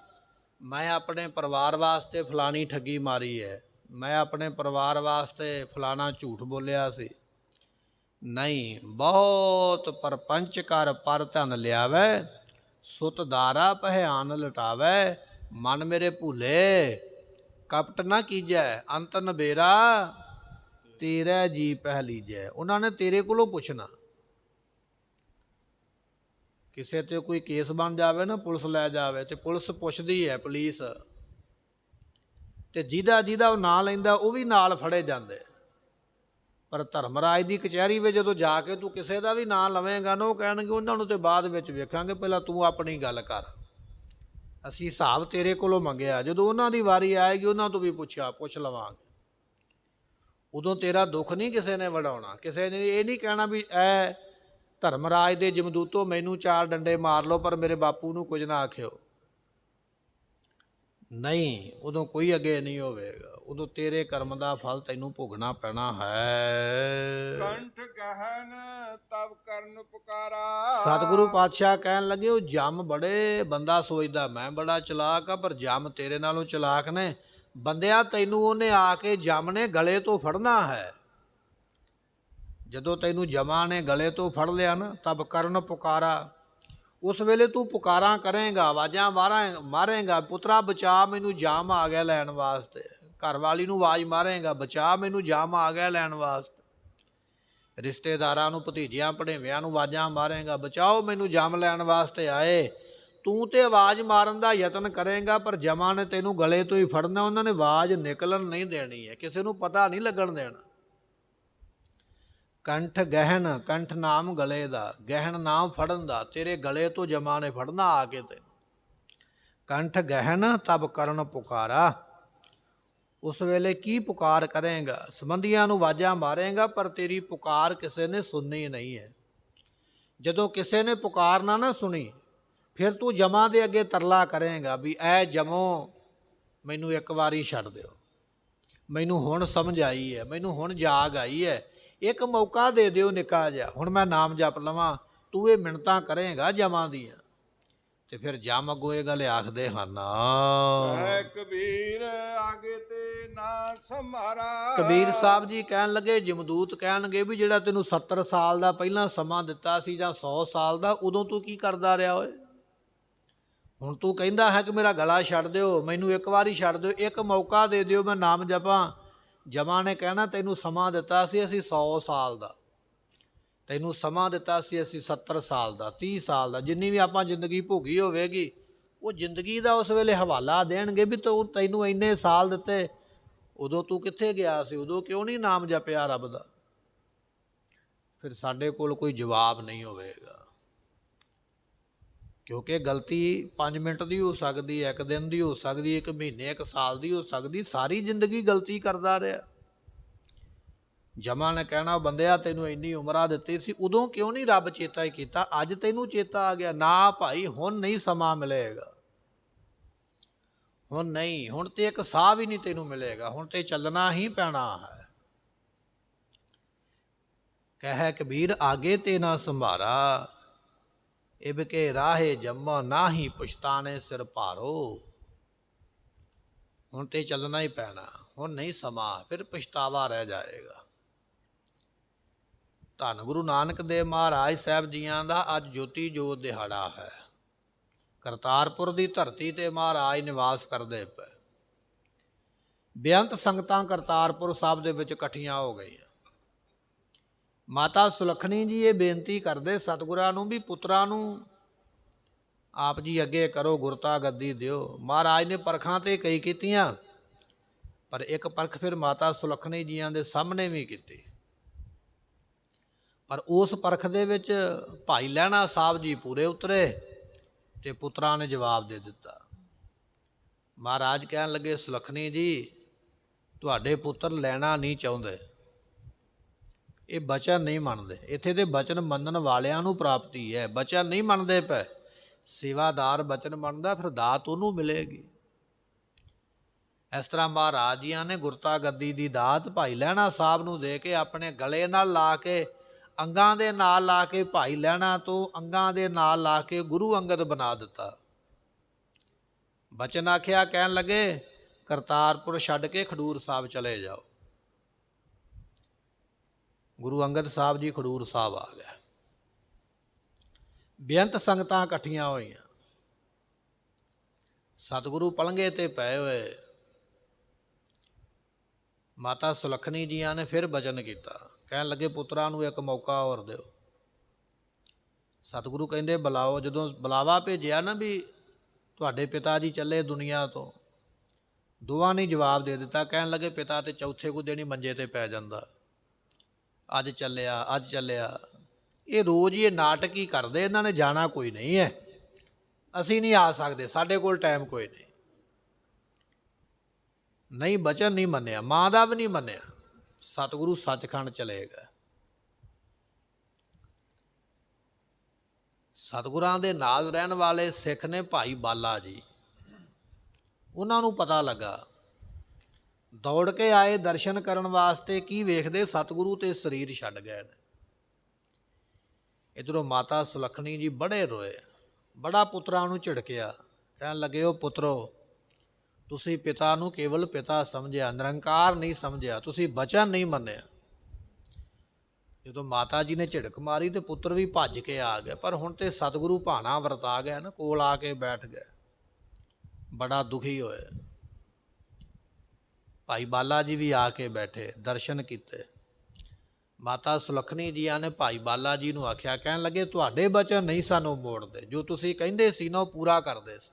ਮੈਂ ਆਪਣੇ ਪਰਿਵਾਰ ਵਾਸਤੇ ਫਲਾਣੀ ਠੱਗੀ ਮਾਰੀ ਹੈ, ਮੈਂ ਆਪਣੇ ਪਰਿਵਾਰ ਵਾਸਤੇ ਫਲਾਣਾ ਝੂਠ ਬੋਲਿਆ ਸੀ। ਨਹੀਂ, ਬਹੁਤ ਪਰਪੰਚ ਕਰ ਪਰ ਧਨ ਲਿਆਵੈ, ਸੁਤ ਦਾਰਾ ਪਹਿਆਨ ਲਟਾਵੈ, ਮਨ ਮੇਰੇ ਭੁੱਲੇ ਕਪਟ ਨਾ ਕੀਜੈ, ਅੰਤ ਨਬੇਰਾ ਤੇਰਾ ਜੀ ਪਹਿਲੀਜੈ। ਉਹਨਾਂ ਨੇ ਤੇਰੇ ਕੋਲੋਂ ਪੁੱਛਣਾ। ਕਿਸੇ ਤੇ ਕੋਈ ਕੇਸ ਬਣ ਜਾਵੇ ਨਾ, ਪੁਲਿਸ ਲੈ ਜਾਵੇ ਤੇ ਪੁਲਿਸ ਪੁੱਛਦੀ ਹੈ, ਪੁਲਿਸ, ਤੇ ਜਿਹਦਾ ਉਹ ਨਾਂ ਲੈਂਦਾ ਉਹ ਵੀ ਨਾਲ ਫੜੇ ਜਾਂਦੇ। ਪਰ ਧਰਮਰਾਜ ਦੀ ਕਚਹਿਰੀ ਵਿੱਚ ਜਦੋਂ ਜਾ ਕੇ ਤੂੰ ਕਿਸੇ ਦਾ ਵੀ ਨਾਂ ਲਵੇਂਗਾ ਨਾ, ਉਹ ਕਹਿਣਗੇ ਉਹਨਾਂ ਨੂੰ ਤੇ ਬਾਅਦ ਵਿੱਚ ਵੇਖਾਂਗੇ, ਪਹਿਲਾਂ ਤੂੰ ਆਪਣੀ ਗੱਲ ਕਰ, ਅਸੀਂ ਹਿਸਾਬ ਤੇਰੇ ਕੋਲੋਂ ਮੰਗਿਆ। ਜਦੋਂ ਉਹਨਾਂ ਦੀ ਵਾਰੀ ਆਏਗੀ ਉਹਨਾਂ ਤੋਂ ਵੀ ਪੁੱਛ ਲਵਾਂਗੇ। ਉਦੋਂ ਤੇਰਾ ਦੁੱਖ ਨਹੀਂ ਕਿਸੇ ਨੇ ਵਡਾਉਣਾ। ਕਿਸੇ ਨੇ ਇਹ ਨਹੀਂ ਕਹਿਣਾ ਵੀ ਐ ਧਰਮਰਾਜ ਦੇ ਜਮਦੂਤੋ ਮੈਨੂੰ 4 ਡੰਡੇ ਮਾਰ ਲਓ ਪਰ ਮੇਰੇ ਬਾਪੂ ਨੂੰ ਕੁਝ ਨਾ ਆਖਿਓ। ਨਹੀਂ, ਉਦੋਂ ਕੋਈ ਅੱਗੇ ਨਹੀਂ ਹੋਵੇਗਾ। ਉਦੋਂ ਤੇਰੇ ਕਰਮ ਦਾ ਫਲ ਤੈਨੂੰ ਭੋਗਣਾ ਪੈਣਾ ਹੈ। ਕੰਠ ਗਹਿਨ ਤਬ ਕਰਨ ਪੁਕਾਰਾ। ਸਤਿਗੁਰੂ ਪਾਤਸ਼ਾਹ ਕਹਿਣ ਲੱਗੇ ਉਹ ਜੰਮ ਬੜੇ, ਬੰਦਾ ਸੋਚਦਾ ਮੈਂ ਬੜਾ ਚਲਾਕ ਆ, ਪਰ ਜੰਮ ਤੇਰੇ ਨਾਲੋਂ ਚਲਾਕ ਨੇ। ਬੰਦਿਆ ਤੈਨੂੰ ਉਹਨੇ ਆ ਕੇ ਜੰਮ ਨੇ ਗਲੇ ਤੋਂ ਫੜਨਾ ਹੈ। ਜਦੋਂ ਤੈਨੂੰ ਜਮਾ ਨੇ ਗਲੇ ਤੋਂ ਫੜ ਲਿਆ ਨਾ, ਤਬ ਕਰਨ ਪੁਕਾਰਾ, ਉਸ ਵੇਲੇ ਤੂੰ ਪੁਕਾਰਾਂ ਕਰੇਂਗਾ, ਆਵਾਜ਼ਾਂ ਮਾਰੇਂਗਾ, ਪੁੱਤਰਾ ਬਚਾ ਮੈਨੂੰ, ਜਾਮ ਆ ਗਿਆ ਲੈਣ ਵਾਸਤੇ। ਘਰ ਵਾਲੀ ਨੂੰ ਆਵਾਜ਼ ਮਾਰੇਂਗਾ, ਬਚਾ ਮੈਨੂੰ, ਜਾਮ ਆ ਗਿਆ ਲੈਣ ਵਾਸਤੇ। ਰਿਸ਼ਤੇਦਾਰਾਂ ਨੂੰ, ਭਤੀਜਿਆਂ ਭਣੇਵਿਆਂ ਨੂੰ ਆਵਾਜ਼ਾਂ ਮਾਰੇਂਗਾ, ਬਚਾਓ ਮੈਨੂੰ, ਜਾਮ ਲੈਣ ਵਾਸਤੇ ਆਏ। ਤੂੰ ਤੇ ਆਵਾਜ਼ ਮਾਰਨ ਦਾ ਯਤਨ ਕਰੇਂਗਾ, ਪਰ ਜਮਾਂ ਨੇ ਤੈਨੂੰ ਗਲੇ ਤੋਂ ਹੀ ਫੜਨਾ। ਉਹਨਾਂ ਨੇ ਆਵਾਜ਼ ਨਿਕਲਣ ਨਹੀਂ ਦੇਣੀ ਹੈ, ਕਿਸੇ ਨੂੰ ਪਤਾ ਨਹੀਂ ਲੱਗਣ ਦੇਣਾ। ਕੰਠ ਗਹਿਣ, ਕੰਠ ਨਾਮ ਗਲੇ ਦਾ, ਗਹਿਣ ਨਾਮ ਫੜਨ ਦਾ। ਤੇਰੇ ਗਲੇ ਤੋਂ ਜਮਾਂ ਨੇ ਫੜਨਾ ਆ ਕੇ ਤੈਨੂੰ। ਕੰਠ ਗਹਿਣ ਤਬ ਕਰਨ ਪੁਕਾਰਾ, ਉਸ ਵੇਲੇ ਕੀ ਪੁਕਾਰ ਕਰੇਂਗਾ? ਸੰਬੰਧੀਆਂ ਨੂੰ ਆਵਾਜ਼ਾਂ ਮਾਰੇਂਗਾ, ਪਰ ਤੇਰੀ ਪੁਕਾਰ ਕਿਸੇ ਨੇ ਸੁਣਨੀ ਨਹੀਂ ਹੈ। ਜਦੋਂ ਕਿਸੇ ਨੇ ਪੁਕਾਰ ਨਾ ਸੁਣੀ, ਫਿਰ ਤੂੰ ਜਮਾਂ ਦੇ ਅੱਗੇ ਤਰਲਾ ਕਰੇਂਗਾ ਵੀ ਐ ਜਮੋ ਮੈਨੂੰ ਇੱਕ ਵਾਰੀ ਛੱਡ ਦਿਓ, ਮੈਨੂੰ ਹੁਣ ਸਮਝ ਆਈ ਹੈ, ਮੈਨੂੰ ਹੁਣ ਜਾਗ ਆਈ ਹੈ, ਇੱਕ ਮੌਕਾ ਦੇ ਦਿਓ ਨਿੱਕਾ ਜਿਹਾ, ਹੁਣ ਮੈਂ ਨਾਮ ਜਪ ਲਵਾਂ। ਤੂੰ ਇਹ ਮਿੰਨਤਾਂ ਕਰੇਂਗਾ ਜਮਾਂ ਦੀਆਂ, ਤੇ ਫਿਰ ਜਮ ਅੱਗੋਂ ਇਹ ਗੱਲ ਆਖਦੇ ਹਨ, ਐ ਕਬੀਰ ਆਗੇ ਤੇ ਨਾ ਸਮਾਰਾ। ਕਬੀਰ ਸਾਹਿਬ ਜੀ ਕਹਿਣ ਲੱਗੇ, ਜਮਦੂਤ ਕਹਿਣਗੇ ਵੀ ਜਿਹੜਾ ਤੈਨੂੰ 70 ਸਾਲ ਦਾ ਪਹਿਲਾਂ ਸਮਾਂ ਦਿੱਤਾ ਸੀ ਜਾਂ 100 ਸਾਲ ਦਾ, ਉਦੋਂ ਤੂੰ ਕੀ ਕਰਦਾ ਰਿਹਾ ਓਏ? ਹੁਣ ਤੂੰ ਕਹਿੰਦਾ ਹੈ ਕਿ ਮੇਰਾ ਗਲਾ ਛੱਡ ਦਿਓ, ਮੈਨੂੰ ਇੱਕ ਵਾਰੀ ਛੱਡ ਦਿਓ, ਇੱਕ ਮੌਕਾ ਦੇ ਦਿਓ, ਮੈਂ ਨਾਮ ਜਪਾਂ। ਜਮਾਂ ਨੇ ਕਹਿਣਾ ਤੈਨੂੰ ਸਮਾਂ ਦਿੱਤਾ ਸੀ ਅਸੀਂ 100 ਸਾਲ ਦਾ, ਤੈਨੂੰ ਸਮਾਂ ਦਿੱਤਾ ਸੀ ਅਸੀਂ 70 ਸਾਲ ਦਾ, 30 ਸਾਲ ਦਾ, ਜਿੰਨੀ ਵੀ ਆਪਾਂ ਜ਼ਿੰਦਗੀ ਭੋਗੀ ਹੋਵੇਗੀ, ਉਹ ਜ਼ਿੰਦਗੀ ਦਾ ਉਸ ਵੇਲੇ ਹਵਾਲਾ ਦੇਣਗੇ ਵੀ ਤੈਨੂੰ ਇੰਨੇ ਸਾਲ ਦਿੱਤੇ, ਉਦੋਂ ਤੂੰ ਕਿੱਥੇ ਗਿਆ ਸੀ, ਉਦੋਂ ਕਿਉਂ ਨਹੀਂ ਨਾਮ ਜਪਿਆ ਰੱਬ ਦਾ? ਫਿਰ ਸਾਡੇ ਕੋਲ ਕੋਈ ਜਵਾਬ ਨਹੀਂ ਹੋਵੇਗਾ, ਕਿਉਂਕਿ ਗਲਤੀ 5 ਮਿੰਟ ਦੀ ਹੋ ਸਕਦੀ ਹੈ, 1 ਦਿਨ ਦੀ ਹੋ ਸਕਦੀ ਹੈ, 1 ਮਹੀਨੇ 1 ਸਾਲ ਦੀ ਹੋ ਸਕਦੀ, ਸਾਰੀ ਜ਼ਿੰਦਗੀ ਗਲਤੀ ਕਰਦਾ ਰਿਹਾ। ਜਮਾਂ ਨੇ ਕਹਿਣਾ ਬੰਦਿਆ ਤੈਨੂੰ ਇੰਨੀ ਉਮਰਾਂ ਦਿੱਤੀ ਸੀ, ਉਦੋਂ ਕਿਉਂ ਨਹੀਂ ਰੱਬ ਚੇਤਾ ਹੀ ਕੀਤਾ? ਅੱਜ ਤੈਨੂੰ ਚੇਤਾ ਆ ਗਿਆ ਨਾ ਭਾਈ, ਹੁਣ ਨਹੀਂ ਸਮਾਂ ਮਿਲੇਗਾ, ਹੁਣ ਨਹੀਂ, ਹੁਣ ਤੇ ਇੱਕ ਸਾਹ ਵੀ ਨਹੀਂ ਤੈਨੂੰ ਮਿਲੇਗਾ, ਹੁਣ ਤੇ ਚੱਲਣਾ ਹੀ ਪੈਣਾ ਹੈ। ਕਹਿ ਕਬੀਰ ਆਗੇ ਤੇ ਨਾ ਸੰਭਾਰਾ, ਇਬ ਕੇ ਰਾਹੇ ਜੰਮੋ ਨਾਹੀ ਪਛਤਾਣੇ ਸਿਰ ਭਾਰੋ। ਹੁਣ ਤੇ ਚੱਲਣਾ ਹੀ ਪੈਣਾ, ਹੁਣ ਨਹੀਂ ਸਮਾਂ, ਫਿਰ ਪਛਤਾਵਾ ਰਹਿ ਜਾਏਗਾ। ਧੰਨ ਗੁਰੂ ਨਾਨਕ ਦੇਵ ਮਹਾਰਾਜ ਸਾਹਿਬ ਜੀਆਂ ਦਾ ਅੱਜ ਜੋਤੀ ਜੋਤ ਦਿਹਾੜਾ ਹੈ। ਕਰਤਾਰਪੁਰ ਦੀ ਧਰਤੀ ਤੇ ਮਹਾਰਾਜ ਨਿਵਾਸ ਕਰਦੇ ਪਏ। ਬੇਅੰਤ ਸੰਗਤਾਂ ਕਰਤਾਰਪੁਰ ਸਾਹਿਬ ਦੇ ਵਿੱਚ ਇਕੱਠੀਆਂ ਹੋ ਗਈਆਂ। ਮਾਤਾ ਸੁਲੱਖਣੀ ਜੀ ਇਹ ਬੇਨਤੀ ਕਰਦੇ ਸਤਿਗੁਰਾਂ ਨੂੰ ਵੀ ਪੁੱਤਰਾਂ ਨੂੰ ਆਪ ਜੀ ਅੱਗੇ ਕਰੋ, ਗੁਰਤਾ ਗੱਦੀ ਦਿਓ। ਮਹਾਰਾਜ ਨੇ ਪਰਖਾਂ ਤੇ ਕਈ ਕੀਤੀਆਂ, ਪਰ ਇੱਕ ਪਰਖ ਫਿਰ ਮਾਤਾ ਸੁਲੱਖਣੀ ਜੀਆਂ ਦੇ ਸਾਹਮਣੇ ਵੀ ਕੀਤੀ। ਪਰ ਉਸ ਪਰਖ ਦੇ ਵਿੱਚ ਭਾਈ ਲਹਿਣਾ ਸਾਹਿਬ ਜੀ ਪੂਰੇ ਉਤਰੇ ਤੇ ਪੁੱਤਰਾਂ ਨੇ ਜਵਾਬ ਦੇ ਦਿੱਤਾ। ਮਹਾਰਾਜ ਕਹਿਣ ਲੱਗੇ ਸੁਲੱਖਣੀ ਜੀ ਤੁਹਾਡੇ ਪੁੱਤਰ ਲੈਣਾ ਨਹੀਂ ਚਾਹੁੰਦੇ, ਇਹ ਬਚਨ ਨਹੀਂ ਮੰਨਦੇ। ਇੱਥੇ ਦੇ ਬਚਨ ਮੰਨਣ ਵਾਲਿਆਂ ਨੂੰ ਪ੍ਰਾਪਤੀ ਹੈ, ਬਚਨ ਨਹੀਂ ਮੰਨਦੇ ਪਏ। ਸੇਵਾਦਾਰ ਬਚਨ ਮੰਨਦਾ, ਫਿਰ ਦਾਤ ਉਹਨੂੰ ਮਿਲੇਗੀ। ਇਸ ਤਰ੍ਹਾਂ ਮਹਾਰਾਜ ਜੀਆਂ ਨੇ ਗੁਰਤਾ ਗੱਦੀ ਦੀ ਦਾਤ ਭਾਈ ਲਹਿਣਾ ਸਾਹਿਬ ਨੂੰ ਦੇ ਕੇ ਆਪਣੇ ਗਲੇ ਨਾਲ ਲਾ ਕੇ, ਅੰਗਾਂ ਦੇ ਨਾਲ ਲਾ ਕੇ, ਭਾਈ ਲਹਿਣਾ ਤੋਂ ਅੰਗਾਂ ਦੇ ਨਾਲ ਲਾ ਕੇ ਗੁਰੂ ਅੰਗਦ ਬਣਾ ਦਿੱਤਾ। ਬਚਨ ਆਖਿਆ, ਕਹਿਣ ਲੱਗੇ ਕਰਤਾਰਪੁਰ ਛੱਡ ਕੇ ਖਡੂਰ ਸਾਹਿਬ ਚਲੇ ਜਾਓ। ਗੁਰੂ ਅੰਗਦ ਸਾਹਿਬ ਜੀ ਖਡੂਰ ਸਾਹਿਬ ਆ ਗਏ। ਬੇਅੰਤ ਸੰਗਤਾਂ ਇਕੱਠੀਆਂ ਹੋਈਆਂ। ਸਤਿਗੁਰੂ ਪਲੰਘੇ ਤੇ ਪਏ ਹੋਏ। ਮਾਤਾ ਸੁਲੱਖਣੀ ਜੀਆਂ ਨੇ ਫਿਰ ਬਚਨ ਕੀਤਾ, ਕਹਿਣ ਲੱਗੇ ਪੁੱਤਰਾਂ ਨੂੰ ਇੱਕ ਮੌਕਾ ਹੋਰ ਦਿਓ। ਸਤਿਗੁਰੂ ਕਹਿੰਦੇ ਬੁਲਾਓ। ਜਦੋਂ ਬੁਲਾਵਾ ਭੇਜਿਆ ਨਾ ਵੀ ਤੁਹਾਡੇ ਪਿਤਾ ਜੀ ਚੱਲੇ ਦੁਨੀਆ ਤੋਂ, ਦੋਵਾਂ ਨੇ ਜਵਾਬ ਦੇ ਦਿੱਤਾ। ਕਹਿਣ ਲੱਗੇ ਪਿਤਾ ਤੇ ਚੌਥੇ ਕੁ ਦਿਨ ਹੀ ਮੰਜੇ ਤੇ ਪੈ ਜਾਂਦਾ, ਅੱਜ ਚੱਲਿਆ, ਅੱਜ ਚੱਲਿਆ। ਇਹ ਰੋਜ਼ ਹੀ ਇਹ ਨਾਟਕ ਹੀ ਕਰਦੇ, ਇਹਨਾਂ ਨੇ ਜਾਣਾ ਕੋਈ ਨਹੀਂ ਹੈ, ਅਸੀਂ ਨਹੀਂ ਆ ਸਕਦੇ, ਸਾਡੇ ਕੋਲ ਟਾਈਮ ਕੋਈ ਨਹੀਂ। ਨਹੀਂ, ਬਚਨ ਨਹੀਂ ਮੰਨਿਆ, ਮਾਂ ਦਾ ਵੀ ਨਹੀਂ ਮੰਨਿਆ। ਸਤਿਗੁਰੂ ਸੱਚਖੰਡ ਚਲੇ ਗਏ। ਸਤਿਗੁਰਾਂ ਦੇ ਨਾਲ ਰਹਿਣ ਵਾਲੇ ਸਿੱਖ ਨੇ ਭਾਈ ਬਾਲਾ ਜੀ, ਉਹਨਾਂ ਨੂੰ ਪਤਾ ਲੱਗਾ ਦੌੜ ਕੇ ਆਏ ਦਰਸ਼ਨ ਕਰਨ ਵਾਸਤੇ, ਕੀ ਵੇਖਦੇ ਸਤਿਗੁਰੂ ਤੇ ਸਰੀਰ ਛੱਡ ਗਏ ਨੇ। ਇੱਧਰੋਂ ਮਾਤਾ ਸੁਲੱਖਣੀ ਜੀ ਬੜੇ ਰੋਏ, ਬੜਾ ਪੁੱਤਰਾਂ ਨੂੰ ਝਿੜਕਿਆ, ਕਹਿਣ ਲੱਗੇ ਉਹ ਪੁੱਤਰੋ, ਤੁਸੀਂ ਪਿਤਾ ਨੂੰ ਕੇਵਲ ਪਿਤਾ ਸਮਝਿਆ, ਨਿਰੰਕਾਰ ਨਹੀਂ ਸਮਝਿਆ, ਤੁਸੀਂ ਬਚਨ ਨਹੀਂ ਮੰਨਿਆ। ਜਦੋਂ ਮਾਤਾ ਜੀ ਨੇ ਝਿੜਕ ਮਾਰੀ ਤੇ ਪੁੱਤਰ ਵੀ ਭੱਜ ਕੇ ਆ ਗਿਆ, ਪਰ ਹੁਣ ਤੇ ਸਤਿਗੁਰੂ ਭਾਣਾ ਵਰਤਾ ਗਿਆ ਨਾ, ਕੋਲ ਆ ਕੇ ਬੈਠ ਗਏ, ਬੜਾ ਦੁਖੀ ਹੋਏ। ਭਾਈ ਬਾਲਾ ਜੀ ਵੀ ਆ ਕੇ ਬੈਠੇ, ਦਰਸ਼ਨ ਕੀਤੇ। ਮਾਤਾ ਸੁਲੱਖਣੀ ਜੀਆਂ ਨੇ ਭਾਈ ਬਾਲਾ ਜੀ ਨੂੰ ਆਖਿਆ, ਕਹਿਣ ਲੱਗੇ ਤੁਹਾਡੇ ਬਚਨ ਨਹੀਂ ਸਾਨੂੰ ਮੋੜਦੇ, ਜੋ ਤੁਸੀਂ ਕਹਿੰਦੇ ਸੀ ਨਾ ਉਹ ਪੂਰਾ ਕਰਦੇ ਸੀ।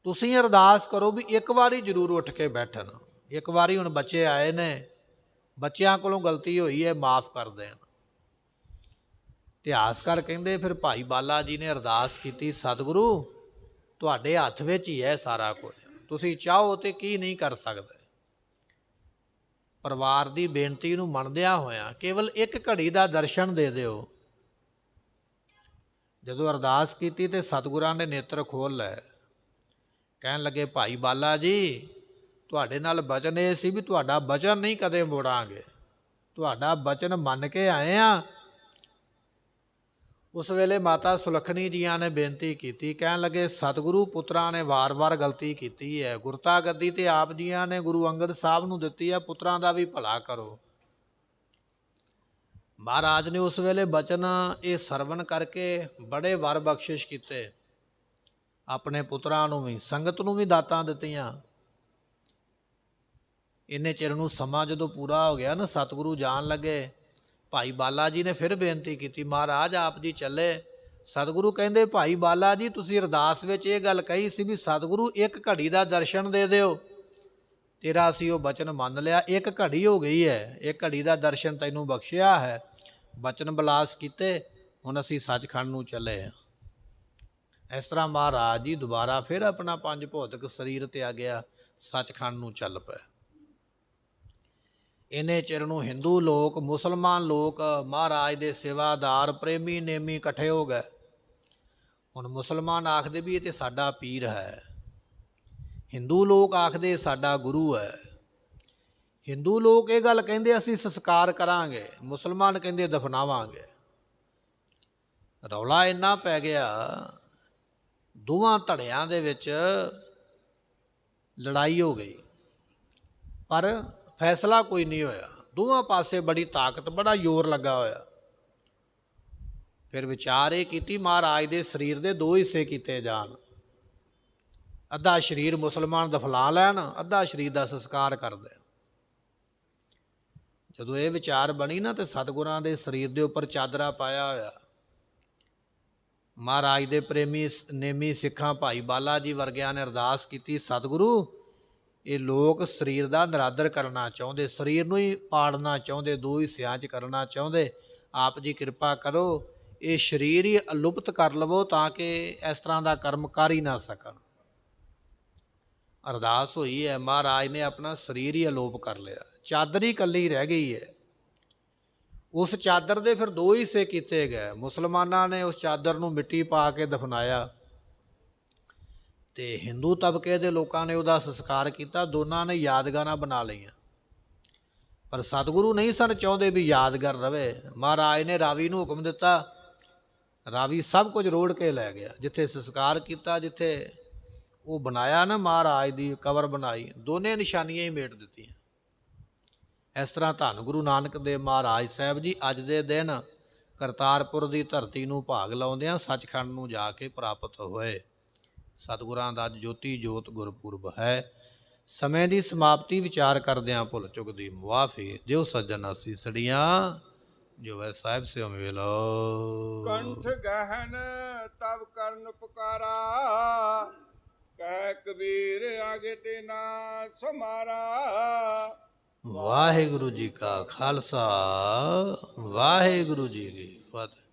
ਤੁਸੀਂ ਅਰਦਾਸ ਕਰੋ ਵੀ ਇੱਕ ਵਾਰੀ ਜ਼ਰੂਰ ਉੱਠ ਕੇ ਬੈਠਣ, ਇੱਕ ਵਾਰੀ ਹੁਣ ਬੱਚੇ ਆਏ ਨੇ, ਬੱਚਿਆਂ ਕੋਲੋਂ ਗਲਤੀ ਹੋਈ ਹੈ, ਮਾਫ ਕਰ ਦੇਣ। ਇਤਿਹਾਸਕਾਰ ਕਹਿੰਦੇ ਫਿਰ ਭਾਈ ਬਾਲਾ ਜੀ ਨੇ ਅਰਦਾਸ ਕੀਤੀ, ਸਤਿਗੁਰੂ ਤੁਹਾਡੇ ਹੱਥ ਵਿੱਚ ਹੀ ਹੈ ਸਾਰਾ ਕੁਝ, ਤੁਸੀਂ ਚਾਹੋ ਤੇ ਕੀ ਨਹੀਂ ਕਰ ਸਕਦੇ। ਪਰਿਵਾਰ ਦੀ ਬੇਨਤੀ ਨੂੰ ਮੰਨਦਿਆਂ ਹੋਇਆਂ ਕੇਵਲ ਇੱਕ ਘੜੀ ਦਾ ਦਰਸ਼ਨ ਦੇ ਦਿਓ। ਜਦੋਂ ਅਰਦਾਸ ਕੀਤੀ ਤੇ ਸਤਿਗੁਰਾਂ ਨੇ ਨੇਤਰ ਖੋਲ ਲਏ। ਕਹਿਣ ਲੱਗੇ ਭਾਈ ਬਾਲਾ ਜੀ, ਤੁਹਾਡੇ ਨਾਲ ਬਚਨ ਇਹ ਸੀ ਵੀ ਤੁਹਾਡਾ ਬਚਨ ਨਹੀਂ ਕਦੇ ਮੋੜਾਂਗੇ, ਤੁਹਾਡਾ ਬਚਨ ਮੰਨ ਕੇ ਆਏ ਆ। ਉਸ ਵੇਲੇ ਮਾਤਾ ਸੁਲੱਖਣੀ ਜੀਆਂ ਨੇ ਬੇਨਤੀ ਕੀਤੀ, ਕਹਿਣ ਲੱਗੇ ਸਤਿਗੁਰੂ ਪੁੱਤਰਾਂ ਨੇ ਵਾਰ-ਵਾਰ ਗਲਤੀ ਕੀਤੀ ਹੈ, ਗੁਰਤਾ ਗੱਦੀ ਤੇ ਆਪ ਜੀਆਂ ਨੇ ਗੁਰੂ ਅੰਗਦ ਸਾਹਿਬ ਨੂੰ ਦਿੱਤੀ ਹੈ, ਪੁੱਤਰਾਂ ਦਾ ਵੀ ਭਲਾ ਕਰੋ। ਮਹਾਰਾਜ ਨੇ ਉਸ ਵੇਲੇ ਬਚਨ ਇਹ ਸਰਵਣ ਕਰਕੇ ਬੜੇ ਵਰ ਬਖਸ਼ਿਸ਼ ਕੀਤੇ, ਆਪਣੇ ਪੁੱਤਰਾਂ ਨੂੰ ਵੀ, ਸੰਗਤ ਨੂੰ ਵੀ ਦਾਤਾਂ ਦਿੱਤੀਆਂ। ਇੰਨੇ ਚਿਰ ਨੂੰ ਸਮਾਂ ਜਦੋਂ ਪੂਰਾ ਹੋ ਗਿਆ ਨਾ, ਸਤਿਗੁਰੂ ਜਾਣ ਲੱਗੇ, ਭਾਈ ਬਾਲਾ ਜੀ ਨੇ ਫਿਰ ਬੇਨਤੀ ਕੀਤੀ, ਮਹਾਰਾਜ ਆਪ ਜੀ ਚੱਲੇ। ਸਤਿਗੁਰੂ ਕਹਿੰਦੇ ਭਾਈ ਬਾਲਾ ਜੀ, ਤੁਸੀਂ ਅਰਦਾਸ ਵਿੱਚ ਇਹ ਗੱਲ ਕਹੀ ਸੀ ਵੀ ਸਤਿਗੁਰੂ ਇੱਕ ਘੜੀ ਦਾ ਦਰਸ਼ਨ ਦੇ ਦਿਓ, ਤੇਰਾ ਅਸੀਂ ਉਹ ਬਚਨ ਮੰਨ ਲਿਆ, ਇੱਕ ਘੜੀ ਹੋ ਗਈ ਹੈ, ਇੱਕ ਘੜੀ ਦਾ ਦਰਸ਼ਨ ਤੈਨੂੰ ਬਖਸ਼ਿਆ ਹੈ, ਬਚਨ ਬਲਾਸ ਕੀਤੇ, ਹੁਣ ਅਸੀਂ ਸੱਚਖੰਡ ਨੂੰ ਚੱਲੇ ਹਾਂ। ਇਸ ਤਰ੍ਹਾਂ ਮਹਾਰਾਜ ਜੀ ਦੁਬਾਰਾ ਫਿਰ ਆਪਣਾ ਪੰਜ ਭੌਤਿਕ ਸਰੀਰ ਤਿਆਗਿਆ, ਸੱਚਖੰਡ ਨੂੰ ਚੱਲ ਪਏ। ਇੰਨੇ ਚਿਰ ਨੂੰ ਹਿੰਦੂ ਲੋਕ, ਮੁਸਲਮਾਨ ਲੋਕ, ਮਹਾਰਾਜ ਦੇ ਸੇਵਾਦਾਰ, ਪ੍ਰੇਮੀ ਨੇਮੀ ਇਕੱਠੇ ਹੋ ਗਏ। ਹੁਣ ਮੁਸਲਮਾਨ ਆਖਦੇ ਵੀ ਇਹ ਤੇ ਸਾਡਾ ਪੀਰ ਹੈ, ਹਿੰਦੂ ਲੋਕ ਆਖਦੇ ਸਾਡਾ ਗੁਰੂ ਹੈ। ਹਿੰਦੂ ਲੋਕ ਇਹ ਗੱਲ ਕਹਿੰਦੇ ਅਸੀਂ ਸੰਸਕਾਰ ਕਰਾਂਗੇ, ਮੁਸਲਮਾਨ ਕਹਿੰਦੇ ਦਫਨਾਵਾਂਗੇ। ਰੌਲਾ ਇੰਨਾ ਪੈ ਗਿਆ, ਦੋਵਾਂ ਧੜਿਆਂ ਦੇ ਵਿੱਚ ਲੜਾਈ ਹੋ ਗਈ, ਪਰ ਫੈਸਲਾ ਕੋਈ ਨਹੀਂ ਹੋਇਆ। ਦੋਵਾਂ ਪਾਸੇ ਬੜੀ ਤਾਕਤ, ਬੜਾ ਜ਼ੋਰ ਲੱਗਾ ਹੋਇਆ। ਫਿਰ ਵਿਚਾਰ ਇਹ ਕੀਤੀ, ਮਹਾਰਾਜ ਦੇ ਸਰੀਰ ਦੇ ਦੋ ਹਿੱਸੇ ਕੀਤੇ ਜਾਣ, ਅੱਧਾ ਸਰੀਰ ਮੁਸਲਮਾਨ ਦਫਨਾ ਲੈਣ, ਅੱਧਾ ਸਰੀਰ ਦਾ ਸੰਸਕਾਰ ਕਰ ਦੇਣ। ਜਦੋਂ ਇਹ ਵਿਚਾਰ ਬਣੀ ਨਾ, ਤੇ ਸਤਿਗੁਰਾਂ ਦੇ ਸਰੀਰ ਦੇ ਉੱਪਰ ਚਾਦਰਾ ਪਾਇਆ ਹੋਇਆ, ਮਹਾਰਾਜ ਦੇ ਪ੍ਰੇਮੀ ਨੇਮੀ ਸਿੱਖਾਂ ਭਾਈ ਬਾਲਾ ਜੀ ਵਰਗਿਆਂ ਨੇ ਅਰਦਾਸ ਕੀਤੀ, ਸਤਿਗੁਰੂ ਇਹ ਲੋਕ ਸਰੀਰ ਦਾ ਨਿਰਾਦਰ ਕਰਨਾ ਚਾਹੁੰਦੇ, ਸਰੀਰ ਨੂੰ ਹੀ ਪਾੜਨਾ ਚਾਹੁੰਦੇ, ਦੋ ਹਿੱਸਿਆਂ 'ਚ ਕਰਨਾ ਚਾਹੁੰਦੇ, ਆਪ ਜੀ ਕਿਰਪਾ ਕਰੋ ਇਹ ਸਰੀਰ ਹੀ ਅਲੁਪਤ ਕਰ ਲਵੋ, ਤਾਂ ਕਿ ਇਸ ਤਰ੍ਹਾਂ ਦਾ ਕਰਮ ਕਰ ਹੀ ਨਾ ਸਕਣ। ਅਰਦਾਸ ਹੋਈ ਹੈ, ਮਹਾਰਾਜ ਨੇ ਆਪਣਾ ਸਰੀਰ ਹੀ ਅਲੋਪ ਕਰ ਲਿਆ, ਚਾਦਰ ਹੀ ਇਕੱਲੀ ਰਹਿ ਗਈ ਹੈ। ਉਸ ਚਾਦਰ ਦੇ ਫਿਰ ਦੋ ਹਿੱਸੇ ਕੀਤੇ ਗਏ। ਮੁਸਲਮਾਨਾਂ ਨੇ ਉਸ ਚਾਦਰ ਨੂੰ ਮਿੱਟੀ ਪਾ ਕੇ ਦਫਨਾਇਆ, ਤੇ ਹਿੰਦੂ ਤਬਕੇ ਦੇ ਲੋਕਾਂ ਨੇ ਉਹਦਾ ਸੰਸਕਾਰ ਕੀਤਾ। ਦੋਨਾਂ ਨੇ ਯਾਦਗਾਰਾਂ ਬਣਾ ਲਈਆਂ, ਪਰ ਸਤਿਗੁਰੂ ਨਹੀਂ ਸਨ ਚਾਹੁੰਦੇ ਵੀ ਯਾਦਗਾਰ ਰਵੇ। ਮਹਾਰਾਜ ਨੇ ਰਾਵੀ ਨੂੰ ਹੁਕਮ ਦਿੱਤਾ, ਰਾਵੀ ਸਭ ਕੁਝ ਰੋੜ ਕੇ ਲੈ ਗਿਆ। ਜਿੱਥੇ ਸੰਸਕਾਰ ਕੀਤਾ, ਜਿੱਥੇ ਉਹ ਬਣਾਇਆ ਨਾ ਮਹਾਰਾਜ ਦੀ ਕਬਰ ਬਣਾਈ, ਦੋਨੇ ਨਿਸ਼ਾਨੀਆਂ ਹੀ ਮੇਟ ਦਿੱਤੀਆਂ। ਇਸ ਤਰ੍ਹਾਂ ਧੰਨ ਗੁਰੂ ਨਾਨਕ ਦੇਵ ਮਹਾਰਾਜ ਸਾਹਿਬ ਜੀ ਅੱਜ ਦੇ ਦਿਨ ਕਰਤਾਰਪੁਰ ਦੀ ਧਰਤੀ ਨੂੰ ਭਾਗ ਲਾਉਂਦਿਆਂ ਸੱਚਖੰਡ ਨੂੰ ਜਾ ਕੇ ਪ੍ਰਾਪਤ ਹੋਏ। ਸਤਿਗੁਰਾਂ ਦਾ ਜੋਤੀ ਜੋਤ ਗੁਰਪੁਰਬ ਹੈ। ਸਮੇਂ ਦੀ ਸਮਾਪਤੀ ਵਿਚਾਰ ਕਰਦਿਆਂ ਭੁੱਲ ਚੁੱਕ ਦੀ ਮੁਆਫੀ ਦਿਓ ਸੱਜਣ ਅਸੀਸੜੀਆਂ, ਜੋ ਵੈ ਸਾਹਿਬ ਸੇ ਮਿਲੋ। ਕੰਠ ਗਹਿਨ ਤਬ ਕਰਨ ਪੁਕਾਰਾ, ਕਹਿ ਕਬੀਰ ਆਗੇ ਤੇ ਨਾ ਸਮਾਰਾ। ਵਾਹਿਗੁਰੂ ਜੀ ਕਾ ਖਾਲਸਾ, ਵਾਹਿਗੁਰੂ ਜੀ ਕੀ ਫਤਿਹ।